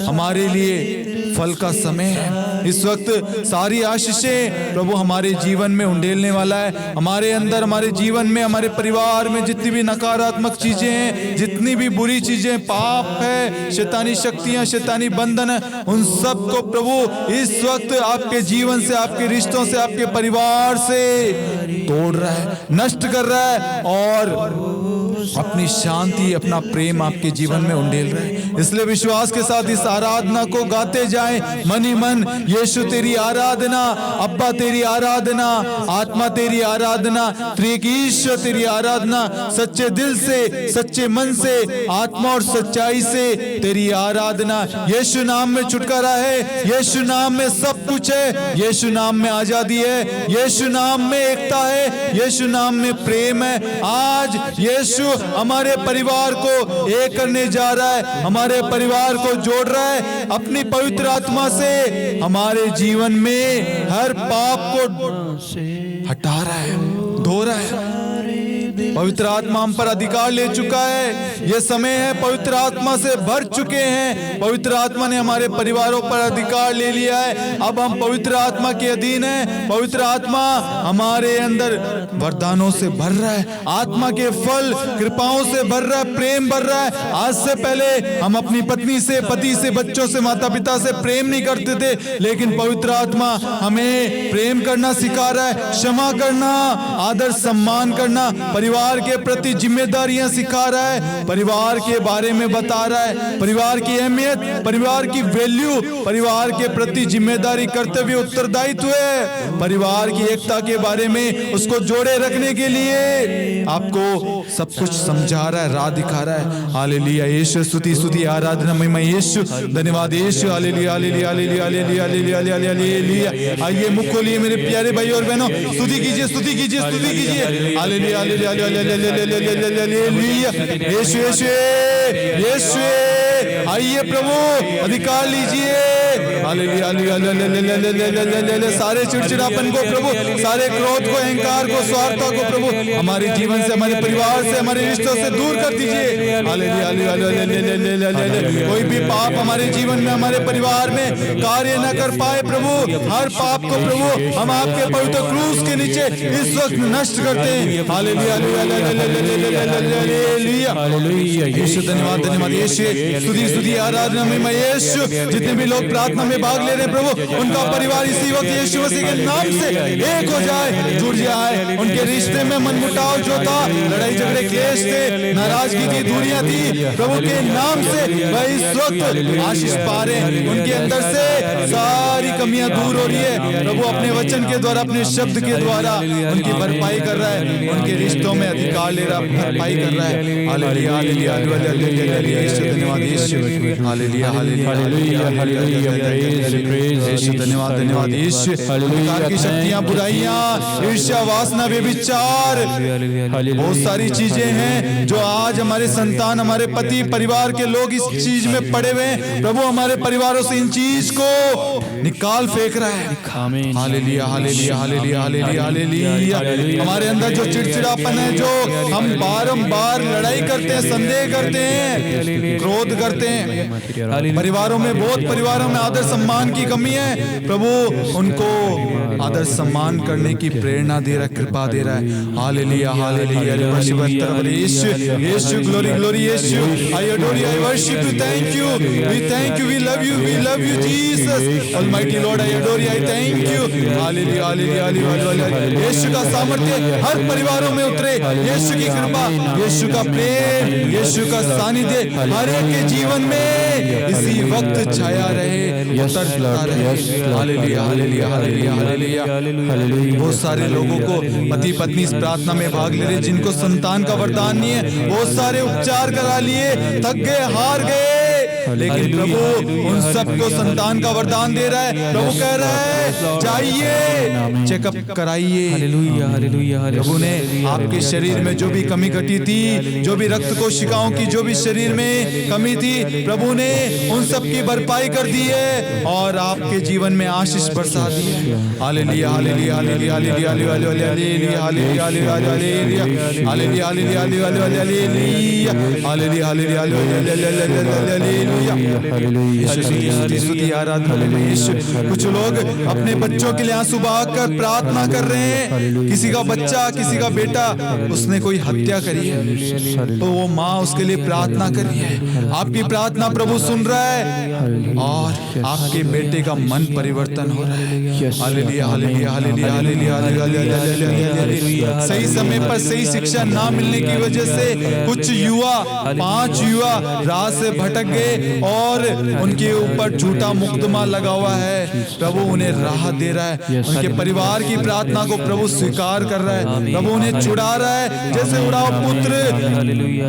हमारे लिए फल का समय है। इस वक्त सारी आशीषें प्रभु हमारे जीवन में उंडेलने वाला है। हमारे अंदर, हमारे जीवन में, हमारे परिवार में जितनी भी नकारात्मक चीजें हैं, जितनी भी बुरी चीजें, पाप है, शैतानी शक्तियां, शैतानी बंधन है, उन सब को प्रभु इस वक्त आपके जीवन से, आपके रिश्तों से, आपके परिवार से तोड़ रहा है, नष्ट कर रहा है और अपनी शांति, अपना प्रेम आपके जीवन में उंडेल रहे हैं। इसलिए विश्वास के साथ इस आराधना को गाते जाएं, मन ही मन। यीशु तेरी आराधना, अब्बा तेरी आराधना, आत्मा तेरी आराधना, त्रिएक ईश्वर तेरी आराधना, सच्चे दिल से, सच्चे मन से, आत्मा और सच्चाई से तेरी आराधना। यीशु नाम में छुटकारा है, यीशु नाम में सब कुछ है, यीशु नाम में आजादी है, यीशु नाम में एकता है, यीशु नाम में प्रेम है। आज यीशु हमारे परिवार को एक करने जा रहा है, हमारे परिवार को जोड़ रहा है अपनी पवित्र आत्मा से। हमारे जीवन में हर पाप को हटा रहा है, धो रहा है। पवित्र आत्मा हम पर अधिकार ले चुका है। यह समय है, पवित्र आत्मा से भर चुके हैं। पवित्र आत्मा ने हमारे परिवारों पर अधिकार ले लिया है। अब हम पवित्र आत्मा के अधीन हैं। पवित्र आत्मा हमारे अंदर वरदानों से भर रहा है, आत्मा के फल, कृपाओं से भर रहा है, प्रेम भर रहा है। आज से पहले हम अपनी पत्नी से, पति से, बच्चों से, माता पिता से प्रेम नहीं करते थे, लेकिन पवित्र आत्मा हमें प्रेम करना सिखा रहा है, क्षमा करना, आदर सम्मान करना, परिवार के प्रति जिम्मेदारियां सिखा रहा है, परिवार के बारे में बता रहा है, परिवार की अहमियत, परिवार की वैल्यू, परिवार के प्रति जिम्मेदारी, कर्तव्य, उत्तरदायित्व है, परिवार की एकता के बारे में, उसको जोड़े रखने के लिए आपको सब कुछ समझा रहा है, राह दिखा रहा है। हालेलुया, यीशु स्तुति, स्तुति, आराधना, महिमा यीशु, धन्यवाद Yeshu. Hallelujah, hallelujah, hallelujah, hallelujah, hallelujah, hallelujah. आइए मुख खोलिए मेरे प्यारे भाई और बहनों, स्तुति कीजिए, स्तुति कीजिए, स्तुति कीजिए। हालेलुया, हालेलुया, यीशु, यीशु, यीशु। आइए प्रभु, अधिकार लीजिए। हालेलुया, हालेलुया, सारे चिड़चिड़ापन को प्रभु, सारे क्रोध को, अहंकार को, स्वार्थता को प्रभु हमारे जीवन से, हमारे परिवार से, हमारे रिश्तों से दूर कर दीजिए। हालेलुया, हालेलुया, कोई भी पाप हमारे जीवन में, हमारे परिवार में कार्य न कर पाए प्रभु, हर पाप को प्रभु हम आपके पवित्र क्रूस के नीचे इस वक्त नष्ट करते हैं। हालेलुया, हालेलुया, यीशु, धन्यवाद, धन्यवाद यीशु, स्तुति, स्तुति, आराधना, महिमा यीशु। जितने भी लोग प्रार्थना में भाग ले रहे हैं प्रभु, उनका परिवार इसी वक्त यीशु मसीह के नाम से एक हो जाए, जुड़ जाए। उनके रिश्ते में मनमुटाव जो था, लड़ाई झगड़े क्लेश थे, नाराजगी थी, दूरियां थी, प्रभु के नाम से वह इस वक्त आशीष पा रहे हैं। उनके अंदर से सारी कमियां दूर हो रही है। प्रभु अपने वचन के द्वारा, अपने शब्द के द्वारा उनकी भरपाई कर रहा है, उनके रिश्तों में अधिकार ले रहा है, भरपाई कर रहा है। हालेलुया हालेलुया हालेलुया, यीशु धन्यवाद, यीशु हालेलुया हालेलुया यीशु धन्यवाद, धन्यवाद यीशु। अंधकार की शक्तियां, बुराइयां, ईर्ष्या, वासना, व्यभिचार, बहुत सारी चीजें हैं जो आज हमारे संतान, हमारे पति, परिवार के लोग इस चीज में पड़े हुए हैं। प्रभु हमारे परिवारों से इन चीज को निकाल फेंक रहा है। Hallelujah hallelujah hallelujah hallelujah hallelujah. हमारे अंदर जो चिड़चिड़ापन है, जो हम बारंबार लड़ाई करते हैं, संदेह करते हैं, क्रोध करते हैं, परिवारों में, बहुत परिवारों में आदर सम्मान की कमी है, प्रभु उनको आदर सम्मान करने की प्रेरणा दे रहा है, कृपा दे रहा है। Hallelujah hallelujah, Yeshu glory glory Yeshu, I adore you, I worship you, thank you, we thank you, we love you, we love you Jesus almighty Lord, I adore you, I thank you. Hallelujah hallelujah hallelujah. Yeshu का सामर्थ्य हर परिवारों में उतरे, यीशु की कृपा, यीशु का प्रेम, यीशु का सानिध्य हर एक के जीवन में इसी वक्त छाया रहे, उतरता रहे। Hallelujah hallelujah hallelujah hallelujah. बहुत सारे लोगों को, पति पत्नी इस प्रार्थना में भाग ले रहे जिनको संतान का वरदान नहीं है, बहुत सारे उपचार करा लिए, थक गए, हार गए, लेकिन प्रभु उन सबको संतान का वरदान दे रहा है। प्रभु कह रहा है जाइए, चेकअप कराइए। Hallelujah hallelujah. प्रभु ने आपके शरीर में जो भी कमी घटी थी, जो भी रक्त कोशिकाओं की जो भी शरीर में कमी थी, प्रभु ने उन सब की भरपाई कर दी है और आपके जीवन में आशीष बरसा दी है। Hallelujah hallelujah hallelujah hallelujah hallelujah hallelujah hallelujah hallelujah hallelujah hallelujah hallelujah. कुछ लोग अपने बच्चों के लिए आंसू बहाकर प्रार्थना कर रहे हैं। किसी का बच्चा, किसी का बेटा, उसने कोई हत्या करी है तो वो माँ उसके लिए प्रार्थना कर रही है। आपकी प्रार्थना प्रभु सुन रहा है और आपके बेटे का मन परिवर्तन हो रहा है। Hallelujah hallelujah hallelujah hallelujah hallelujah. सही समय पर सही शिक्षा ना मिलने की वजह से कुछ युवा, 5 युवा राह से भटक गए और उनके ऊपर झूठा मुकदमा लगा हुआ है। प्रभु उन्हें राहत दे रहा है, उनके परिवार की प्रार्थना को प्रभु स्वीकार कर रहा है। प्रभु उन्हें छुड़ा रहा है। जैसे उड़ाव पुत्र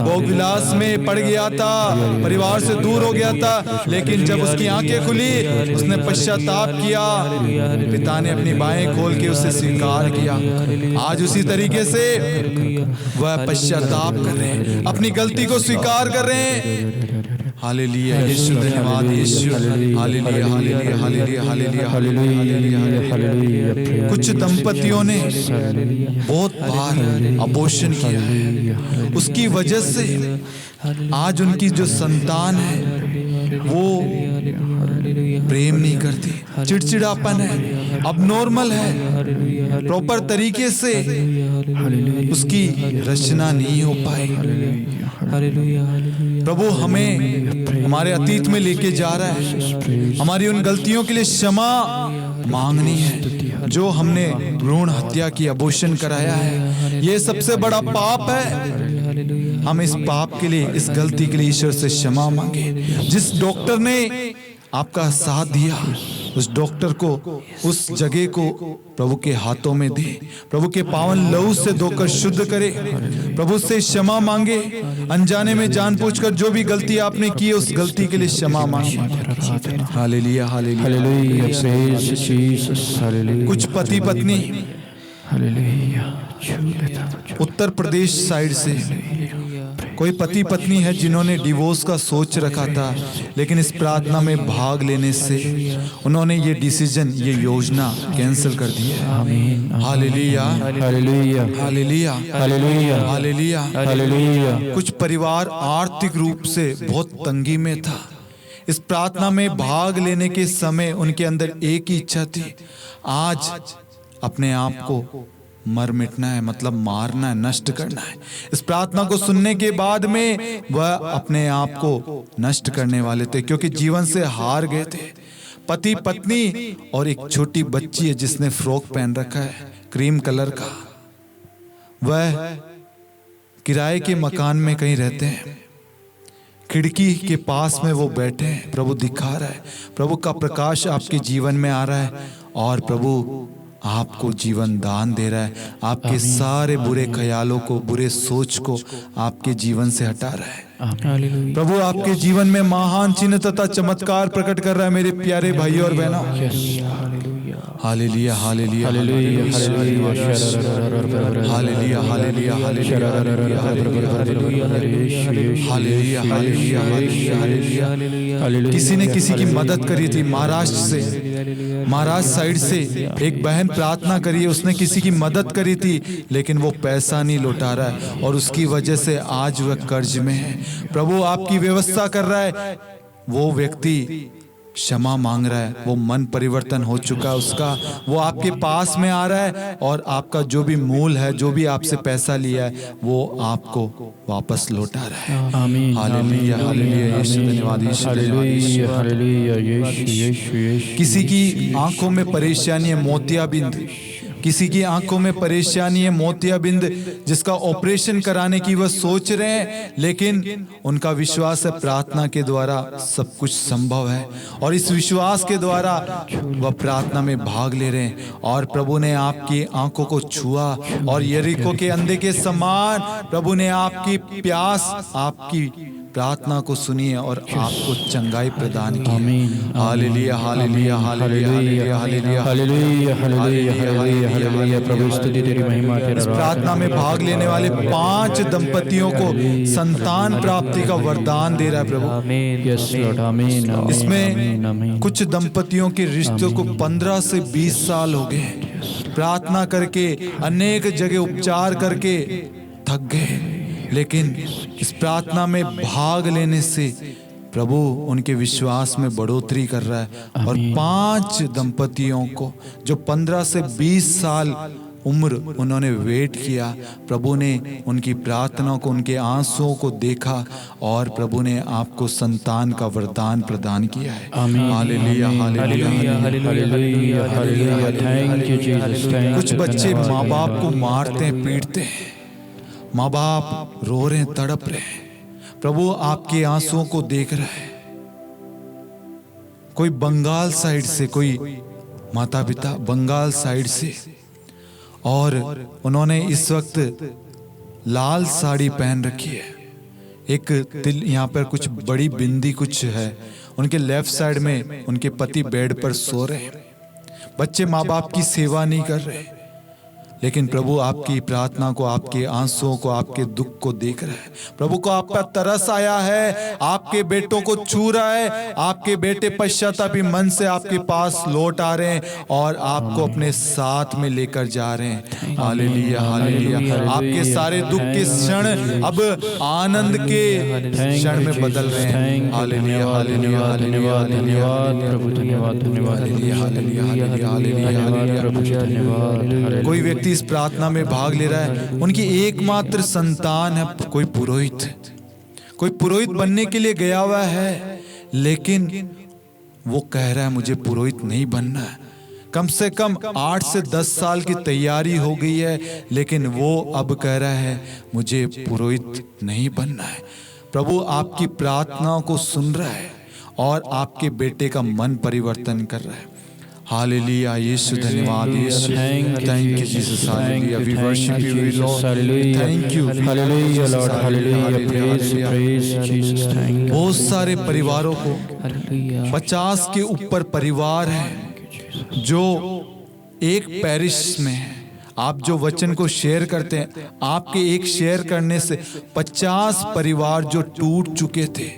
भोग विलास में पड़ गया था, परिवार से दूर हो गया था, लेकिन जब उसकी आंखें खुली, उसने पश्चाताप किया, पिता ने अपनी बाहें खोल के उसे स्वीकार किया। आज उसी तरीके से वह पश्चाताप कर रहे हैं, अपनी गलती को स्वीकार कर रहे हैं। हालेलुया यीशु धन्यवाद Yeshu. Hallelujah hallelujah hallelujah hallelujah hallelujah hallelujah. कुछ दंपतियों ने बहुत बार अबॉर्शन किया है, उसकी वजह से आज उनकी जो संतान है वो प्रेम नहीं करती, चिड़चिड़ापन है, अब नॉर्मल है, प्रॉपर तरीके से उसकी रचना नहीं हो पाई। प्रभु हमें हमारे अतीत में लेके जा रहा है, हमारी उन गलतियों के लिए क्षमा मांगनी है जो हमने भ्रूण हत्या की, अबॉर्शन कराया है। ये सबसे बड़ा पाप है। हम इस पाप के लिए, इस गलती के लिए ईश्वर से क्षमा मांगे। जिस डॉक्टर ने आपका साथ दिया, उस डॉक्टर को, उस जगह को प्रभु के हाथों में दे, प्रभु के पावन लहू से धोकर शुद्ध करे, प्रभु से क्षमा मांगे। अनजाने में जानबूझकर जो भी गलती आपने की है, उस गलती के लिए क्षमा मांगे। Hallelujah hallelujah. कुछ पति पत्नी उत्तर प्रदेश साइड से कोई पति पत्नी है जिन्होंने डिवोर्स का सोच रखा था, लेकिन इस प्रार्थना में भाग लेने से उन्होंने ये डिसीजन, ये योजना कैंसिल कर दी है। Hallelujah hallelujah hallelujah hallelujah hallelujah hallelujah. कुछ परिवार आर्थिक रूप से बहुत तंगी में था। इस प्रार्थना में भाग लेने के समय उनके अंदर एक ही इच्छा थी, आज अपने आप को मर मिटना है, मतलब मारना है, नष्ट करना है। इस प्रार्थना को सुनने के बाद में वह अपने आप को नष्ट करने वाले थे, क्योंकि जीवन से हार गए थे। पति पत्नी और एक छोटी बच्ची है जिसने फ्रॉक पहन रखा है क्रीम कलर का। वह किराए के मकान में कहीं रहते हैं, खिड़की के पास में वो बैठे हैं। प्रभु दिखा रहा है, प्रभु का प्रकाश आपके जीवन में आ रहा है और प्रभु आपको जीवन दान दे रहा है। आपके सारे बुरे ख्यालों को, बुरे सोच को आपके जीवन से हटा रहा है। प्रभु आपके जीवन में महान चिन्ह तथा चमत्कार प्रकट कर रहा है मेरे प्यारे भाइयों और बहनों। Hallelujah hallelujah hallelujah hallelujah hallelujah hallelujah. किसी ने किसी की मदद करी थी महाराष्ट्र से, महाराष्ट्र साइड से एक बहन प्रार्थना करी है, उसने किसी की मदद करी थी लेकिन वो पैसा नहीं लौटा रहा है और उसकी वजह से आज वह कर्ज में है। प्रभु आपकी व्यवस्था कर रहा है, वो व्यक्ति क्षमा मांग रहा है, वो मन परिवर्तन हो चुका है उसका, वो आपके पास में आ रहा है और आपका जो भी मूल है, जो भी आपसे पैसा लिया है वो आपको वापस लौटा रहा है। आमीन हालेलुया हालेलुया यीशु धन्यवाद यीशु हालेलुया हालेलुया यीशु। किसी की आंखों में परेशानी है मोतियाबिंद, किसी की आंखों में परेशानी है मोतियाबिंद, जिसका ऑपरेशन कराने की वह सोच रहे हैं लेकिन उनका विश्वास है प्रार्थना के द्वारा सब कुछ संभव है और इस विश्वास के द्वारा वह प्रार्थना में भाग ले रहे हैं और प्रभु ने आपकी आंखों को छुआ और यरीको के अंधे के समान प्रभु ने आपकी प्यास, आपकी प्रार्थना को सुनिए और आपको चंगाई प्रदान की। Hallelujah hallelujah hallelujah hallelujah hallelujah hallelujah hallelujah. प्रभु स्तुति तेरी महिमा तेरा। इस प्रार्थना में भाग लेने वाले 5 दंपतियों को संतान प्राप्ति का वरदान दे रहा है प्रभु। यस लॉर्ड आमीन। इसमें कुछ दंपतियों के रिश्तों को 15 से 20 साल हो गए, प्रार्थना करके अनेक जगह उपचार करके थक गए, लेकिन इस प्रार्थना में भाग लेने से प्रभु उनके विश्वास में बढ़ोतरी कर रहा है और 5 दंपतियों को जो 15 से 20 साल उम्र उन्होंने वेट किया, प्रभु ने उनकी प्रार्थनाओं को, उनके आंसुओं को देखा और प्रभु ने आपको संतान का वरदान प्रदान किया है। Hallelujah hallelujah hallelujah hallelujah. Thank you Jesus. कुछ बच्चे माँ बाप को मारते हैं, पीटते हैं, माँ बाप रो रहे हैं, तड़प रहे हैं, प्रभु आपके आंसुओं को देख रहा है। कोई बंगाल साइड से, कोई माता पिता बंगाल साइड से, और उन्होंने इस वक्त लाल साड़ी पहन रखी है, एक तिल यहाँ पर कुछ बड़ी बिंदी कुछ है, उनके लेफ्ट साइड में उनके पति बेड पर सो रहे हैं। बच्चे माँ बाप की सेवा नहीं कर रहे, लेकिन प्रभु आपकी प्रार्थना को, आपके आंसुओं को, आपके दुख को देख रहा है। प्रभु को आप पर तरस आया है, आपके बेटों को छू रहा है, आपके बेटे पश्चातापी मन से आपके पास लौट आ रहे हैं और आपको अपने साथ में लेकर जा रहे हैं। Hallelujah hallelujah. आपके सारे दुख के क्षण अब आनंद के क्षण में बदल रहे हैं। हालेलुया हालेलुया हालेलुया धन्यवाद प्रभु, धन्यवाद धन्यवाद हालेलुया हालेलुया हालेलुया। कोई व्यक्ति इस प्रार्थना में भाग ले रहा है, उनकी एकमात्र संतान है कोई पुरोहित, कोई पुरोहित बनने के लिए गया हुआ है, लेकिन वो कह रहा है मुझे पुरोहित नहीं बनना है। कम से कम 8 से 10 साल की तैयारी हो गई है, लेकिन वो अब कह रहा है मुझे पुरोहित नहीं बनना है। प्रभु आपकी प्रार्थनाओं को सुन रहा है और आपके बेटे का मन परिवर्तन कर रहा है। हालेलुया यीशु धन्यवाद Yeshu. Thank you Jesus. Hallelujah we worship you we Lord. Thank you hallelujah Lord. Hallelujah praise praise Jesus. Thank you. बहुत सारे परिवारों को 50 के ऊपर परिवार है जो एक पैरिश में है। आप जो वचन को शेयर करते हैं, आपके एक शेयर करने से 50 परिवार जो टूट चुके थे,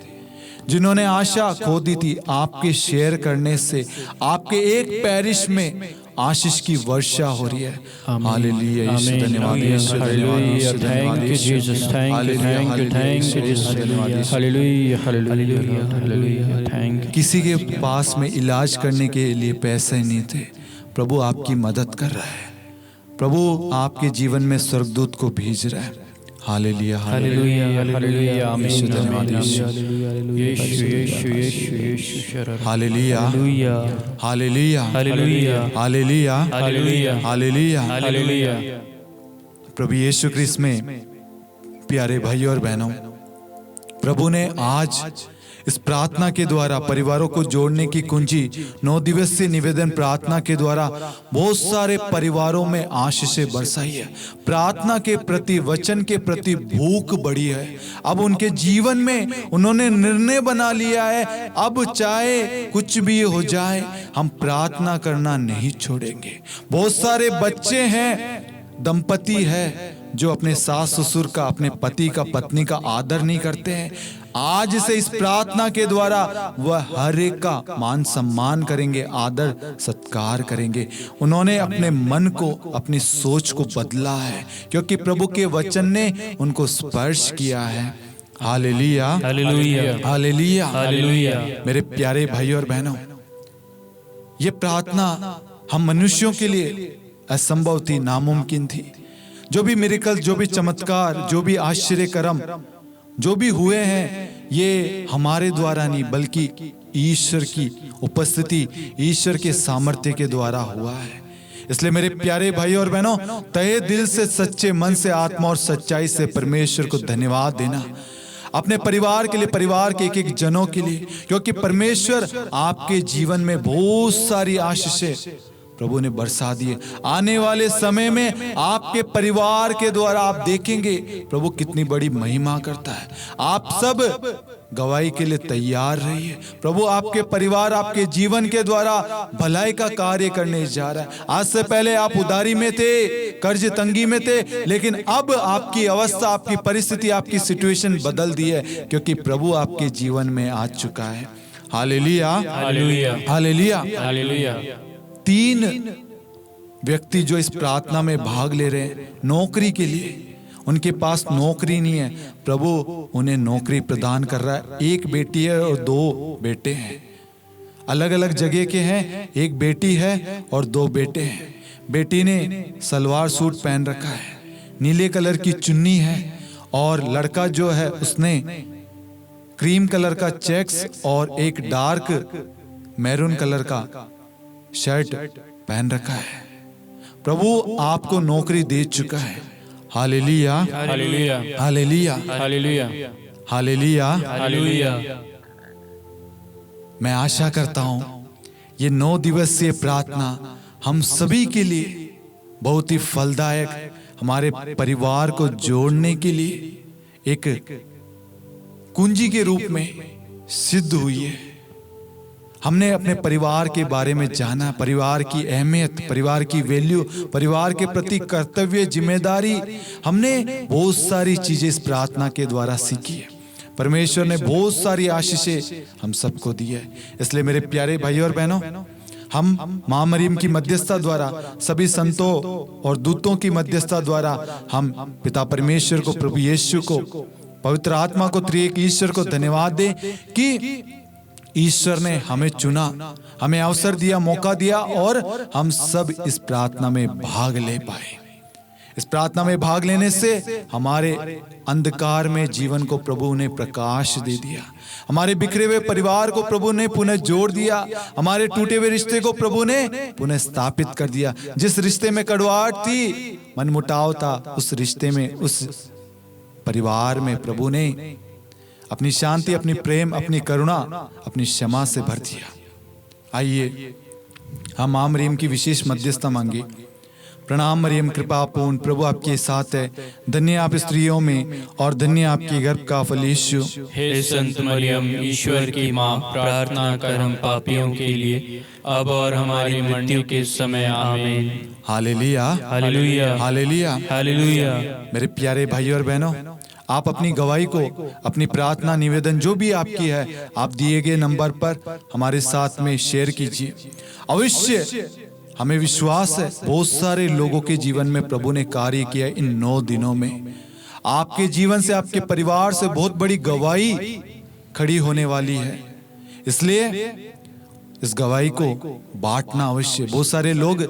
जिन्होंने आशा खो दी थी, आपके शेयर करने से आपके एक पैरिश में आशीष की वर्षा हो रही है। हालेलुया यीशु धन्यवाद यीशु धन्यवाद। Thank you Jesus. Thank you thank you thank you Jesus. Hallelujah hallelujah hallelujah. Thank you. किसी के पास में इलाज करने के लिए पैसे नहीं थे, प्रभु आपकी मदद कर रहा है। प्रभु आपके जीवन में स्वर्गदूत को भेज रहा है। हालेलुया हालेलुया हालेलुया आमीन यीशु आमीन धन्यवाद यीशु यीशु यीशु यीशु यीशु शरण hallelujah hallelujah hallelujah hallelujah hallelujah hallelujah hallelujah hallelujah. प्रभु यीशु क्रिस्त में प्यारे भाइयों और बहनों, प्रभु ने आज इस प्रार्थना के द्वारा परिवारों को जोड़ने की कुंजी 9 दिवसीय निवेदन प्रार्थना के द्वारा बहुत सारे परिवारों में आशीषें बरसाई है। प्रार्थना के प्रति, वचन के प्रति भूख बढ़ी है। अब उनके जीवन में उन्होंने निर्णय बना लिया है, अब चाहे कुछ भी हो जाए हम प्रार्थना करना नहीं छोड़ेंगे। बहुत सारे बच्चे हैं, दंपति है जो अपने सास ससुर का, अपने पति का, पत्नी का आदर नहीं करते हैं। आज से इस प्रार्थना के द्वारा वह हर एक का मान सम्मान करेंगे, आदर सत्कार करेंगे। उन्होंने अपने मन को, अपनी सोच को बदला है, क्योंकि प्रभु के वचन ने उनको स्पर्श किया है। Hallelujah hallelujah hallelujah hallelujah. मेरे प्यारे भाइयों और बहनों, ये प्रार्थना हम मनुष्यों के लिए असंभव थी, नामुमकिन थी। जो भी मिरेकल, जो भी चमत्कार, जो भी आश्चर्य कर्म जो भी हुए हैं, ये हमारे द्वारा नहीं बल्कि ईश्वर की उपस्थिति, ईश्वर के सामर्थ्य के द्वारा हुआ है। इसलिए मेरे प्यारे भाइयों और बहनों, तहे दिल से, सच्चे मन से, आत्मा और सच्चाई से परमेश्वर को धन्यवाद देना, अपने परिवार के लिए, परिवार के एक एक जनों के लिए, क्योंकि परमेश्वर आपके जीवन में बहुत सारी आशीषें प्रभु ने बरसा दिए। आने वाले समय में आपके परिवार के द्वारा आप देखेंगे प्रभु कितनी बड़ी महिमा करता है। आप सब गवाही के लिए तैयार रहिए। प्रभु आपके परिवार, आपके जीवन के द्वारा भलाई का कार्य करने जा रहा है। आज से पहले आप उधारी में थे, कर्ज तंगी में थे, लेकिन अब आपकी अवस्था, आपकी परिस्थिति, आपकी सिचुएशन बदल दी है, क्योंकि प्रभु आपके जीवन में आ चुका है। Hallelujah hallelujah hallelujah. हालेलुया। 3 व्यक्ति जो इस प्रार्थना में भाग ले रहे हैं नौकरी के लिए, उनके पास नौकरी नहीं है, प्रभु उन्हें नौकरी प्रदान कर रहा है। 1 बेटी है और 2 बेटे हैं, अलग अलग जगह के हैं। 1 बेटी है और 2 बेटे हैं। बेटी ने सलवार सूट पहन रखा है, नीले कलर की चुन्नी है, और लड़का जो है उसने क्रीम कलर का चेक्स और एक डार्क मैरून कलर का शर्ट पहन रखा है। प्रभु आपको नौकरी दे चुका है। Hallelujah hallelujah hallelujah hallelujah hallelujah. Hallelujah. मैं आशा करता हूं ये 9 दिवसीय प्रार्थना हम सभी के लिए बहुत ही फलदायक, हमारे परिवार को जोड़ने के लिए एक कुंजी के रूप में सिद्ध हुई है। हमने अपने परिवार के बारे में जाना, परिवार की अहमियत, परिवार की वैल्यू, परिवार के प्रति कर्तव्य, जिम्मेदारी, हमने बहुत सारी चीजें इस प्रार्थना के द्वारा सीखी है। परमेश्वर ने बहुत सारी आशीषें हम सबको दी है। इसलिए मेरे प्यारे भाइयों और बहनों, हम मां मरियम की मध्यस्थता द्वारा, सभी संतों और दूतों की मध्यस्थता द्वारा हम पिता परमेश्वर को, प्रभु यीशु को, पवित्र आत्मा को, त्रिएक ईश्वर को धन्यवाद दें कि ईश्वर ने हमें चुना, हमें अवसर दिया, मौका दिया, और हम सब इस प्रार्थना में भाग ले पाए। इस प्रार्थना में भाग लेने से हमारे अंधकार में जीवन को प्रभु ने प्रकाश दे दिया, हमारे बिखरे हुए परिवार को प्रभु ने पुनः जोड़ दिया, हमारे टूटे हुए रिश्ते को प्रभु ने पुनः स्थापित कर दिया। जिस रिश्ते में कड़वाहट थी, मनमुटाव था, उस रिश्ते में, उस परिवार में प्रभु ने अपनी शांति, अपनी प्रेम, अपनी करुणा, अपनी क्षमा से भर दिया। आइए हम मां मरियम की विशेष मध्यस्थता मांगे। प्रणाम मरियम, कृपा पूर्ण, प्रभु आपके साथ है, धन्य आप स्त्रियों में और धन्य आपके गर्भ का फल यीशु। हे संत मरियम, ईश्वर की माँ, प्रार्थना कर हम पापियों के लिए, अब और हमारी मृत्यु के समय आमीन। Hallelujah hallelujah hallelujah hallelujah. मेरे प्यारे भाइयों और बहनों, आप अपनी गवाही को, अपनी प्रार्थना निवेदन जो भी आपकी है, आप दिए गए नंबर पर हमारे साथ में शेयर कीजिए। अवश्य हमें विश्वास है बहुत सारे लोगों के जीवन में प्रभु ने कार्य किया। इन 9 दिनों में आपके जीवन से, आपके परिवार से बहुत बड़ी गवाही खड़ी होने वाली है। इसलिए इस गवाही को बांटना अवश्य। बहुत सारे लोग,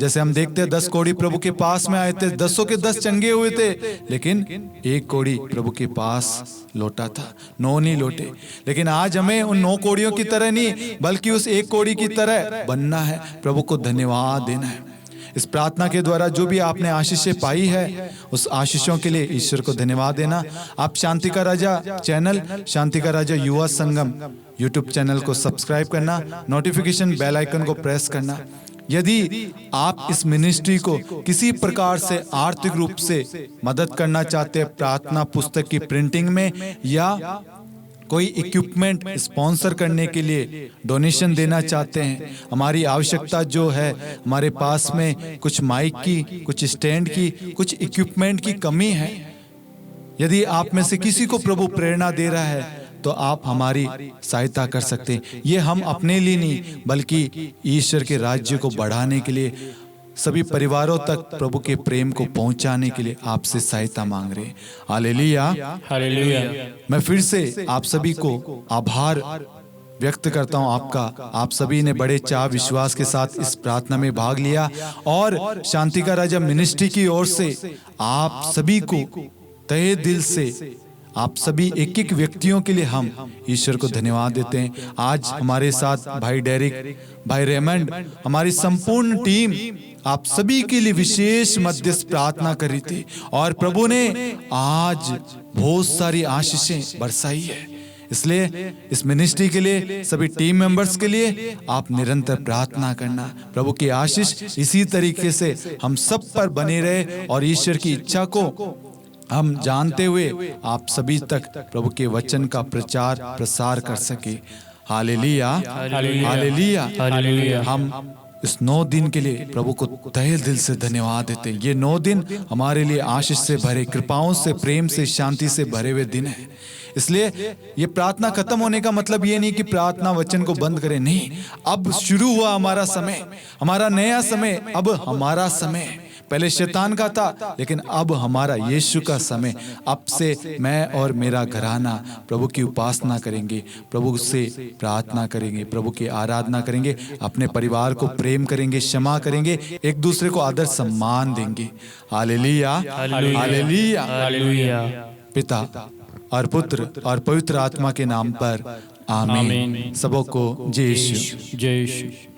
जैसे हम देखते हैं, 10 कोढ़ी प्रभु के पास में आए थे, 10 के 10 चंगे हुए थे, लेकिन 1 कोढ़ी प्रभु के पास लौटा था, 9 नहीं लौटे। लेकिन आज हमें उन 9 कोढ़ियों की तरह नहीं, बल्कि उस 1 कोढ़ी की तरह बनना है। प्रभु को धन्यवाद देना है। इस प्रार्थना के द्वारा जो भी आपने आशीषें पाई है, उस आशीषों के लिए ईश्वर को धन्यवाद देना। आप शांति का राजा चैनल, शांति का राजा युवा संगम यूट्यूब चैनल को सब्सक्राइब करना, नोटिफिकेशन बेल आइकन को प्रेस करना। यदि आप इस मिनिस्ट्री को किसी प्रकार से आर्थिक रूप से मदद करना चाहते हैं, प्रार्थना पुस्तक की प्रिंटिंग में, या कोई इक्विपमेंट स्पॉन्सर करने के लिए डोनेशन देना चाहते हैं, हमारी आवश्यकता जो है, हमारे पास में कुछ माइक की, कुछ स्टैंड की, कुछ इक्विपमेंट की कमी है। यदि आप में से किसी को प्रभु प्रेरणा दे रहा है तो आप हमारी सहायता कर सकते हैं। ये हम अपने लिए नहीं, बल्कि ईश्वर के राज्य को बढ़ाने के लिए, सभी परिवारों तक प्रभु के प्रेम को पहुंचाने के लिए आपसे सहायता मांग रहे हैं। Hallelujah, hallelujah. मैं फिर से आप सभी को आभार व्यक्त करता हूं आपका। आप सभी ने बड़े चाह विश्वास के साथ इस प्रार्थना में भाग लिया, और शांति का राजा मिनिस्ट्री की ओर से आप सभी को तहे दिल से, आप सभी एक एक व्यक्तियों के लिए हम ईश्वर को धन्यवाद देते हैं। आज हमारे साथ भाई डेरिक, भाई रेमंड, हमारी संपूर्ण टीम आप सभी के लिए विशेष मध्यस्थ प्रार्थना कर रही थी, और प्रभु ने आज बहुत सारी आशीषें बरसाई है। इसलिए इस मिनिस्ट्री के लिए, सभी टीम मेंबर्स के लिए आप निरंतर प्रार्थना करना। प्रभु की आशीष इसी तरीके से हम सब पर बने रहे, और ईश्वर की इच्छा को हम जानते हुए आप सभी तक प्रभु के वचन का प्रचार प्रसार कर सके। Hallelujah, hallelujah, hallelujah. हम इस 9 दिन के लिए प्रभु को तहे दिल से धन्यवाद देते हैं। ये 9 दिन हमारे लिए आशीष से भरे, कृपाओं से, प्रेम से, शांति से भरे हुए दिन है। इसलिए ये प्रार्थना खत्म होने का मतलब ये नहीं कि प्रार्थना वचन को बंद करें, नहीं। अब शुरू हुआ हमारा समय, हमारा नया समय, अब हमारा समय। पहले शैतान का था, लेकिन अब हमारा यीशु का समय। अब से मैं और मेरा घराना प्रभु की उपासना करेंगे, प्रभु से प्रार्थना करेंगे, प्रभु की आराधना करेंगे, अपने परिवार को प्रेम करेंगे, क्षमा करेंगे, एक दूसरे को आदर सम्मान देंगे। Hallelujah, hallelujah, hallelujah. पिता और पुत्र और पवित्र आत्मा के नाम पर आमीन। सबों को जय यीशु, जय यीशु।